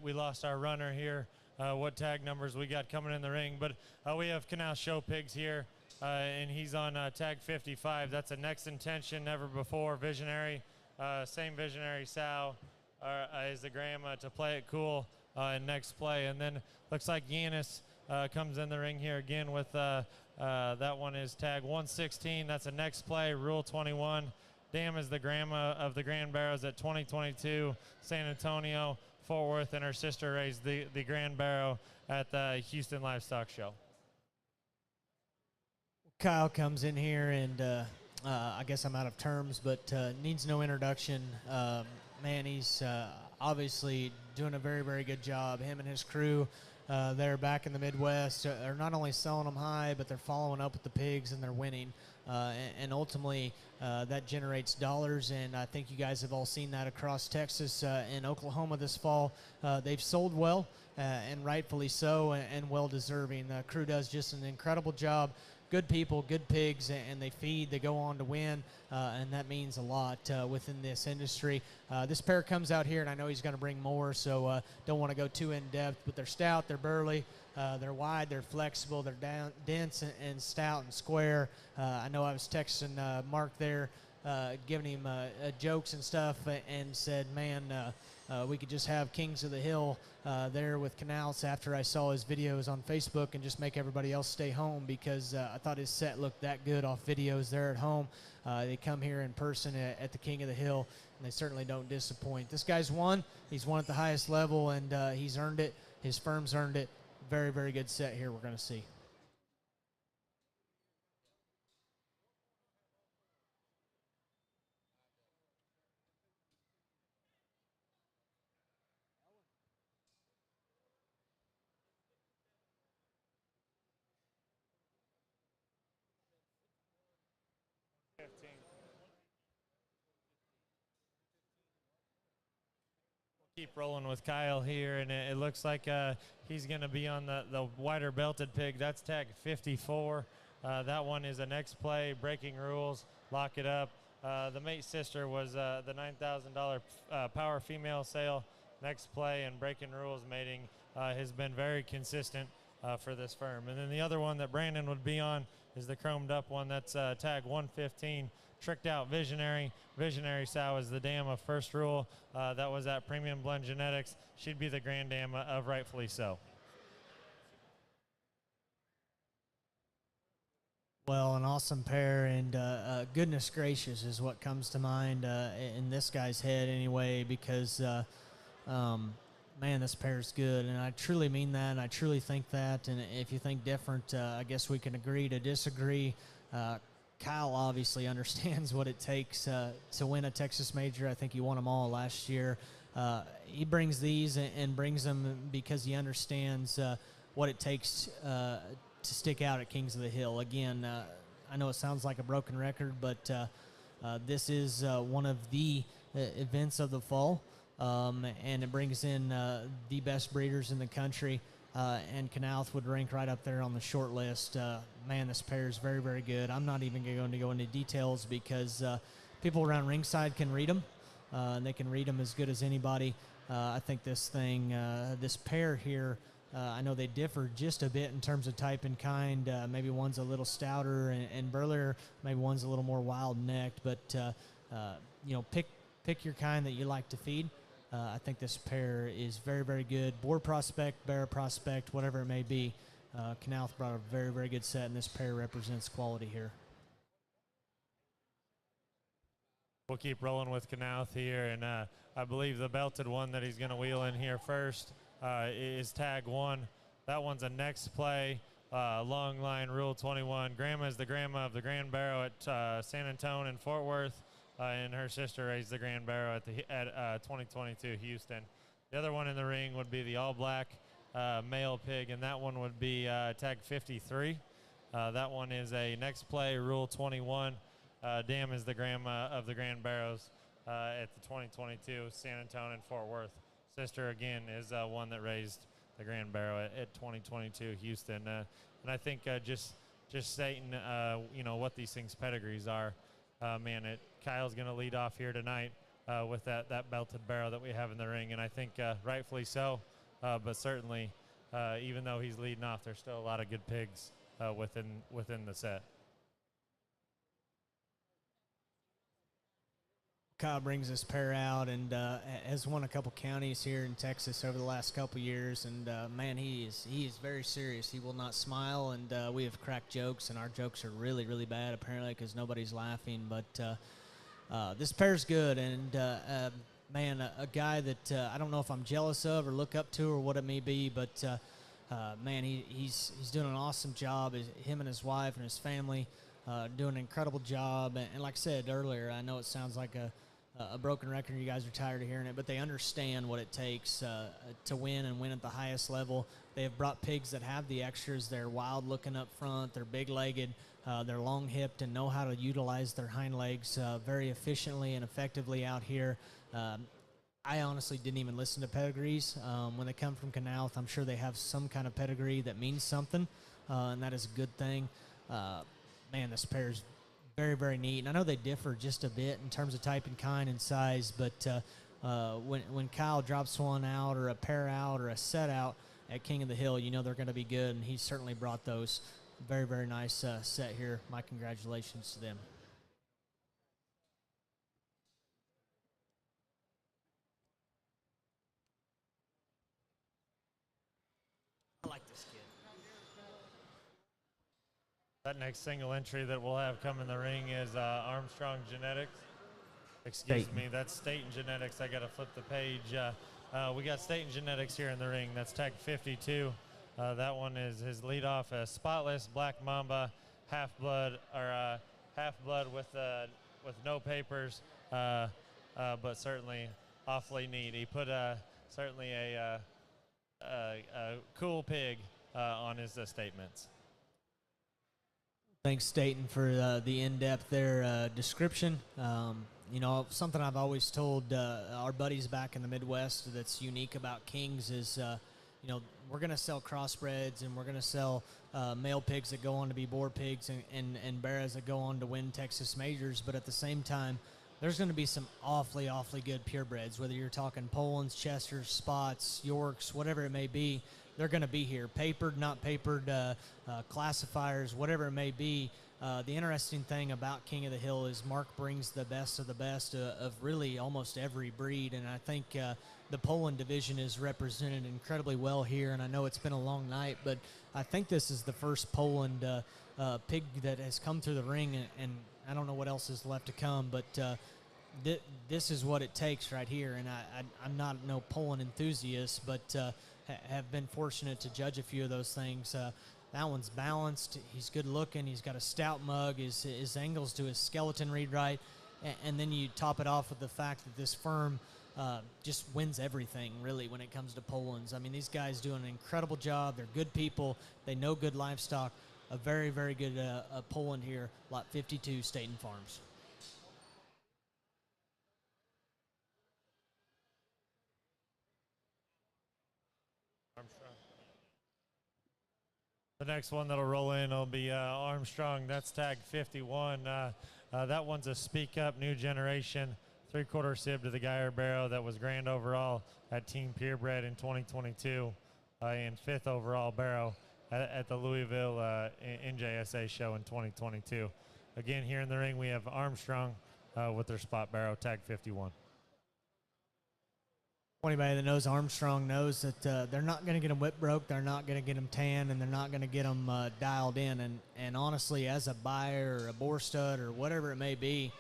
We lost our runner here. What tag numbers we got coming in the ring, but we have Canal Show Pigs here, and he's on tag 55. That's a next intention, never before. Visionary, same visionary sow is the grandma to play it cool in next play. And then looks like Yanis comes in the ring here again with that one is tag 116. That's a next play, Rule 21. Dam is the grandma of the Grand Barrows at 2022 San Antonio. Fort Worth and her sister raised the Grand Barrow at the Houston Livestock Show. Kyle comes in here, and I guess I'm out of terms, but needs no introduction. Man, he's obviously doing a very, very good job. Him and his crew, they're back in the Midwest. They're not only selling them high, but they're following up with the pigs, and they're winning. And ultimately, that generates dollars, and I think you guys have all seen that across Texas and Oklahoma this fall. They've sold well, and rightfully so, and well-deserving. The crew does just an incredible job. Good people, good pigs, and they feed, they go on to win, and that means a lot within this industry. This pair comes out here, and I know he's going to bring more, so don't want to go too in-depth, but they're stout, they're burly, they're wide, they're flexible, they're dense and stout and square. I know I was texting Mark there, giving him jokes and stuff, and said, man, we could just have Kings of the Hill there with Canals after I saw his videos on Facebook and just make everybody else stay home, because I thought his set looked that good off videos there at home. They come here in person at the King of the Hill, and they certainly don't disappoint. This guy's won. He's won at the highest level, and he's earned it. His firm's earned it. Very, very good set here we're going to see. Keep rolling with Kyle here, and it looks like he's going to be on the wider belted pig. That's tag 54. That one is a next play, breaking rules, lock it up. The mate sister was the $9,000 power female sale. Next play and breaking rules mating has been very consistent for this firm. And then the other one that Brandon would be on is the chromed up one. That's tag 115. Tricked out Visionary. Visionary sow is the dam of first rule. That was at Premium Blend Genetics. She'd be the grand dam of rightfully so. Well, an awesome pair, and goodness gracious is what comes to mind in this guy's head anyway, because, man, this pair's good, and I truly mean that, and I truly think that, and if you think different, I guess we can agree to disagree. Kyle obviously understands what it takes to win a Texas Major. I think he won them all last year. He brings these and brings them because he understands what it takes to stick out at Kings of the Hill. Again, I know it sounds like a broken record, but this is one of the events of the fall, and it brings in the best breeders in the country. And Canalth would rank right up there on the short list. Man, this pair is very, very good. I'm not even going to go into details because people around ringside can read them, and they can read them as good as anybody. I think this thing, this pair here, I know they differ just a bit in terms of type and kind. Maybe one's a little stouter and burlier. Maybe one's a little more wild-necked. But, you know, pick your kind that you like to feed. I think this pair is very, very good. Boar prospect, bear prospect, whatever it may be. Canalth brought a very, very good set, and this pair represents quality here. We'll keep rolling with Canalth here, and I believe the belted one that he's going to wheel in here first is tag 1. That one's a next play, long line, Rule 21. Grandma is the grandma of the Grand Barrow at San Antonio and Fort Worth. And her sister raised the Grand Barrow at 2022 Houston. The other one in the ring would be the all-black male pig, and that one would be tag 53. That one is a next play, Rule 21. Dam is the grandma of the Grand Barrows at the 2022 San Antonio and Fort Worth. Sister, again, is one that raised the Grand Barrow at 2022 Houston. And I think just stating, you know, what these things' pedigrees are. Kyle's going to lead off here tonight with that belted barrow that we have in the ring, and I think rightfully so. But certainly, even though he's leading off, there's still a lot of good pigs within the set. Kyle brings this pair out and has won a couple counties here in Texas over the last couple years, and man, he is very serious. He will not smile, and we have cracked jokes, and our jokes are really, really bad apparently because nobody's laughing. But this pair's good, and man, a guy that I don't know if I'm jealous of or look up to or what it may be, but man, he's doing an awesome job. Him and his wife and his family doing an incredible job, and like I said earlier, I know it sounds like a broken record, you guys are tired of hearing it, but they understand what it takes to win and win at the highest level. They have brought pigs that have the extras. They're wild looking up front, they're big legged, they're long hipped and know how to utilize their hind legs very efficiently and effectively out here. I honestly didn't even listen to pedigrees. When they come from Canouth, I'm sure they have some kind of pedigree that means something, and that is a good thing. Man, this pair's very, very neat. And I know they differ just a bit in terms of type and kind and size, but when Kyle drops one out or a pair out or a set out at King of the Hill, you know they're going to be good, and he certainly brought those. Very, very nice set here. My congratulations to them. I like this kid. That next single entry that we'll have come in the ring is Armstrong Genetics. Excuse me, that's Staten Genetics. I got to flip the page. We got Staten Genetics here in the ring. That's tag 52. That one is his leadoff, a spotless black mamba, half blood with no papers, but certainly awfully neat. He put certainly a cool pig on his statements. Thanks, Staten, for the in-depth description. You know, something I've always told our buddies back in the Midwest that's unique about Kings is, you know, we're going to sell crossbreds and we're going to sell male pigs that go on to be boar pigs and bears that go on to win Texas majors. But at the same time, there's going to be some awfully, awfully good purebreds, whether you're talking Polands, Chesters, Spots, Yorks, whatever it may be. They're going to be here, papered, not papered, classifiers, whatever it may be. The interesting thing about King of the Hill is Mark brings the best of the best of really almost every breed, and I think the Poland division is represented incredibly well here, and I know it's been a long night, but I think this is the first Poland pig that has come through the ring, and I don't know what else is left to come, but this is what it takes right here, and I'm not no Poland enthusiast, but have been fortunate to judge a few of those things. That one's balanced. He's good looking. He's got a stout mug. His angles to his skeleton read right. And then you top it off with the fact that this firm just wins everything, really, when it comes to Polands. I mean, these guys do an incredible job. They're good people. They know good livestock. A very, very good Poland here, lot 52, Staten Farms. The next one that'll roll in will be Armstrong. That's tag 51. That one's a Speak Up New Generation 3/4 sib to the Geyer Barrow that was grand overall at Team Purebred in 2022 and 5th overall barrow at the Louisville NJSA show in 2022. Again, here in the ring we have Armstrong with their spot barrow, tag 51. Anybody that knows Armstrong knows that they're not going to get them whip broke, they're not going to get them tan, and they're not going to get them dialed in. And honestly, as a buyer or a boar stud or whatever it may be,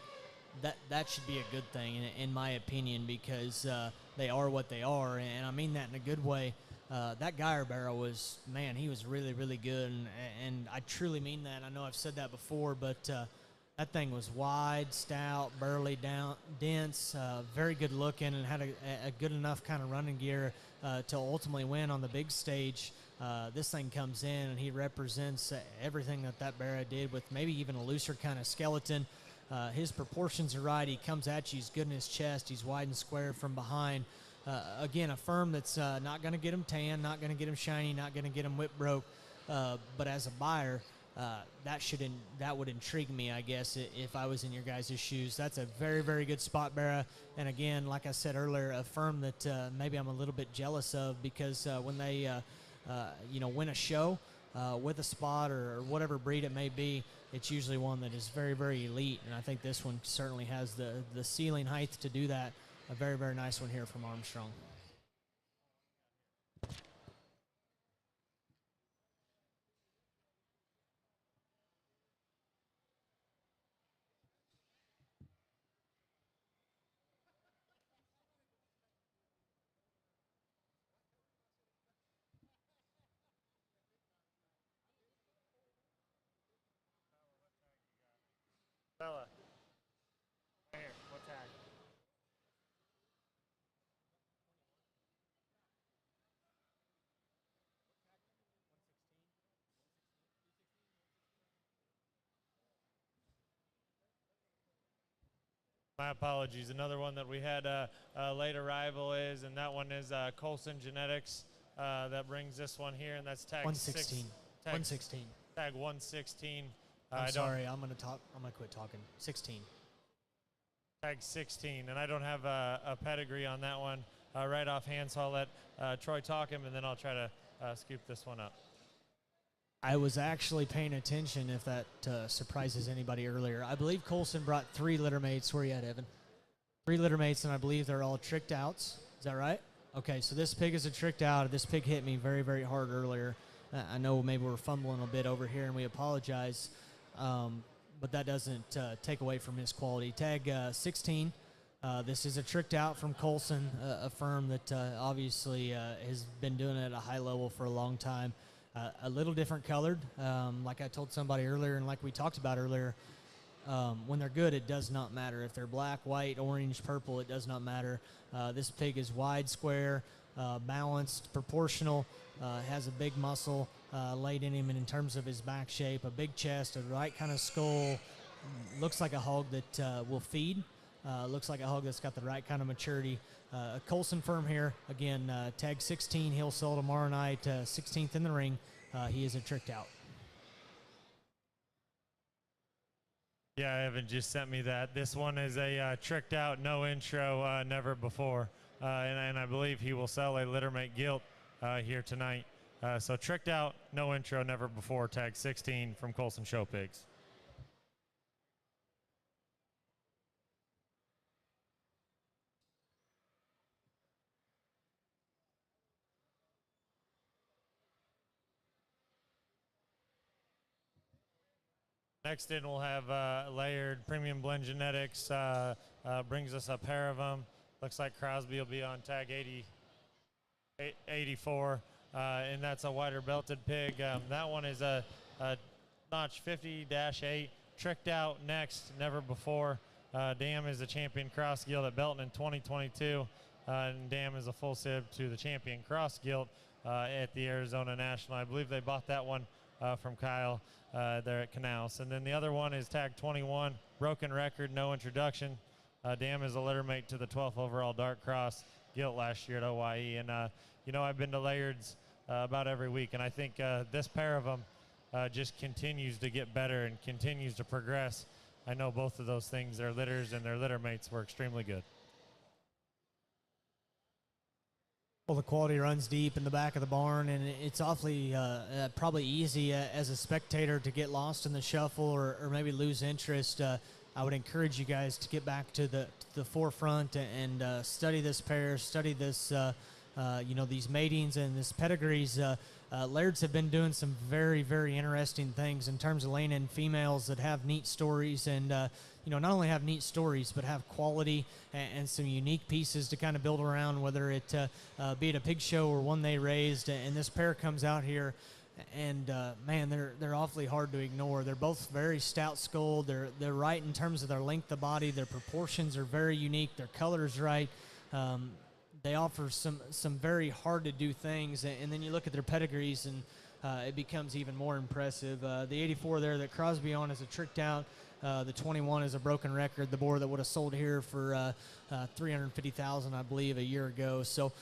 that should be a good thing in my opinion, because they are what they are, and I mean that in a good way. That Geyer barrow was, man, he was really, really good, and I truly mean that. I know I've said that before, but that thing was wide, stout, burly, dense, very good looking, and had a good enough kind of running gear to ultimately win on the big stage. This thing comes in, and he represents everything that barrow did, with maybe even a looser kind of skeleton. His proportions are right. He comes at you. He's good in his chest. He's wide and square from behind. Again, a firm that's not going to get him tan, not going to get him shiny, not going to get him whip broke. But as a buyer, that would intrigue me, I guess, if I was in your guys' shoes. That's a very, very good spot bearer. And again, like I said earlier, a firm that maybe I'm a little bit jealous of, because when they win a show with a spot or whatever breed it may be, it's usually one that is very, very elite. And I think this one certainly has the ceiling height to do that. A very, very nice one here from Armstrong. Bella. Right here. What tag? My apologies. Another one that we had a late arrival is, and that one is Colson Genetics. That brings this one here, and that's tag 116. 116. Tag 116. I'm sorry. I'm gonna quit talking. 16. Tag 16, and I don't have a pedigree on that one right offhand, so I'll let Troy talk him, and then I'll try to scoop this one up. I was actually paying attention, if that surprises anybody earlier. I believe Colson brought 3 litter mates. Where you at, Evan? 3 litter mates, and I believe they're all tricked outs. Is that right? Okay, so this pig is a tricked out. This pig hit me very, very hard earlier. I know maybe we're fumbling a bit over here, and we apologize. But that doesn't take away from his quality. Tag 16. This is a tricked out from Colson, a firm that obviously has been doing it at a high level for a long time. A little different colored. Like I told somebody earlier, and like we talked about earlier, when they're good, it does not matter. If they're black, white, orange, purple, it does not matter. This pig is wide, square, balanced, proportional, has a big muscle laid in him, and in terms of his back shape, a big chest, a right kind of skull, looks like a hog that will feed, looks like a hog that's got the right kind of maturity. A Colson firm here, again, tag 16, he'll sell tomorrow night, 16th in the ring. He is a tricked out. Yeah, Evan just sent me that. This one is a tricked out, no intro, never before. And I believe he will sell a littermate gilt here tonight. So tricked out, no intro, never before, tag 16 from Colson Show Pigs. Next in, we'll have Layered Premium Blend Genetics. Brings us a pair of them. Looks like Crosby will be on tag 84, and that's a wider belted pig. That one is a notch 50-8, tricked out next, never before. Dam is a champion cross gilt at Belton in 2022, and Dam is a full sib to the champion cross gilt at the Arizona National. I believe they bought that one from Kyle there at Canals. And then the other one is tag 21, broken record, no introduction. Dam is a littermate to the 12th overall dark cross gilt last year at OYE. And, I've been to Layards about every week, and I think this pair of them just continues to get better and continues to progress. I know both of those things, their litters and their litter mates, were extremely good. Well, the quality runs deep in the back of the barn, and it's awfully probably easy as a spectator to get lost in the shuffle or maybe lose interest. I would encourage you guys to get back to the forefront and study this pair, study this, these matings and this pedigrees. Lairds have been doing some very, very interesting things in terms of laying in females that have neat stories and, not only have neat stories, but have quality and some unique pieces to kind of build around, whether it be at a pig show or one they raised. And this pair comes out here, and man, they're awfully hard to ignore. They're both very stout skulled. They're right in terms of their length of body. Their proportions are very unique. Their color's right. They offer some very hard to do things, and then you look at their pedigrees, and it becomes even more impressive. The 84 there that Crosby on is a tricked out. The 21 is a broken record, the boar that would have sold here for $350,000, I believe, a year ago. So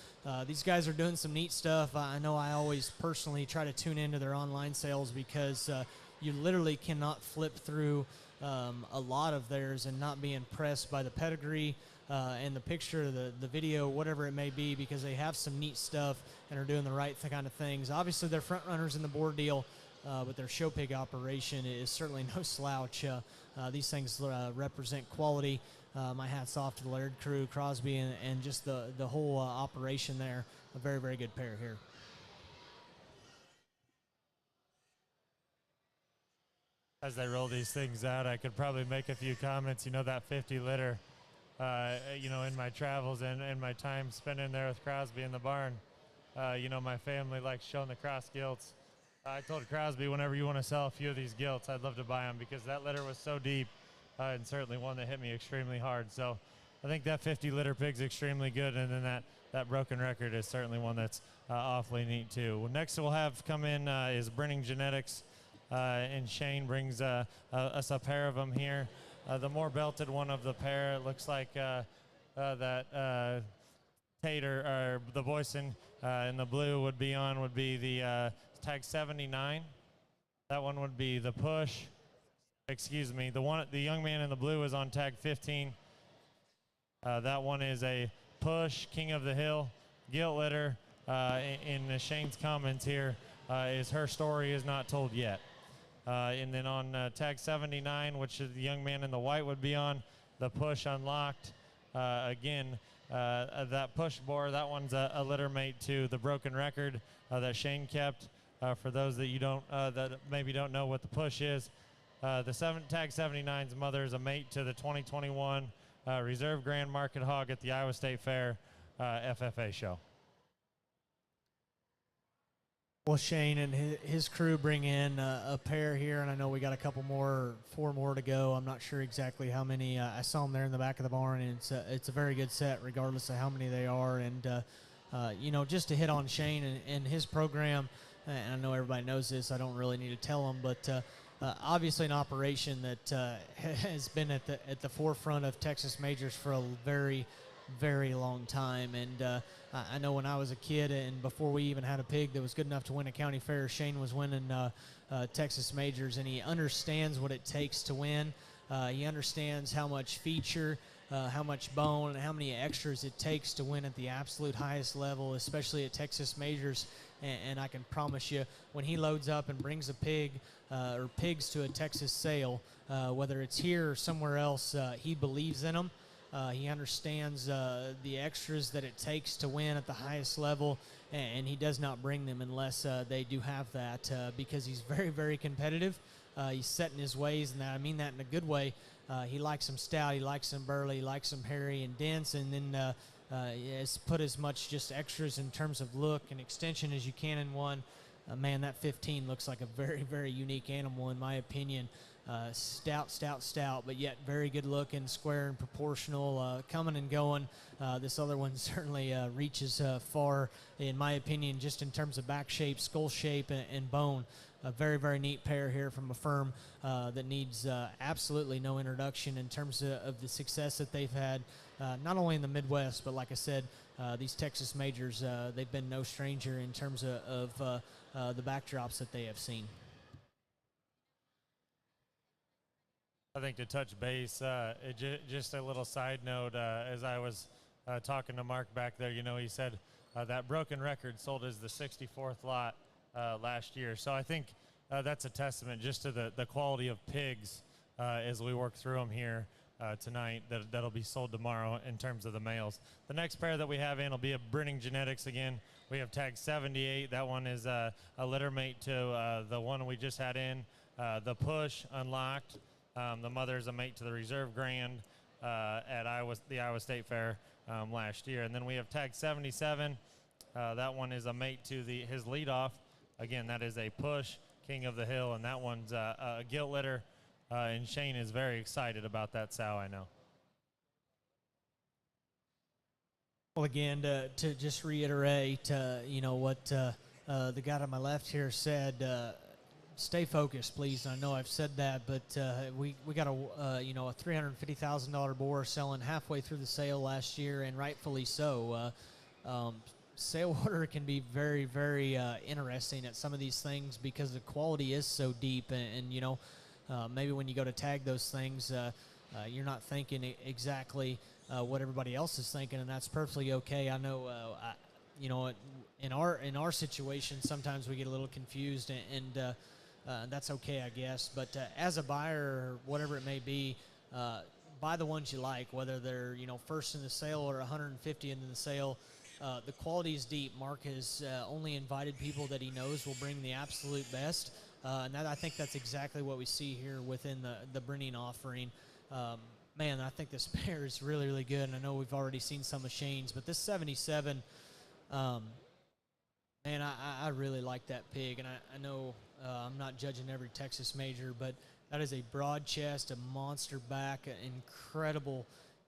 these guys are doing some neat stuff. I know I always personally try to tune into their online sales because you literally cannot flip through a lot of theirs and not be impressed by the pedigree and the picture, the video, whatever it may be, because they have some neat stuff and are doing the right kind of things. Obviously, they're front runners in the board deal, but their show pig operation is certainly no slouch. These things represent quality. My hat's off to the Laird crew, Crosby, and just the whole operation there. A very, very good pair here. As they roll these things out, I could probably make a few comments. You know, that 50 litter, you know, in my travels and my time spent in there with Crosby in the barn, you know, my family likes showing the cross gilts. I told Crosby, whenever you want to sell a few of these gilts, I'd love to buy them because that litter was so deep and certainly one that hit me extremely hard. So I think that 50 litter pig's extremely good, and then that broken record is certainly one that's awfully neat too. Well, next we'll have come in is Brenning Genetics, and Shane brings us a pair of them here. The more belted one of the pair, it looks like that Tater, or the Boyson in the blue would be the tag 79. That one would be the Push. Excuse me, the young man in the blue is on tag 15. That one is a Push, King of the Hill, gilt litter. In Shane's comments here, is her story is not told yet. And then on tag 79, which is the young man in the white would be on, the Push Unlocked. Again, that Push bore, that one's a litter mate to the broken record that Shane kept. For those that that maybe don't know what the Push is, tag 79's mother is a mate to the 2021 Reserve Grand Market Hog at the Iowa State Fair FFA show. Well, Shane and his crew bring in a pair here, and I know we got a couple more, 4 more to go. I'm not sure exactly how many. I saw them there in the back of the barn, and it's a very good set regardless of how many they are. And, you know, just to hit on Shane and his program, and I know everybody knows this, I don't really need to tell them, but obviously an operation that has been at the forefront of Texas majors for a very, very long time. And I know when I was a kid and before we even had a pig that was good enough to win a county fair, Shane was winning Texas majors, and he understands what it takes to win. He understands how much feature, how much bone, and how many extras it takes to win at the absolute highest level, especially at Texas majors. And I can promise you, when he loads up and brings a pig or pigs to a Texas sale, whether it's here or somewhere else, he believes in them. He understands the extras that it takes to win at the highest level, and he does not bring them unless they do have that, because he's very, very competitive. He's set in his ways, and I mean that in a good way. He likes them stout, he likes them burly, he likes them hairy and dense, and then has put as much just extras in terms of look and extension as you can in one. Man, that 15 looks like a very, very unique animal in my opinion. Stout, but yet very good looking, square and proportional, coming and going. This other one certainly reaches far, in my opinion, just in terms of back shape, skull shape, and bone. A very, very neat pair here from a firm that needs absolutely no introduction in terms of the success that they've had, not only in the Midwest, but like I said, these Texas majors, they've been no stranger in terms of the backdrops that they have seen. I think to touch base, just a little side note, as I was talking to Mark back there, you know, he said that broken record sold as the 64th lot last year. So I think that's a testament just to the quality of pigs as we work through them here tonight that'll be sold tomorrow in terms of the males. The next pair that we have in will be a Brenning Genetics again. We have tag 78. That one is a litter mate to the one we just had in, the Push Unlocked. The mother is a mate to the Reserve Grand at the Iowa State Fair last year. And then we have tag 77. That one is a mate to his leadoff. Again, that is a Push, King of the Hill, and that one's a gilt litter. And Shane is very excited about that sow, I know. Well, again, to just reiterate, you know, what the guy to my left here said, stay focused, please. I know I've said that, but we got a you know, a $350,000 boar selling halfway through the sale last year, and rightfully so. sale order can be very, very interesting at some of these things because the quality is so deep, and you know, maybe when you go to tag those things, you're not thinking exactly what everybody else is thinking, and that's perfectly okay. I know, you know, in our situation, sometimes we get a little confused, and that's okay, I guess. But as a buyer, or whatever it may be, buy the ones you like, whether they're, you know, first in the sale or 150 in the sale. The quality is deep. Mark has only invited people that he knows will bring the absolute best, and I think that's exactly what we see here within the breeding offering. Man, I think this pair is really, really good, and I know we've already seen some of Shane's, but this 77, man, I really like that pig, and I know I'm not judging every Texas major, but that is a broad chest, a monster back, an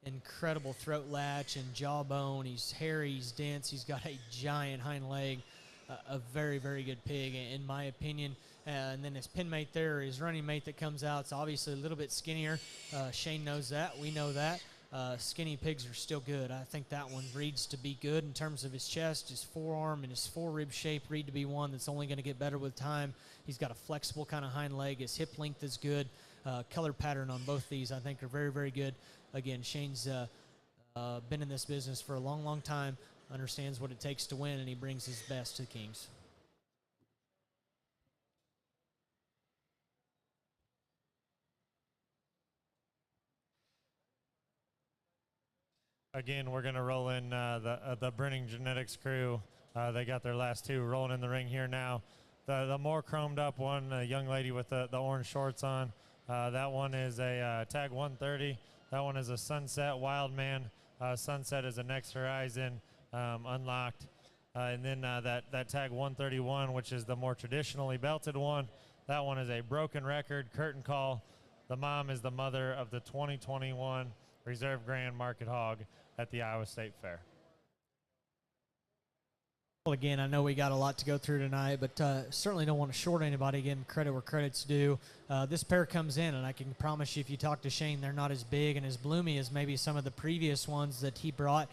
incredible throat latch and jawbone. He's hairy, he's dense, he's got a giant hind leg, a very, very good pig, in my opinion. And then his pin mate there, his running mate that comes out, it's obviously a little bit skinnier. Shane knows that. We know that. Skinny pigs are still good. I think that one reads to be good in terms of his chest, his forearm, and his forerib shape read to be one that's only going to get better with time. He's got a flexible kind of hind leg. His hip length is good. Color pattern on both these, I think, are very, very good. Again, Shane's been in this business for a long, long time, understands what it takes to win, and he brings his best to the Kings. Again, we're going to roll in the Brenning Genetics crew. They got their last two rolling in the ring here now. The more chromed up one, the young lady with the orange shorts on, that one is a tag 130. That one is a Sunset Wildman. Sunset is a Next Horizon unlocked. And then that tag 131, which is the more traditionally belted one, that one is a Broken Record curtain call. The mom is the mother of the 2021 Reserve Grand Market Hog at the Iowa State Fair. Well, again, I know we got a lot to go through tonight, but certainly don't want to short anybody. Again, credit where credit's due. This pair comes in, and I can promise you, if you talk to Shane, they're not as big and as bloomy as maybe some of the previous ones that he brought,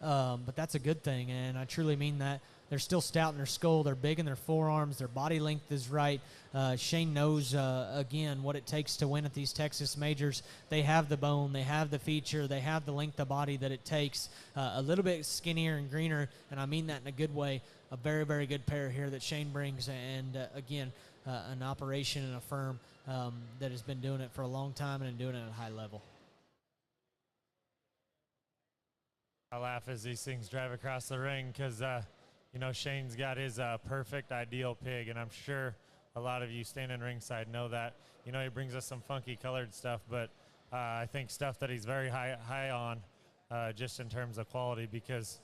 but that's a good thing, and I truly mean that. They're still stout in their skull. They're big in their forearms. Their body length is right. Shane knows, again, what it takes to win at these Texas majors. They have the bone. They have the feature. They have the length of body that it takes. A little bit skinnier and greener, and I mean that in a good way. A very, very good pair here that Shane brings. And, again, an operation and a firm that has been doing it for a long time and doing it at a high level. I laugh as these things drive across the ring because you know, Shane's got his perfect ideal pig, and I'm sure a lot of you standing ringside know that. You know, he brings us some funky colored stuff, but I think stuff that he's very high on just in terms of quality because,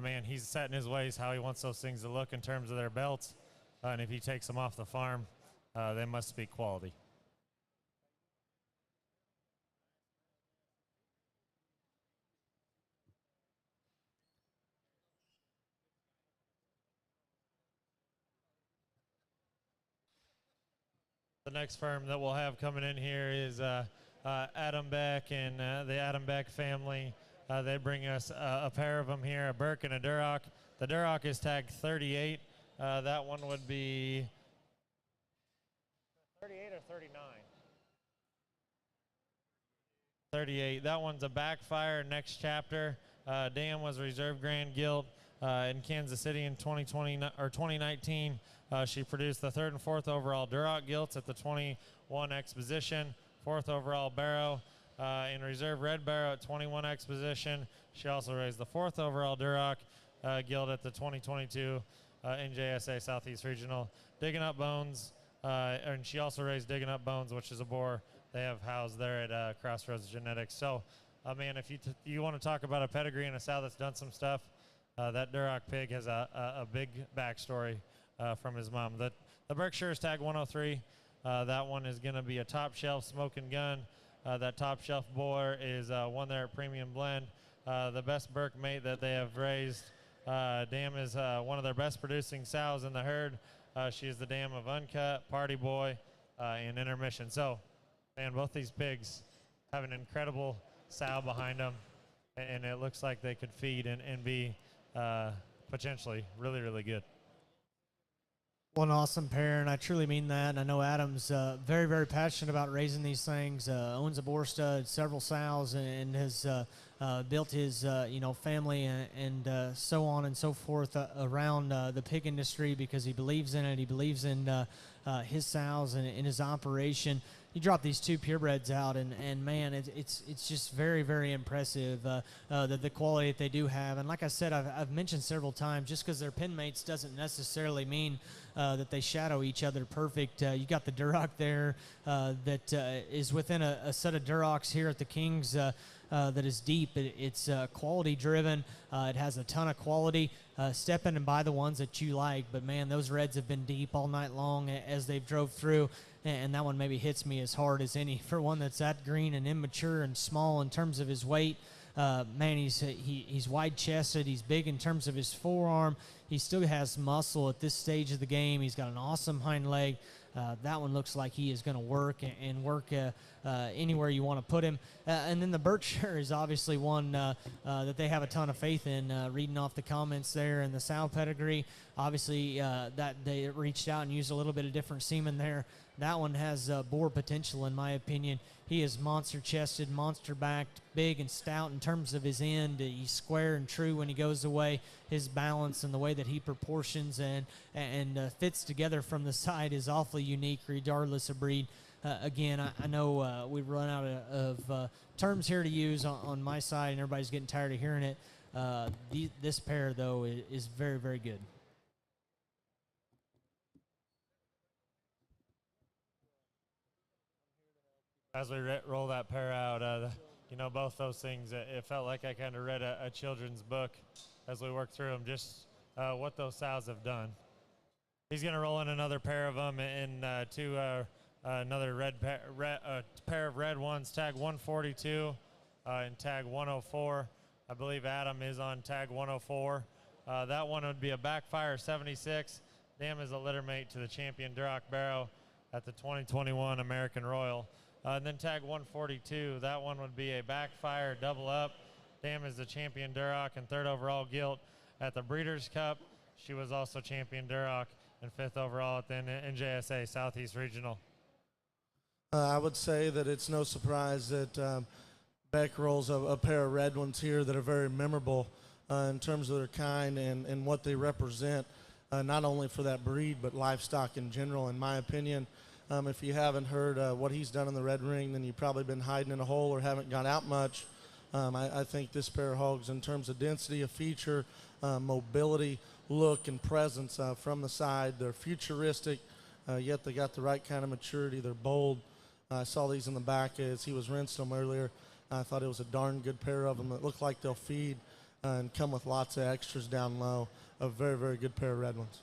man, he's set in his ways how he wants those things to look in terms of their belts, and if he takes them off the farm, they must speak quality. The next firm that we'll have coming in here is Adam Beck and the Adam Beck family. They bring us a pair of them here, a Burke and a Duroc. The Duroc is tagged 38. That one would be 38 or 39? 38. That one's a Backfire Next Chapter. Dan was Reserve Grand Gilt in Kansas City in 2019. She produced the 3rd and 4th overall Duroc Gilts at the 21 Exposition, 4th overall Barrow in Reserve Red Barrow at 21 Exposition. She also raised the 4th overall Duroc Gilt at the 2022 NJSA Southeast Regional. Digging Up Bones, and she also raised Digging Up Bones, which is a boar they have housed there at Crossroads Genetics. So, man, if you want to talk about a pedigree and a sow that's done some stuff, that Duroc pig has a big backstory from his mom. The Berkshire is tag 103. That one is going to be a top shelf smoking gun. That top shelf boar is one there at Premium Blend. The best Burke mate that they have raised. Dam is one of their best producing sows in the herd. She is the dam of Uncut, Party Boy, and Intermission. So, man, both these pigs have an incredible sow behind them, and it looks like they could feed and be potentially really, really good. Well, an awesome pair, and I truly mean that. And I know Adam's very, very passionate about raising these things. Owns a boar stud, several sows, and has built his family and so on and so forth around the pig industry because he believes in it. He believes in his sows and in his operation. You drop these two purebreds out, and man, it's just very, very impressive the quality that they do have. And like I said, I've mentioned several times, just because they're pen mates doesn't necessarily mean that they shadow each other perfect. You got the Duroc there that is within a set of Durocs here at the Kings that is deep. It's quality driven. It has a ton of quality. Step in and buy the ones that you like. But man, those Reds have been deep all night long as they've drove through. And that one maybe hits me as hard as any for one that's that green and immature and small in terms of his weight. Man, he's wide-chested. He's big in terms of his forearm. He still has muscle at this stage of the game. He's got an awesome hind leg. That one looks like he is going to work and work anywhere you want to put him. And then the Berkshire is obviously one that they have a ton of faith in. Reading off the comments there and the sow pedigree, obviously that they reached out and used a little bit of different semen there. That one has boar potential, in my opinion. He is monster-chested, monster-backed, big and stout in terms of his end. He's square and true when he goes away. His balance and the way that he proportions and fits together from the side is awfully unique regardless of breed. Again, I know we've run out of terms here to use on my side, and everybody's getting tired of hearing it. This pair, though, is very, very good. As we roll that pair out, both those things, it felt like I kind of read a children's book as we worked through them, just what those sows have done. He's going to roll in another pair of them and another pair of red ones, tag 142 and tag 104. I believe Adam is on tag 104. That one would be a backfire 76. Dam is a litter mate to the champion Duroc Barrow at the 2021 American Royal. And then tag 142, that one would be a backfire double up. Dam is the champion Duroc and third overall gilt at the Breeders' Cup. She was also champion Duroc and fifth overall at the NJSA Southeast Regional. I would say that it's no surprise that Beck rolls a pair of red ones here that are very memorable in terms of their kind and what they represent, not only for that breed but livestock in general, in my opinion. If you haven't heard what he's done in the red ring, then you've probably been hiding in a hole or haven't gone out much. I think this pair of hogs, in terms of density of feature, mobility, look, and presence from the side, they're futuristic, yet they got the right kind of maturity. They're bold. I saw these in the back as he was rinsing them earlier. I thought it was a darn good pair of them that look like they'll feed and come with lots of extras down low. A very, very good pair of red ones.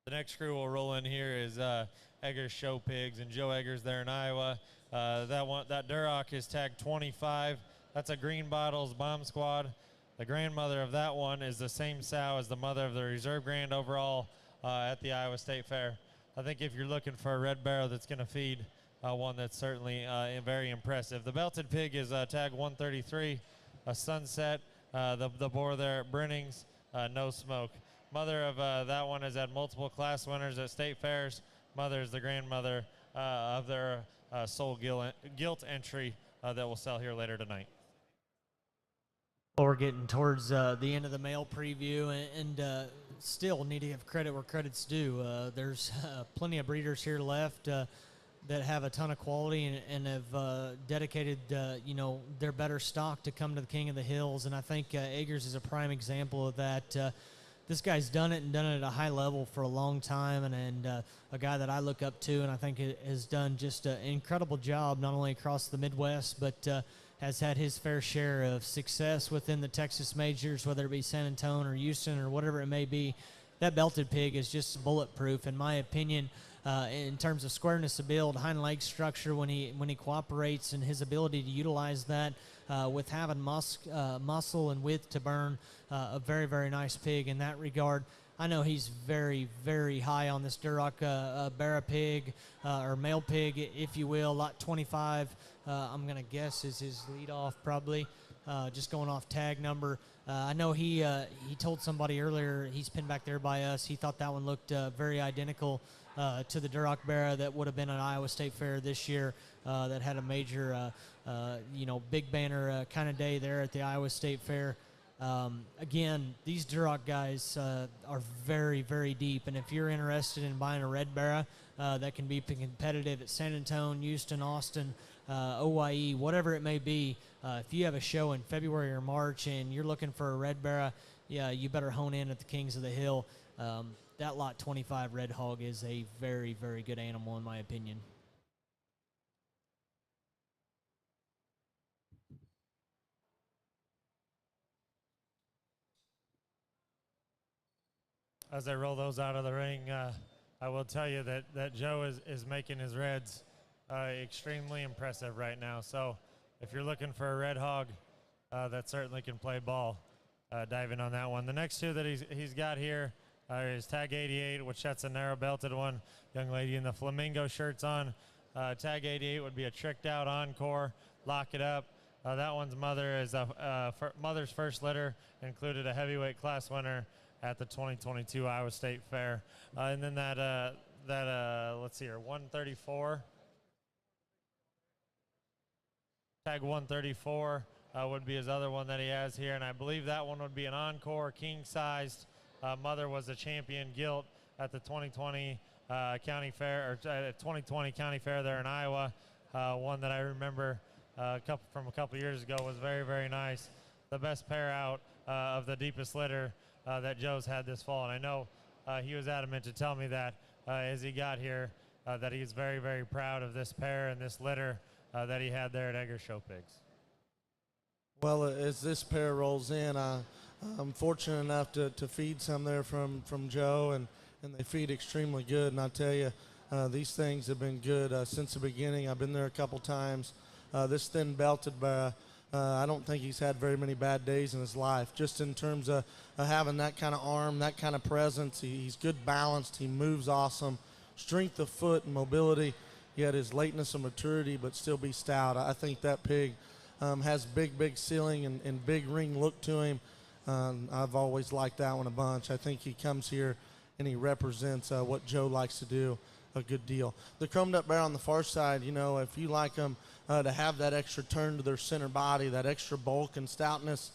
The next crew we'll roll in here is Eggers Show Pigs, and Joe Eggers there in Iowa. That Duroc is tagged 25. That's a Green Bottles Bomb Squad. The grandmother of that one is the same sow as the mother of the reserve grand overall at the Iowa State Fair. I think if you're looking for a red barrow that's going to feed, one that's certainly very impressive. The belted pig is tag 133, a Sunset. The boar there at Brennings, No Smoke. Mother of that one has had multiple class winners at state fairs. Mother is the grandmother of their sole gilt entry that will sell here later tonight. Well, we're getting towards the end of the male preview, and still need to give credit where credit's due. There's plenty of breeders here left that have a ton of quality and have dedicated, their better stock to come to the King of the Hills. And I think Eggers is a prime example of that. This guy's done it at a high level for a long time, and a guy that I look up to, and I think has done just an incredible job, not only across the Midwest, but has had his fair share of success within the Texas majors, whether it be San Antonio or Houston or whatever it may be. That belted pig is just bulletproof, in my opinion. In terms of squareness of build, hind leg structure, when he cooperates, and his ability to utilize that with having muscle and width to burn, a very, very nice pig in that regard. I know he's very, very high on this Duroc Barra pig, or male pig, if you will. Lot 25, I'm going to guess is his lead off probably, just going off tag number. I know he told somebody earlier, he's pinned back there by us, he thought that one looked very identical to the Duroc Barra that would have been an Iowa State Fair this year, that had a major, big banner kind of day there at the Iowa State Fair. Again, these Duroc guys are very, very deep, and if you're interested in buying a red Barra that can be competitive at San Antonio, Houston, Austin, OYE, whatever it may be, if you have a show in February or March and you're looking for a red Barra, yeah, you better hone in at the Kings of the Hill. That Lot 25 Red Hog is a very, very good animal in my opinion. As I roll those out of the ring, I will tell you that Joe is making his reds extremely impressive right now. So if you're looking for a red hog that certainly can play ball, dive in on that one. The next two that he's got here is Tag 88, which that's a narrow-belted one. Young lady in the flamingo shirts on. Tag 88 would be a tricked out encore. Lock it up. That one's mother is mother's first litter, included a heavyweight class winner at the 2022 Iowa State Fair. And then let's see here, 134. Tag 134 would be his other one that he has here, and I believe that one would be an encore, king-sized. Mother was a champion gilt at the 2020 county fair, or 2020 county fair there in Iowa. One that I remember from a couple years ago was very, very nice. The best pair out of the deepest litter that Joe's had this fall, and I know he was adamant to tell me that as he got here, that he's very, very proud of this pair and this litter that he had there at Egger Show Pigs. Well, as this pair rolls in, I'm fortunate enough to feed some there from Joe, and they feed extremely good. And I tell you, these things have been good since the beginning. I've been there a couple times. This thin belted Barra, I don't think he's had very many bad days in his life, just in terms of having that kind of arm, that kind of presence. He's good balanced. He moves awesome. Strength of foot and mobility, yet his lateness of maturity, but still be stout. I think that pig has big ceiling and big ring look to him. I've always liked that one a bunch. I think he comes here and he represents what Joe likes to do a good deal. The chromed up bear on the far side, if you like them to have that extra turn to their center body, that extra bulk and stoutness,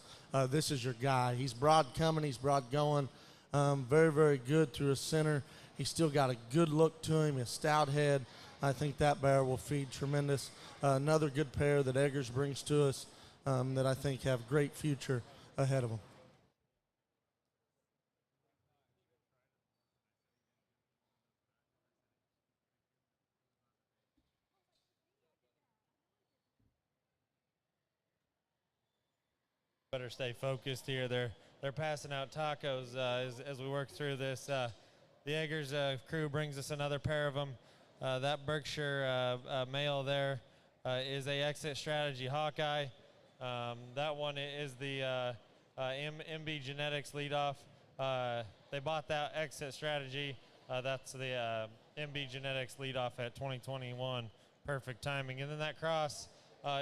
this is your guy. He's broad coming, he's broad going, very, very good through his center. He's still got a good look to him, a stout head. I think that bear will feed tremendous. Another good pair that Eggers brings to us that I think have great future ahead of them. Better stay focused here. They're passing out tacos as we work through this. The Eggers crew brings us another pair of them. That Berkshire male there is a exit strategy Hawkeye. That one is the MB Genetics leadoff. They bought that exit strategy. That's the MB Genetics leadoff at 2021. Perfect timing. And then that cross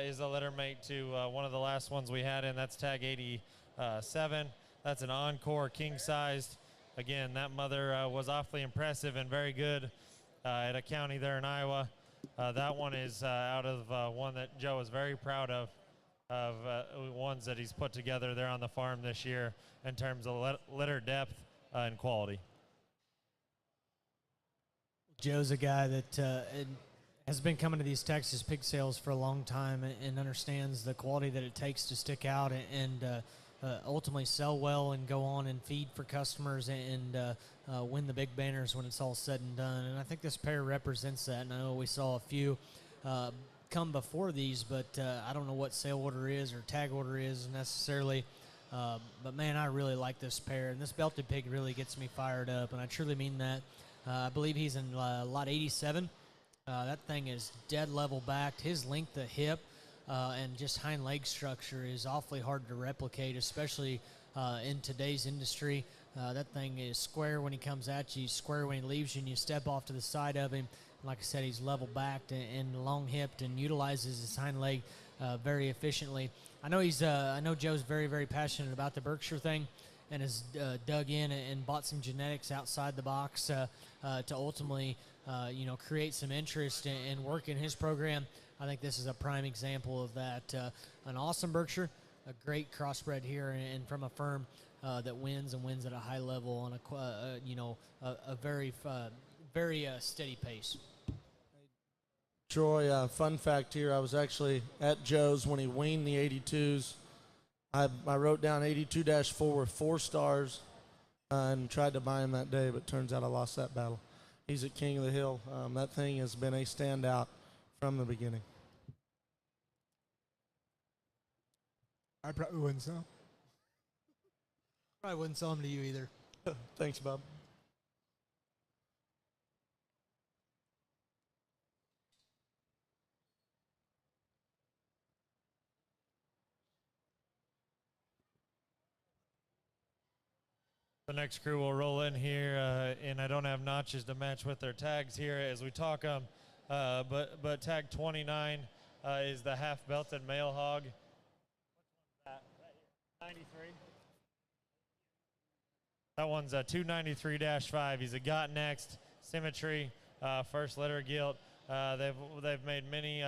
is a litter mate to one of the last ones we had in. That's tag 87. That's an encore king-sized. Again, that mother was awfully impressive and very good at a county there in Iowa. That one is out of one that Joe is very proud of ones that he's put together there on the farm this year in terms of litter depth and quality. Joe's a guy that has been coming to these Texas pig sales for a long time and understands the quality that it takes to stick out and ultimately sell well and go on and feed for customers and win the big banners when it's all said and done. And I think this pair represents that. And I know we saw a few come before these, but I don't know what sale order is or tag order is necessarily. But, man, I really like this pair. And this belted pig really gets me fired up, and I truly mean that. I believe he's in lot 87. That thing is dead level backed. His length of hip and just hind leg structure is awfully hard to replicate, especially in today's industry. That thing is square when he comes at you, square when he leaves you, and you step off to the side of him. Like I said, he's level backed and long hipped and utilizes his hind leg very efficiently. I know Joe's very, very passionate about the Berkshire thing, and has dug in and bought some genetics outside the box to ultimately, create some interest and work in his program. I think this is a prime example of that. An awesome Berkshire, a great crossbred here, and from a firm that wins at a high level on a very steady pace. Troy, fun fact here, I was actually at Joe's when he weaned the 82s. I wrote down 82-4 with 4 stars and tried to buy him that day, but turns out I lost that battle. He's at King of the Hill. That thing has been a standout from the beginning. I probably wouldn't sell. Probably wouldn't sell him to you either. Thanks, Bob. The next crew will roll in here, and I don't have notches to match with their tags here as we talk them. But tag 29 is the half-belted male hog. 93. That one's a 293-5. He's a got next symmetry, first litter gilt. They've made many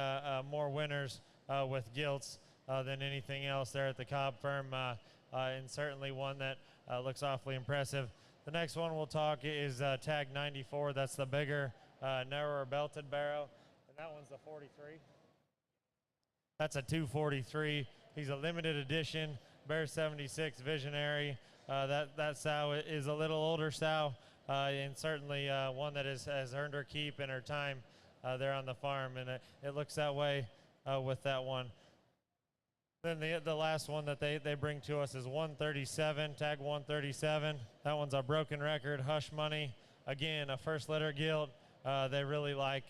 more winners with gilts than anything else there at the Cobb firm, and certainly one that looks awfully impressive. The next one we'll talk is tag 94. That's the bigger, narrower belted barrow, and that one's the 43. That's a 243. He's a limited edition Bear 76 Visionary. That sow is a little older sow, and certainly one that has earned her keep in her time there on the farm, and it looks that way with that one. Then the last one that they bring to us is 137, tag 137. That one's a broken record, Hush Money. Again, a first litter gilt. They really like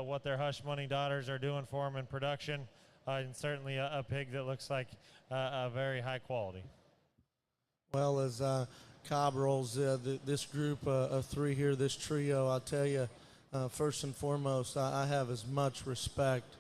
what their Hush Money daughters are doing for them in production, and certainly a pig that looks like a very high quality. Well, as Cobb rolls this group of 3 here, this trio, I'll tell you, first and foremost, I have as much respect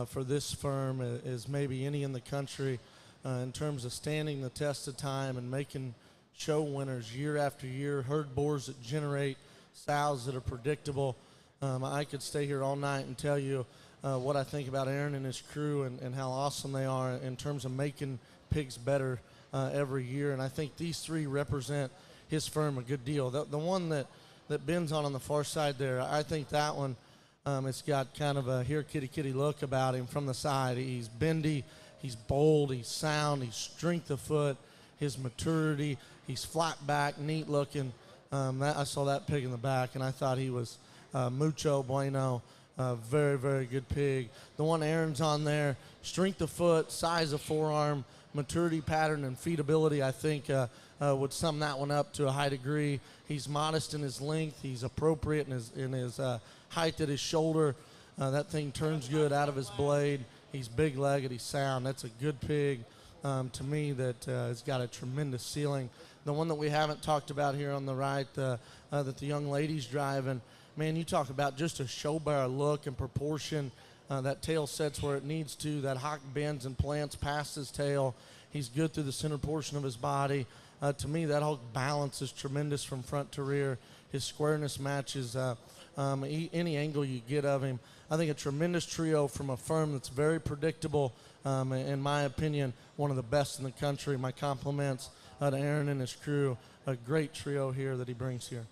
for this firm as maybe any in the country in terms of standing the test of time and making show winners year after year, herd boars that generate sows that are predictable. I could stay here all night and tell you what I think about Aaron and his crew and how awesome they are in terms of making pigs better every year. And I think these 3 represent his firm a good deal. The one that Ben's on the far side there, I think that one, it's got kind of a here kitty kitty look about him from the side. He's bendy, he's bold, he's sound, he's strength of foot, his maturity, he's flat back, neat looking. I saw that pig in the back, and I thought he was mucho bueno. Very, very good pig. The one Aaron's on there, strength of foot, size of forearm, maturity pattern, and feedability, I think would sum that one up to a high degree. He's modest in his length. He's appropriate in his height at his shoulder. That thing turns good out of his blade. He's big-legged. He's sound. That's a good pig to me that has got a tremendous ceiling. The one that we haven't talked about here on the right that the young lady's driving, man, you talk about just a show barrow look and proportion. That tail sets where it needs to. That hock bends and plants past his tail. He's good through the center portion of his body. To me, that whole balance is tremendous from front to rear. His squareness matches any angle you get of him. I think a tremendous trio from a firm that's very predictable. In my opinion, one of the best in the country. My compliments to Aaron and his crew. A great trio here that he brings here.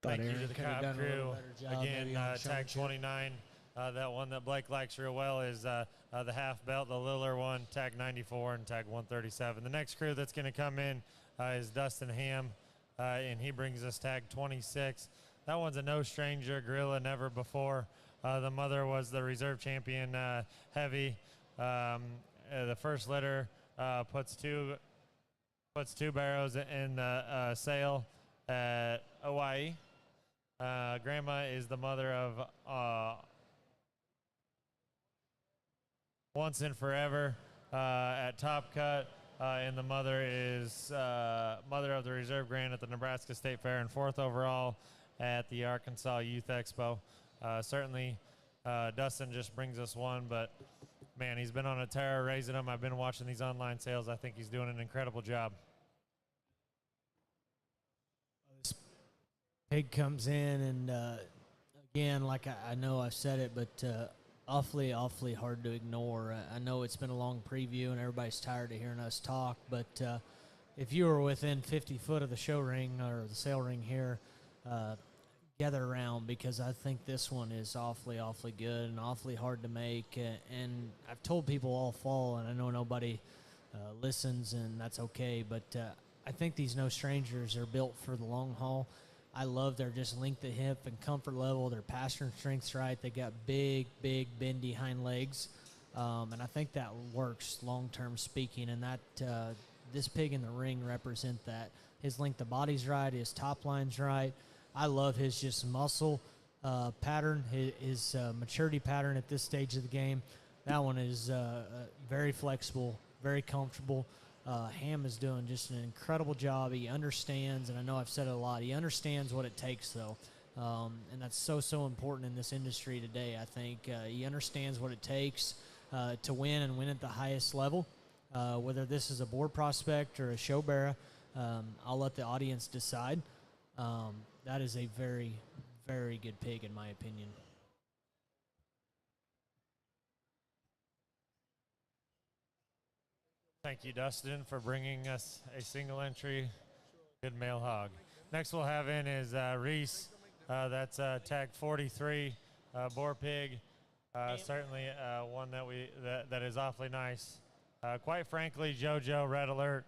Thank you to the Cobb crew. Again, tag 29. That one that Blake likes real well is the half belt, the littler one, tag 94 and tag 137. The next crew that's going to come in is Dustin Ham, and he brings us tag 26. That one's a no stranger, gorilla, never before. The mother was the reserve champion heavy. The first litter puts two barrows in the sale at Hawaii. Grandma is the mother of Once and Forever. at Top Cut, and the mother is mother of the Reserve Grand at the Nebraska State Fair, and 4th overall at the Arkansas Youth Expo. Certainly, Dustin just brings us one, but man, he's been on a tear raising them. I've been watching these online sales. I think he's doing an incredible job. This pig comes in, and again, like I know I've said it, but awfully hard to ignore. I know it's been a long preview, and everybody's tired of hearing us talk, but if you were within 50 foot of the show ring or the sale ring here, gather around, because I think this one is awfully good and awfully hard to make. And I've told people all fall, and I know nobody listens, and that's okay, but I think these No Strangers are built for the long haul. I love their just length of hip and comfort level. Their pastern strength's right. They got big bendy hind legs, and I think that works long-term speaking, and that this pig in the ring represent that. His length of body's right. His top line's right. I love his just muscle pattern, his maturity pattern at this stage of the game. That one is very flexible, very comfortable. Ham is doing just an incredible job. He understands, and I know I've said it a lot, he understands what it takes, though. And that's so important in this industry today, I think. He understands what it takes to win and win at the highest level. Whether this is a board prospect or a show bearer, I'll let the audience decide. That is a very good pig, in my opinion. Thank you, Dustin, for bringing us a single entry good male hog. Next we'll have in is Reese. That's tag 43, boar pig. Certainly one that is awfully nice. Quite frankly, JoJo Red Alert,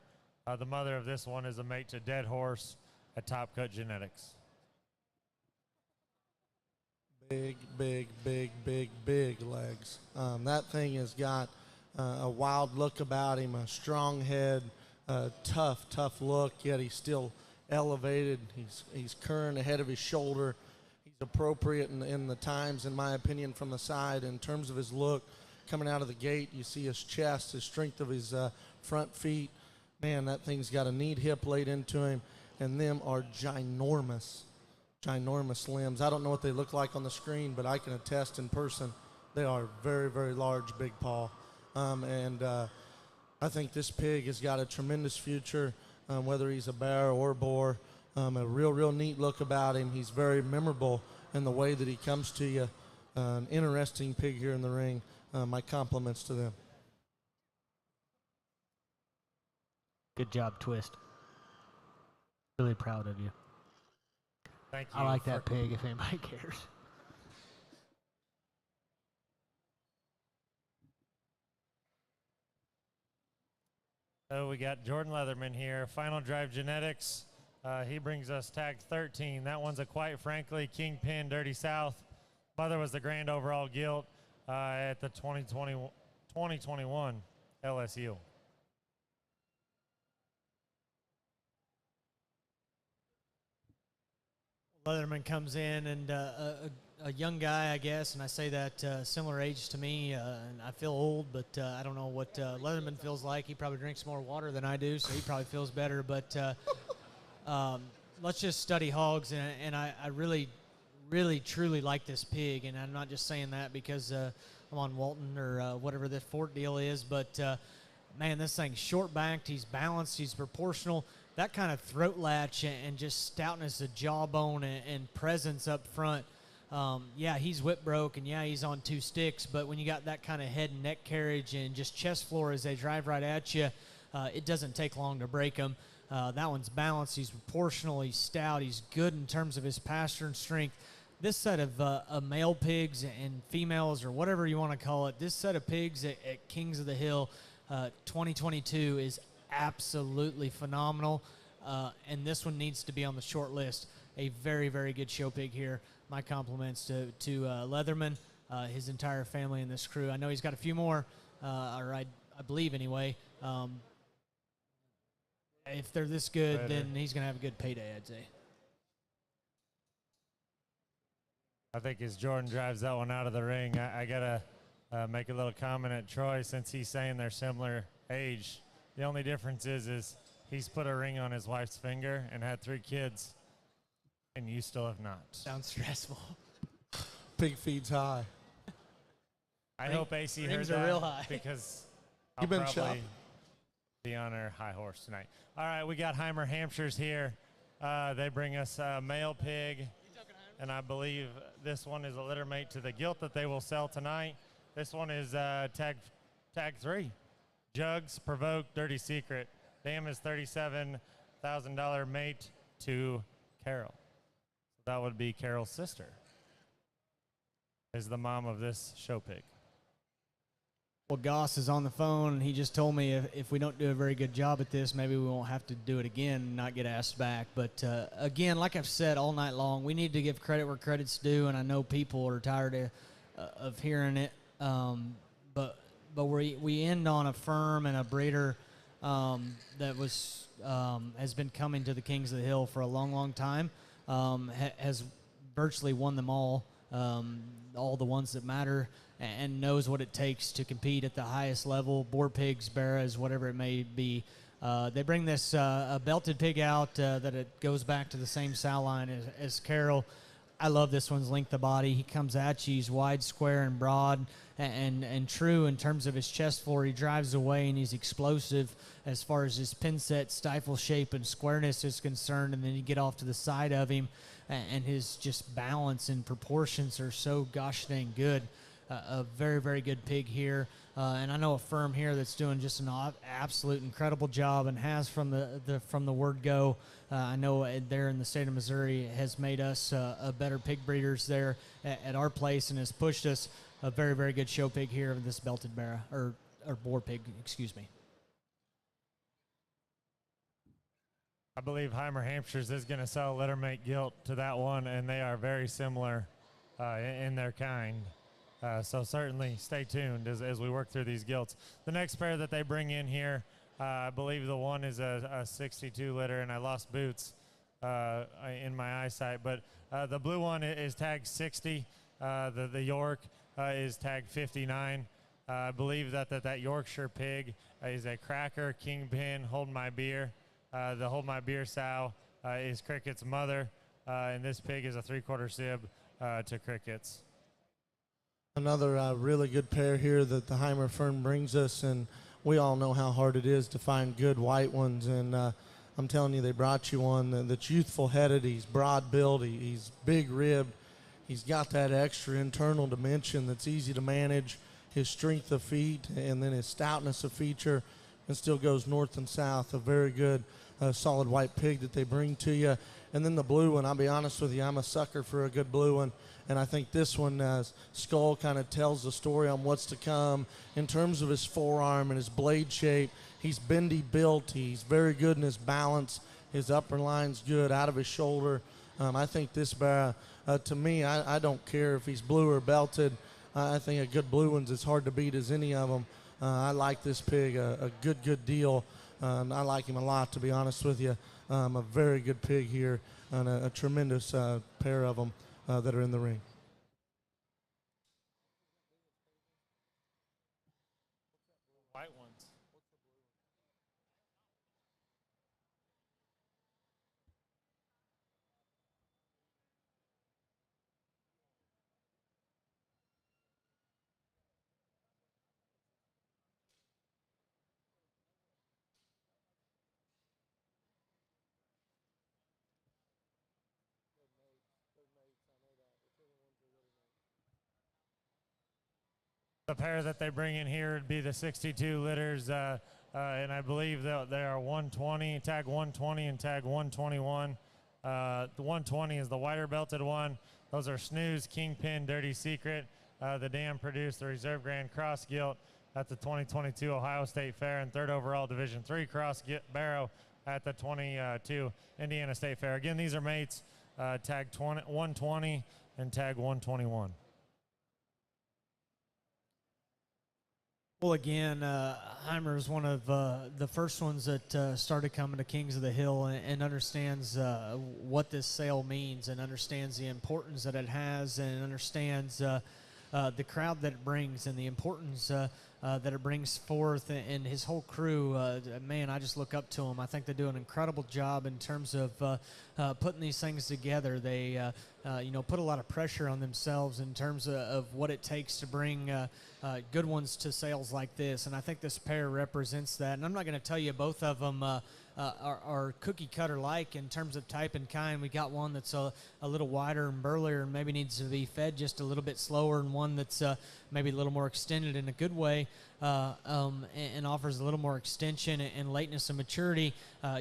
the mother of this one, is a mate to Dead Horse at Top Cut Genetics. Big legs. That thing has got a wild look about him, a strong head, tough look, yet he's still elevated. He's current ahead of his shoulder. He's appropriate in the times, in my opinion, from the side. In terms of his look, coming out of the gate, you see his chest, his strength of his front feet. Man, that thing's got a neat hip laid into him, and them are ginormous limbs. I don't know what they look like on the screen, but I can attest in person they are very large, big paw. I think this pig has got a tremendous future, whether he's a bear or boar. A real neat look about him. He's very memorable in the way that he comes to you. An interesting pig here in the ring. My compliments to them. Good job, Twist. Really proud of you. Thank you. I like that pig, if anybody cares. So we got Jordan Leatherman here, Final Drive Genetics. He brings us tag 13. That one's a quite frankly Kingpin Dirty South. Mother was the grand overall gilt at the 2021 LSU. Leatherman comes in, and a young guy, I guess, and I say that similar age to me, and I feel old, but I don't know what Leatherman feels like. He probably drinks more water than I do, so he probably feels better. But let's just study hogs, and I really, truly like this pig, and I'm not just saying that because I'm on Walton or whatever the Fort deal is, but man, this thing's short-backed, he's balanced, he's proportional. That kind of throat latch and just stoutness of jawbone and presence up front. Yeah, he's whip broke, and yeah, he's on 2 sticks, but when you got that kind of head and neck carriage and just chest floor as they drive right at you, it doesn't take long to break him. That one's balanced. He's proportional. He's stout. He's good in terms of his pastern strength. This set of male pigs and females, or whatever you want to call it, this set of pigs at Kings of the Hill 2022 is absolutely phenomenal, and this one needs to be on the short list. A very good show pig here. My compliments to Leatherman, his entire family, and this crew. I know he's got a few more, or I believe anyway. If they're this good, then he's going to have a good payday, I'd say. I think as Jordan drives that one out of the ring, I got to make a little comment at Troy since he's saying they're similar age. The only difference is he's put a ring on his wife's finger and had 3 kids, and you still have not. Sounds stressful. Pig feeds high. I hope AC heard rings that are real high. because I'll You've been probably shot. be on our high horse tonight. All right, we got Heimer Hampshires here. They bring us a male pig, and I believe this one is a litter mate to the gilt that they will sell tonight. This one is tag 3. Jugs, Provoke, Dirty Secret. Dam is $37,000 mate to Carol. So that would be Carol's sister, is the mom of this show pig. Well, Goss is on the phone, and he just told me if we don't do a very good job at this, maybe we won't have to do it again and not get asked back. But, again, like I've said all night long, we need to give credit where credit's due, and I know people are tired of hearing it. But we end on a firm and a breeder that was has been coming to the Kings of the Hill for a long, long time, has virtually won them all the ones that matter, and knows what it takes to compete at the highest level, boar pigs, barras, whatever it may be. They bring this a belted pig out that it goes back to the same sow line as Carol. I love this one's length of body. He comes at you. He's wide, square, and broad, and true in terms of his chest floor. He drives away, and he's explosive as far as his pin set, stifle shape, and squareness is concerned. And then you get off to the side of him, and his just balance and proportions are so gosh dang good. A very, very good pig here. And I know a firm here that's doing just an absolute incredible job and has from the word go. I know there in the state of Missouri has made us a better pig breeders there at our place and has pushed us a very, very good show pig here of this belted barra, or boar pig, excuse me. I believe Heimer Hampshires is going to sell littermate gilt to that one, and they are very similar in their kind. So certainly stay tuned as we work through these gilts. The next pair that they bring in here, I believe the one is a 62 litter, and I lost boots in my eyesight. But the blue one is tagged 60. The York is tagged 59. I believe that Yorkshire pig is a cracker, kingpin, hold my beer. The hold my beer sow is Cricket's mother, and this pig is a 3/4 sib to Cricket's. Another really good pair here that the Heimer firm brings us, and we all know how hard it is to find good white ones, and I'm telling you, they brought you one that's youthful-headed. He's broad-built, he's big-ribbed, he's got that extra internal dimension that's easy to manage, his strength of feet, and then his stoutness of feature, and still goes north and south. A very good, solid white pig that they bring to you. And then the blue one, I'll be honest with you, I'm a sucker for a good blue one. And I think this one, Skull, kind of tells the story on what's to come in terms of his forearm and his blade shape. He's bendy built. He's very good in his balance. His upper line's good out of his shoulder. I think this bear, to me, I don't care if he's blue or belted. I think a good blue one's as hard to beat as any of them. I like this pig a good deal. I like him a lot, to be honest with you. A very good pig here, and a tremendous pair of them that are in the ring. White ones. The pair that they bring in here would be the 62 litters, and I believe that they are 120, tag 120 and tag 121. The 120 is the whiter belted one. Those are Snooze, Kingpin, Dirty Secret. The dam produced the Reserve Grand Cross Gilt at the 2022 Ohio State Fair, and third overall Division III Cross Barrow at the 22 Indiana State Fair. Again, these are mates, tag 120 and tag 121. Well, again, Heimer is one of the first ones that started coming to Kings of the Hill and understands what this sale means and understands the importance that it has and understands the crowd that it brings and the importance that it brings forth, and his whole crew, man, I just look up to them. I think they do an incredible job in terms of putting these things together. They, put a lot of pressure on themselves in terms of what it takes to bring good ones to sales like this, and I think this pair represents that. And I'm not going to tell you both of them are cookie cutter like in terms of type and kind. We got one that's a little wider and burlier and maybe needs to be fed just a little bit slower, and one that's maybe a little more extended in a good way, and offers a little more extension and lateness and maturity.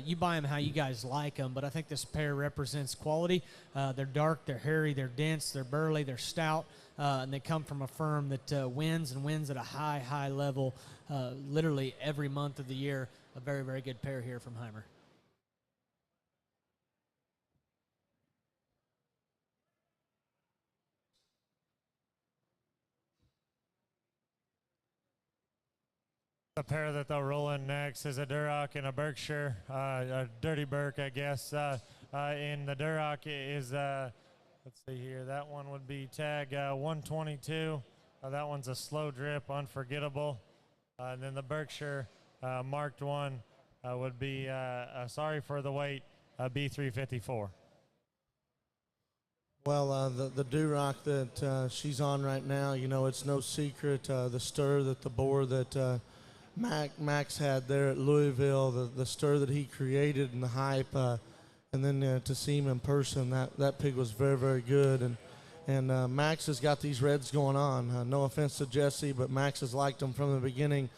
You buy them how you guys like them, but I think this pair represents quality. They're dark, they're hairy, they're dense, they're burly, they're stout, and they come from a firm that wins at a high level literally every month of the year. A very, very good pair here from Heimer. The pair that they'll roll in next is a Duroc and a Berkshire, a Dirty Burke, I guess. In the Duroc is, let's see here, that one would be tag 122. That one's a slow drip, unforgettable. And then the Berkshire marked one would be, sorry for the wait, B354. Well, the Duroc that she's on right now, it's no secret. The stir that the boar that Max had there at Louisville, the stir that he created and the hype, and then to see him in person, that pig was very, very good. And Max has got these reds going on. No offense to Jesse, but Max has liked them from the beginning.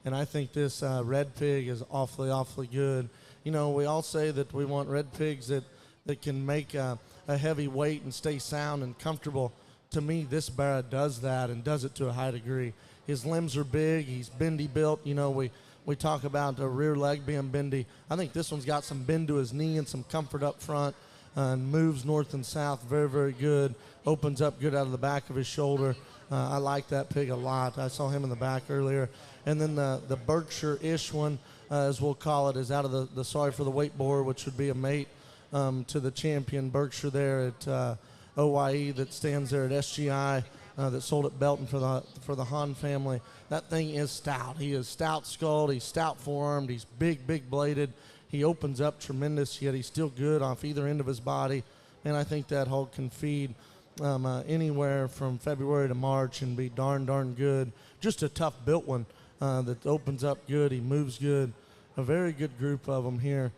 And I think this red pig is awfully good. We all say that we want red pigs that can make a heavy weight and stay sound and comfortable. To me, this Barra does that and does it to a high degree. His limbs are big. He's bendy built. We talk about the rear leg being bendy. I think this one's got some bend to his knee and some comfort up front, and moves north and south very, very good. Opens up good out of the back of his shoulder. I like that pig a lot. I saw him in the back earlier. And then the Berkshire-ish one, as we'll call it, is out of the Sorry for the Wait boar, which would be a mate to the champion Berkshire there at OYE that stands there at SGI. That sold at Belton for the Hahn family. That thing is stout. He is stout skulled. He's stout forearmed. He's big bladed. He opens up tremendous, yet he's still good off either end of his body. And I think that hog can feed anywhere from February to March and be darn good. Just a tough built one that opens up good. He moves good. A very good group of them here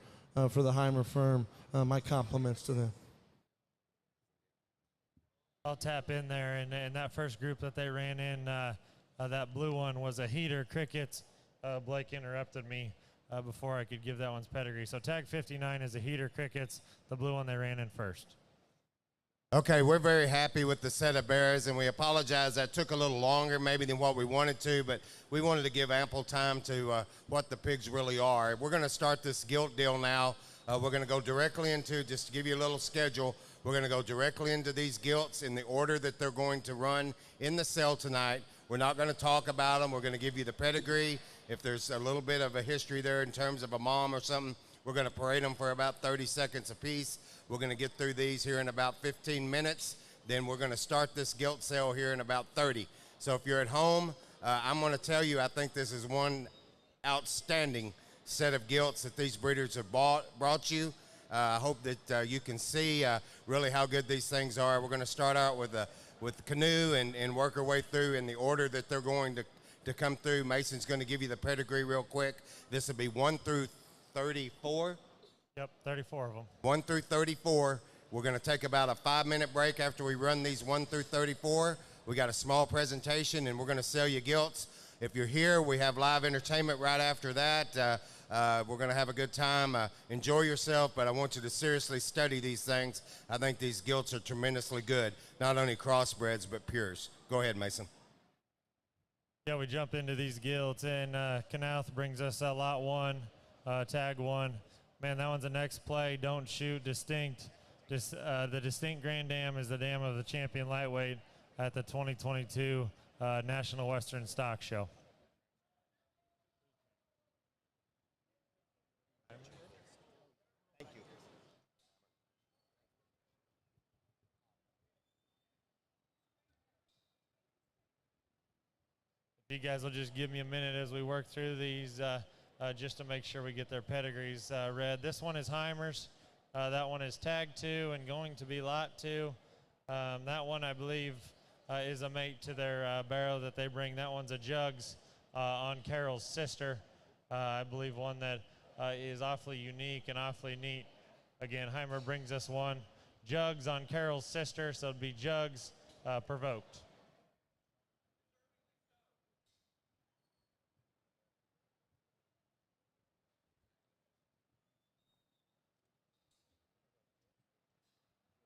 for the Heimer firm. My compliments to them. I'll tap in there, and that first group that they ran in, that blue one was a heater, Crickets. Blake interrupted me before I could give that one's pedigree. So tag 59 is a heater, Crickets, the blue one they ran in first. Okay, we're very happy with the set of bears, and we apologize that took a little longer maybe than what we wanted to, but we wanted to give ample time to what the pigs really are. We're going to start this gilt deal now. We're going to go directly into, just to give you a little schedule, we're going to go directly into these gilts in the order that they're going to run in the sale tonight. We're not going to talk about them. We're going to give you the pedigree. If there's a little bit of a history there in terms of a mom or something, we're going to parade them for about 30 seconds apiece. We're going to get through these here in about 15 minutes. Then we're going to start this gilt sale here in about 30. So if you're at home, I'm going to tell you, I think this is one outstanding set of gilts that these breeders have brought you. I hope that you can see really how good these things are. We're going to start out with the canoe and work our way through in the order that they're going to come through. Mason's going to give you the pedigree real quick. This will be 1 through 34. Yep, 34 of them. 1 through 34. We're going to take about a 5-minute break after we run these 1 through 34. We got a small presentation, and we're going to sell you gilts. If you're here, we have live entertainment right after that. We're going to have a good time. Enjoy yourself, but I want you to seriously study these things. I think these gilts are tremendously good, not only crossbreds, but pures. Go ahead, Mason. Yeah, we jump into these gilts, and Knauf brings us lot 1, tag 1. Man, that one's a next play. Don't shoot. Distinct. The Distinct Grand Dam is the dam of the champion lightweight at the 2022 National Western Stock Show. You guys will just give me a minute as we work through these just to make sure we get their pedigrees read. This one is Heimer's. That one is tag 2 and going to be lot 2. That one, I believe, is a mate to their barrow that they bring. That one's a Jugs on Carol's sister. I believe one that is awfully unique and awfully neat. Again, Heimer brings us one. Jugs on Carol's sister, so it'd be Jugs provoked.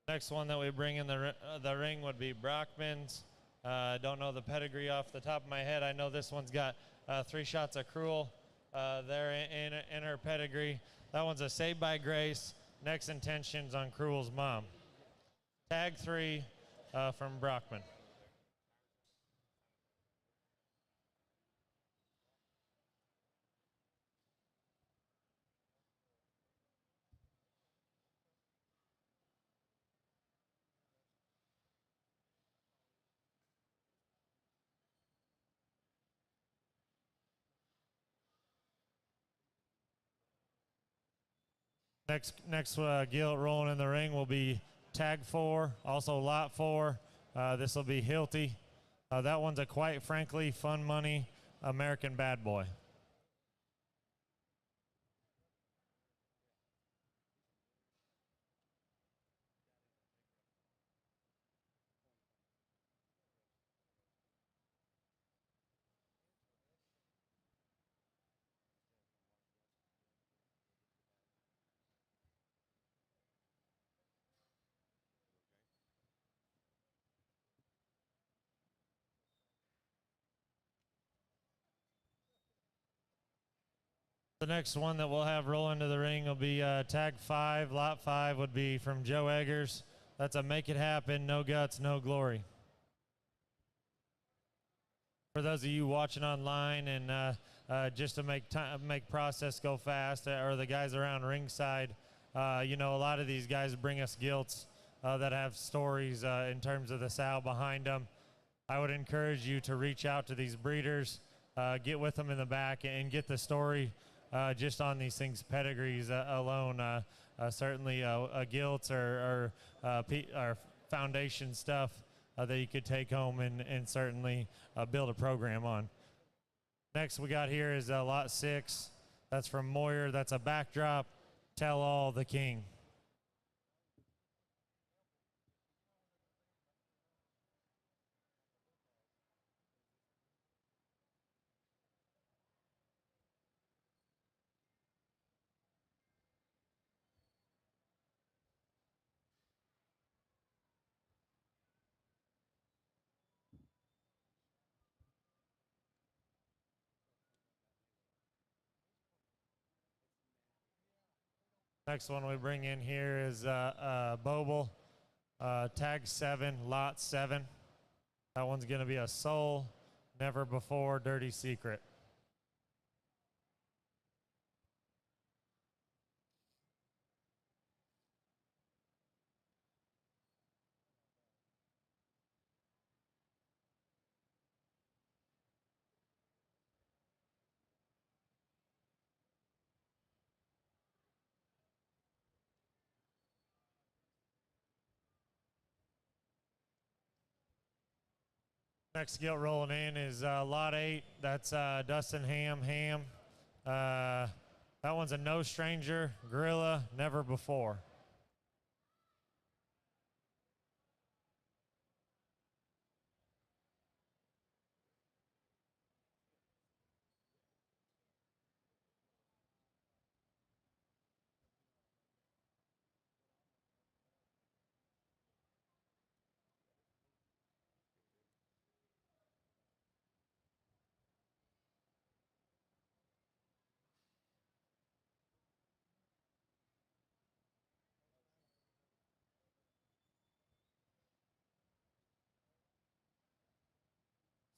Next one that we bring in the ring would be Brockman's. I don't know the pedigree off the top of my head. I know this one's got 3 shots of Cruel there in her pedigree. That one's a Saved by Grace. Next intentions on Cruel's mom. Tag 3 from Brockman. Next gilt rolling in the ring will be tag 4, also lot 4. This will be Hilty. That one's a quite frankly fun money American bad boy. The next one that we'll have roll into the ring will be tag 5. Lot 5 would be from Joe Eggers. That's a Make It Happen, No Guts, No Glory. For those of you watching online and just to make process go fast, or the guys around ringside, you know, a lot of these guys bring us gilts that have stories in terms of the sow behind them. I would encourage you to reach out to these breeders, get with them in the back, and get the story just on these things, pedigrees alone. Certainly gilts or foundation stuff that you could take home and certainly build a program on. Next we got here is lot 6. That's from Moyer. That's a backdrop. Tell All the King. Next one we bring in here is Boble, tag 7, lot 7. That one's going to be a Soul, Never Before, Dirty Secret. Next gilt rolling in is lot 8. That's Dustin Ham. That one's a No Stranger, Gorilla, Never Before.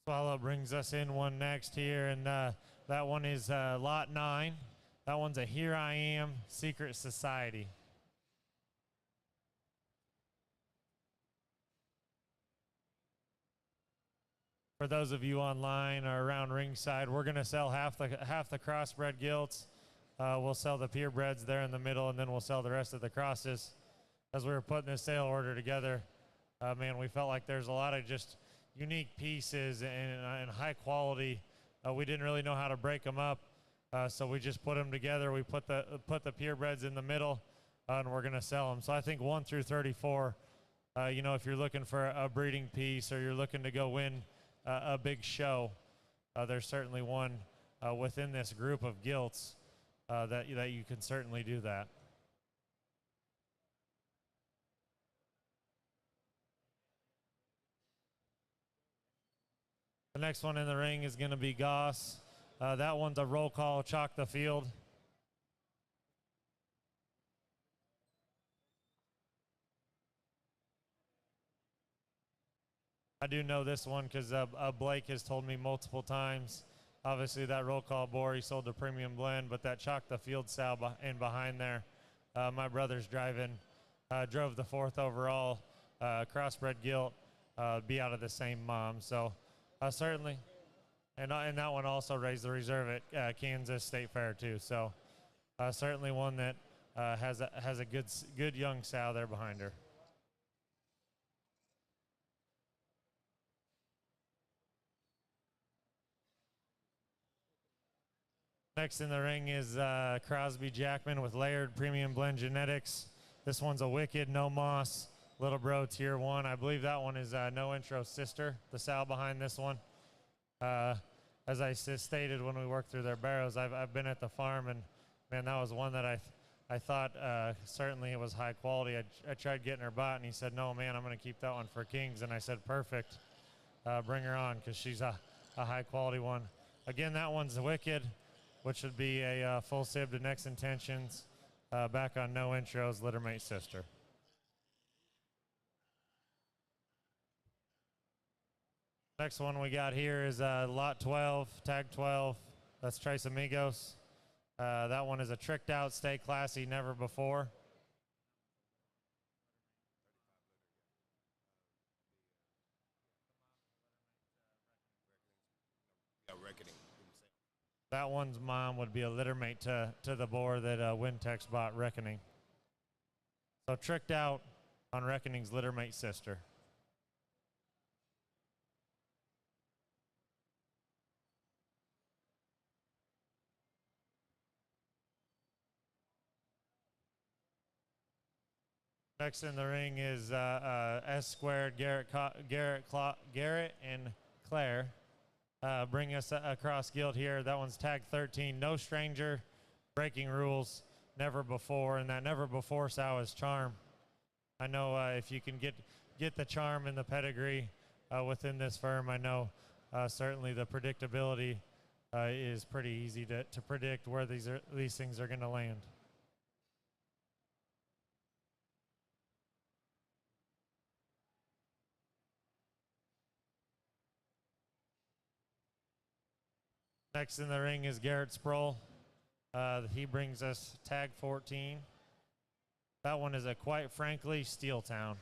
Swallow brings us in one next here, and that one is lot 9. That one's a Here I Am, Secret Society. For for those of you online or around ringside, we're going to sell half the crossbred gilts. We'll sell the purebreds there in the middle, and then we'll sell the rest of the crosses. As we were putting this sale order together, man, we felt like there's a lot of just unique pieces and high quality. We didn't really know how to break them up, so we just put them together. We put the purebreds in the middle, and we're going to sell them. So I think 1 through 34, you know, if you're looking for a breeding piece or you're looking to go win a big show, there's certainly one within this group of gilts that you can certainly do that. The next one in the ring is going to be Goss. That one's a roll call, chalk the field. I do know this one because Blake has told me multiple times. Obviously, that roll call boar, he sold the premium blend, but that chalk the field sow in behind there, my brother's drove the 4th overall crossbred gilt, be out of the same mom. So certainly, and that one also raised the reserve at Kansas State Fair too. So certainly one that has a good young sow there behind her. Next in the ring is Crosby Jackman with layered premium blend genetics. This one's a wicked, no moss, little bro tier 1. I believe that one is No Intro's sister, the sow behind this one. As I stated when we worked through their barrows, I've been at the farm, and man, that was one that I thought certainly it was high quality. I tried getting her bought, and he said, no, man, I'm going to keep that one for Kings. And I said, perfect, bring her on, because she's a high quality one. Again, that one's wicked, which would be a full sib to Next Intentions, back on No Intro's littermate sister. Next one we got here is lot 12, tag 12. That's Trace Amigos. That one is a tricked out, stay classy, never before. That one's mom would be a littermate to the boar that Wintex bought, Reckoning. So tricked out on Reckoning's littermate sister. Next in the ring is S squared, Garrett and Claire. Bring us across guild here. That one's tag 13. No stranger, breaking rules, never before, and that never before sow is Charm. I know if you can get the charm and the pedigree within this firm, I know certainly the predictability is pretty easy to predict where these things are going to land. Next in the ring is Garrett Sproul. He brings us tag 14. That one is a quite frankly Steel Town.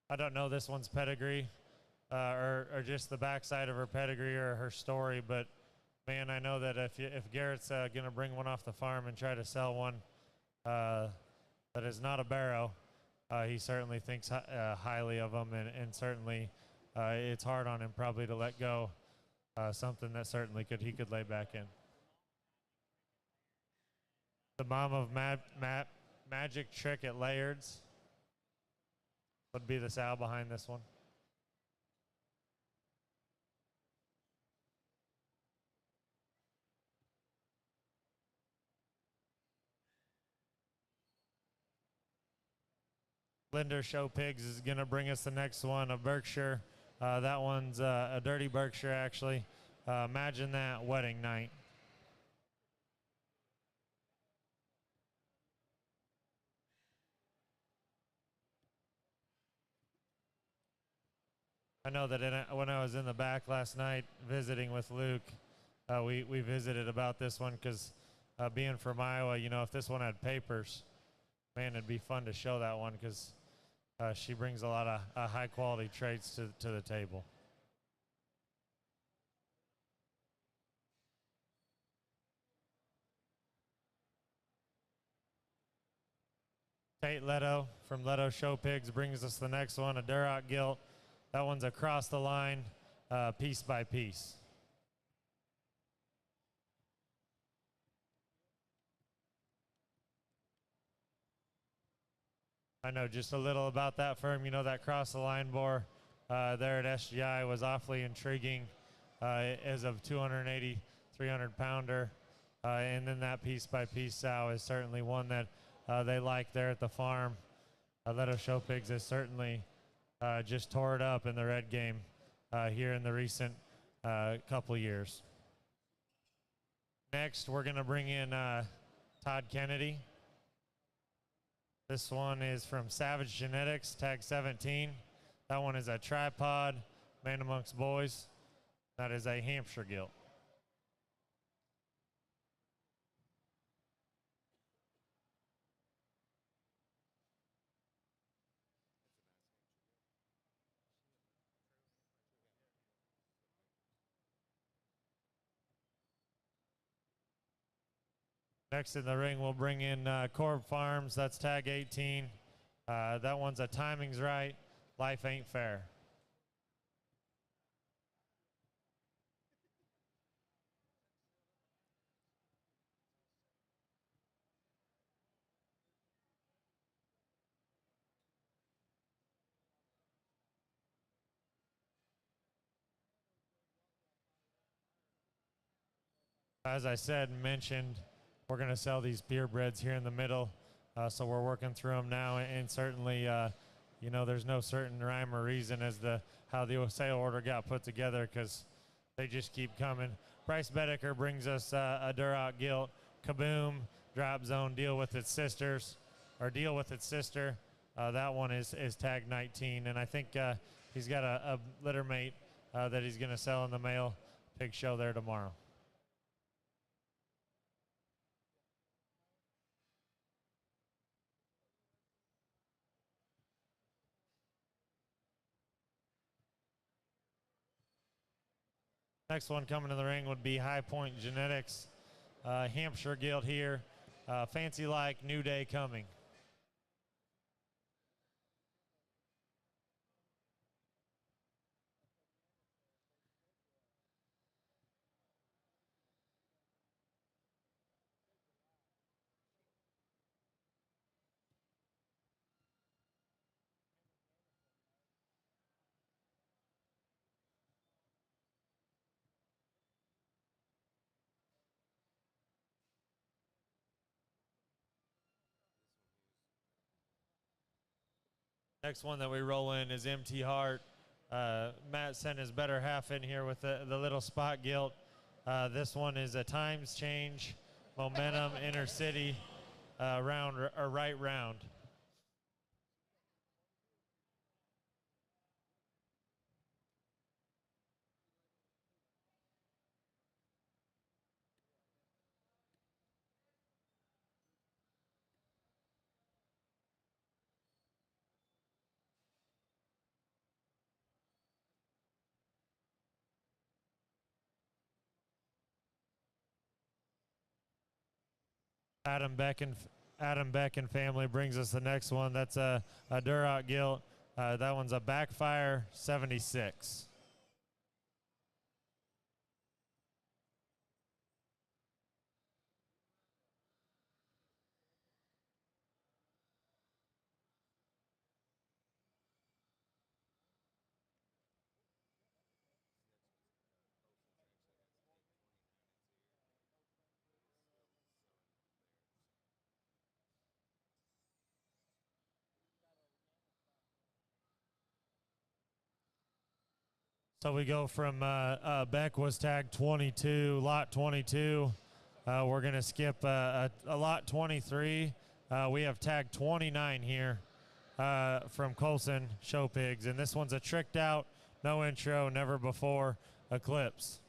I don't know this one's pedigree or just the backside of her pedigree or her story, but man, I know that if Garrett's going to bring one off the farm and try to sell one that is not a barrow, he certainly thinks highly of them, and certainly it's hard on him probably to let go something that certainly he could lay back in. The mom of Magic Trick at Layards would be the sow behind this one. Linder Show Pigs is going to bring us the next one, a Berkshire. That one's a dirty Berkshire, actually. Imagine that wedding night. I know that when I was in the back last night visiting with Luke, we visited about this one because being from Iowa, you know, if this one had papers, man, it'd be fun to show that one because She brings a lot of high quality traits to the table. Tate Leto from Leto Show Pigs brings us the next one, a Duroc gilt. That one's across the line, piece by piece. I know just a little about that firm. You know, that cross the line boar there at SGI was awfully intriguing as of 280, 300 pounder. And then that piece by piece sow is certainly one that they like there at the farm. Leto Show Pigs has certainly just tore it up in the red game here in the recent couple years. Next, we're going to bring in Todd Kennedy. This one is from Savage Genetics, tag 17. That one is a tripod, man amongst boys. That is a Hampshire gilt. Next in the ring, we'll bring in Corb Farms. That's tag 18. That one's a timing's right. Life ain't fair. As I said and mentioned, we're going to sell these purebreds here in the middle, so we're working through them now, and certainly, you know, there's no certain rhyme or reason as to how the sale order got put together because they just keep coming. Bryce Betticker brings us a Duroc gilt, Kaboom, Drop Zone, Deal with its sisters, or Deal with its sister. That one is tag 19, and I think he's got a litter mate that he's going to sell in the male pig show there tomorrow. Next one coming to the ring would be High Point Genetics, Hampshire gilt here. Fancy like New Day coming. Next one that we roll in is MT Heart. Matt sent his better half in here with the little spot gilt. This one is a times change, momentum, inner city, round or right round. Adam Beck and family brings us the next one. That's a Duroc gilt. That one's a Backfire 76. So we go from Beck was tag 22, lot 22. We're going to skip a lot 23. We have tag 29 here from Colson Show Pigs. And this one's a tricked out, no intro, never before Eclipse.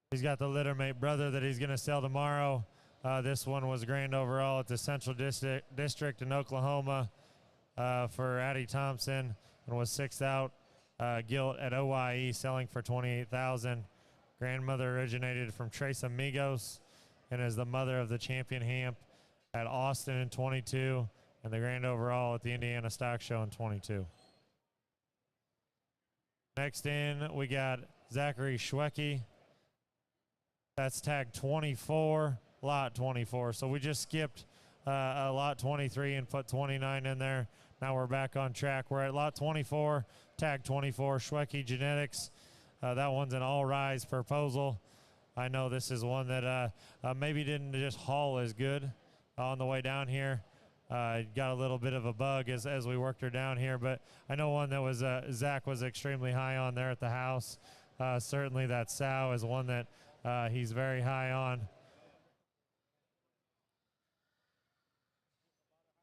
He's got the littermate brother that he's going to sell tomorrow. This one was grand overall at the Central District in Oklahoma for Addie Thompson and was sixth out. Gilt at OYE, selling for $28,000. Grandmother originated from Trace Amigos and is the mother of the champion Hamp at Austin in 22 and the grand overall at the Indiana Stock Show in 22. Next in, we got Zachary Schwecke. That's tag 24, lot 24. So we just skipped a lot 23 and put 29 in there. Now we're back on track. We're at lot 24, tag 24, Schwecke Genetics. That one's an all-rise proposal. I know this is one that maybe didn't just haul as good on the way down here. Got a little bit of a bug as we worked her down here, but I know one that was Zach was extremely high on there at the house. Certainly that sow is one that he's very high on.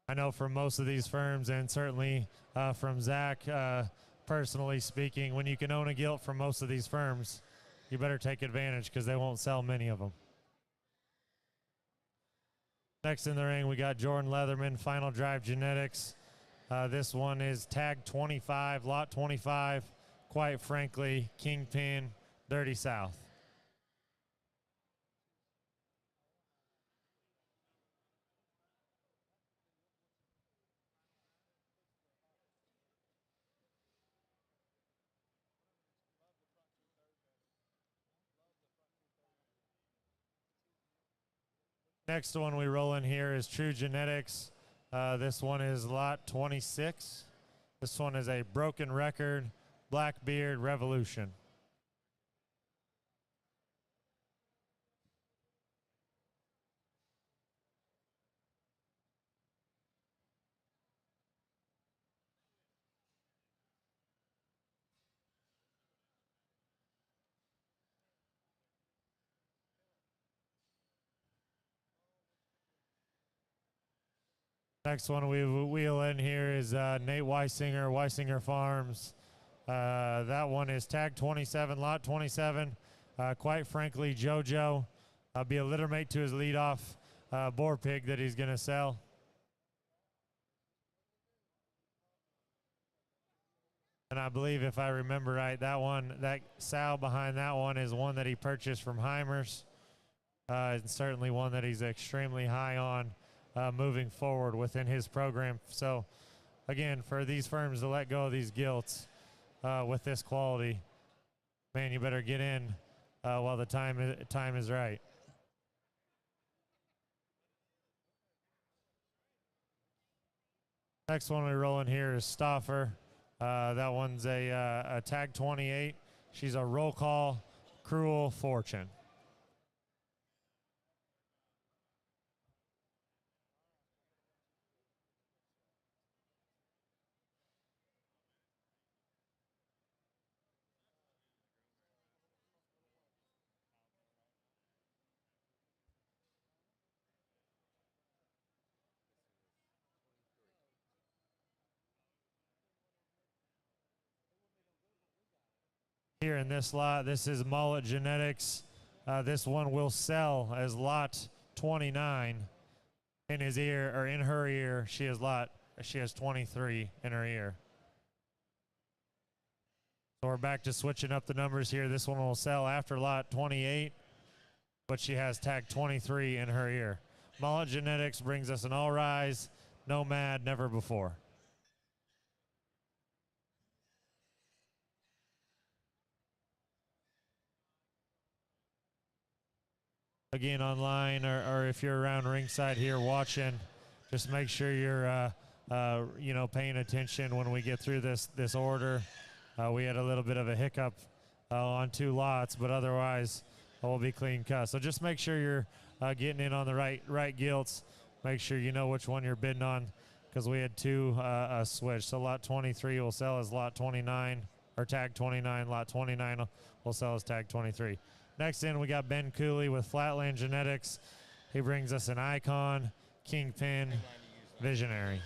I know from most of these firms, and certainly from Zach, personally speaking, when you can own a gilt from most of these firms, you better take advantage because they won't sell many of them. Next in the ring, we got Jordan Leatherman, Final Drive Genetics. This one is tag 25, lot 25. Quite frankly, Kingpin, Dirty South. Next one we roll in here is True Genetics. This one is lot 26. This one is a broken record, Blackbeard Revolution. Next one we wheel in here is Nate Weissinger, Weissinger Farms. That one is tag 27, lot 27. Quite frankly, JoJo be a litter mate to his leadoff boar pig that he's going to sell. And I believe, if I remember right, that sow behind that one is one that he purchased from Heimers. And certainly one that he's extremely high on moving forward within his program. So, again, for these firms to let go of these gilts with this quality, man, you better get in while the time is right. Next one we roll in here is Stauffer. That one's a tag 28. She's a roll call, Cruel Fortune. Here in this lot, this is Mullet Genetics. This one will sell as lot 29 in his ear, or in her ear. She has 23 in her ear. So we're back to switching up the numbers here. This one will sell after lot 28, but she has tag 23 in her ear. Mullet Genetics brings us an all rise, no mad, never before. Again, online or if you're around ringside here watching, just make sure you're paying attention when we get through this order. We had a little bit of a hiccup on 2 lots, but otherwise we'll be clean cut. So just make sure you're getting in on the right gilts. Make sure you know which one you're bidding on, because we had 2 switch. So lot 23 will sell as lot 29, or tag 29. Lot 29 will sell as tag 23. Next in, we got Ben Cooley with Flatland Genetics. He brings us an Icon, Kingpin, Visionary.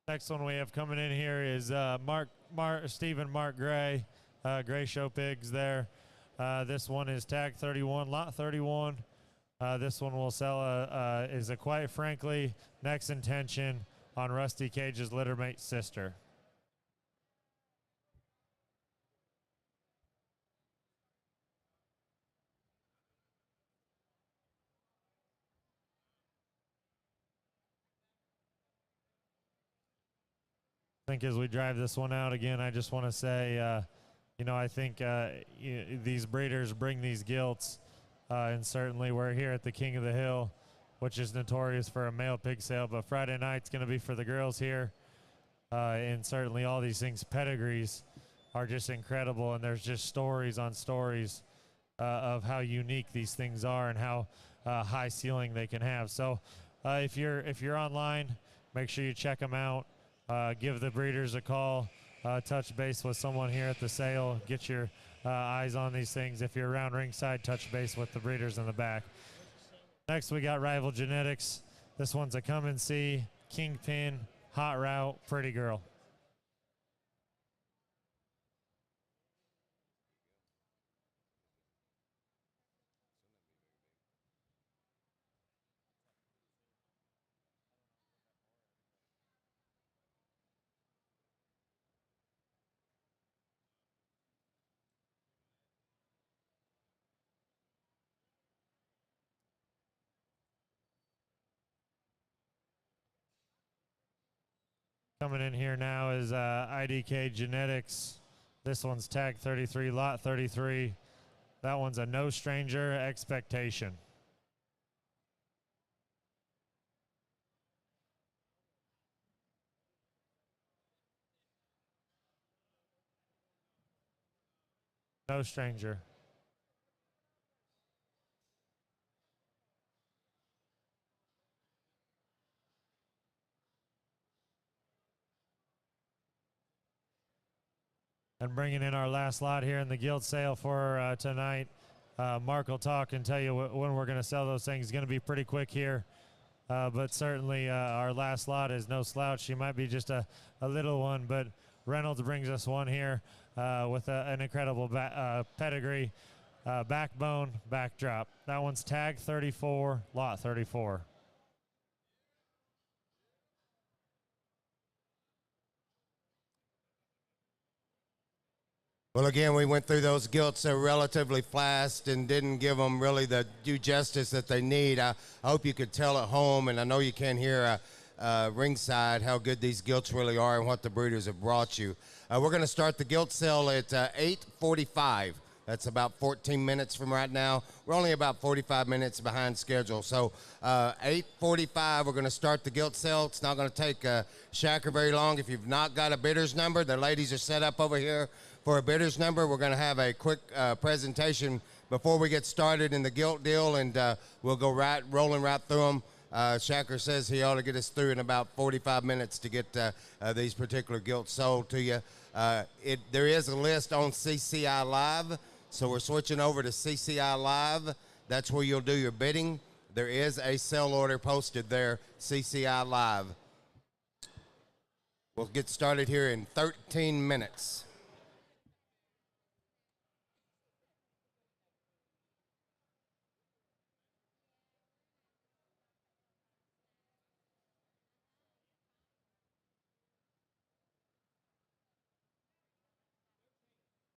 Next one we have coming in here is Stephen Mark Gray, Gray Show Pigs there. This one is tag 31, lot 31. This one will sell is a quite frankly next intention on Rusty Cage's littermate sister. I think as we drive this one out again, I just want to say, I think these breeders bring these gilts, and certainly we're here at the King of the Hill, which is notorious for a male pig sale, but Friday night's going to be for the girls here, and certainly all these things, pedigrees, are just incredible, and there's just stories on stories of how unique these things are and how high ceiling they can have. So if you're online, make sure you check them out. Give the breeders a call, touch base with someone here at the sale, get your eyes on these things. If you're around ringside, touch base with the breeders in the back. Next, we got Rival Genetics. This one's a come and see, Kingpin, Hot Route, Pretty Girl. Coming in here now is IDK Genetics. This one's tag 33, lot 33. That one's a no stranger expectation. No stranger. And bringing in our last lot here in the guild sale for tonight. Mark will talk and tell you when we're going to sell those things. It's going to be pretty quick here. But certainly our last lot is no slouch. She might be just a little one, but Reynolds brings us one here with an incredible pedigree, backbone, backdrop. That one's tag 34, lot 34. Well, again, we went through those gilts so relatively fast and didn't give them really the due justice that they need. I hope you could tell at home, and I know you can hear ringside how good these gilts really are and what the breeders have brought you. We're going to start the gilt sale at 8:45. That's about 14 minutes from right now. We're only about 45 minutes behind schedule. So 8:45, we're going to start the gilt sale. It's not going to take Shacker very long. If you've not got a bidder's number, the ladies are set up over here for a bidder's number. We're going to have a quick presentation before we get started in the gilt deal, and we'll go rolling right through them. Shacker says he ought to get us through in about 45 minutes to get these particular gilts sold to you. There is a list on CCI Live, so we're switching over to CCI Live. That's where you'll do your bidding. There is a sell order posted there, CCI Live. We'll get started here in 13 minutes.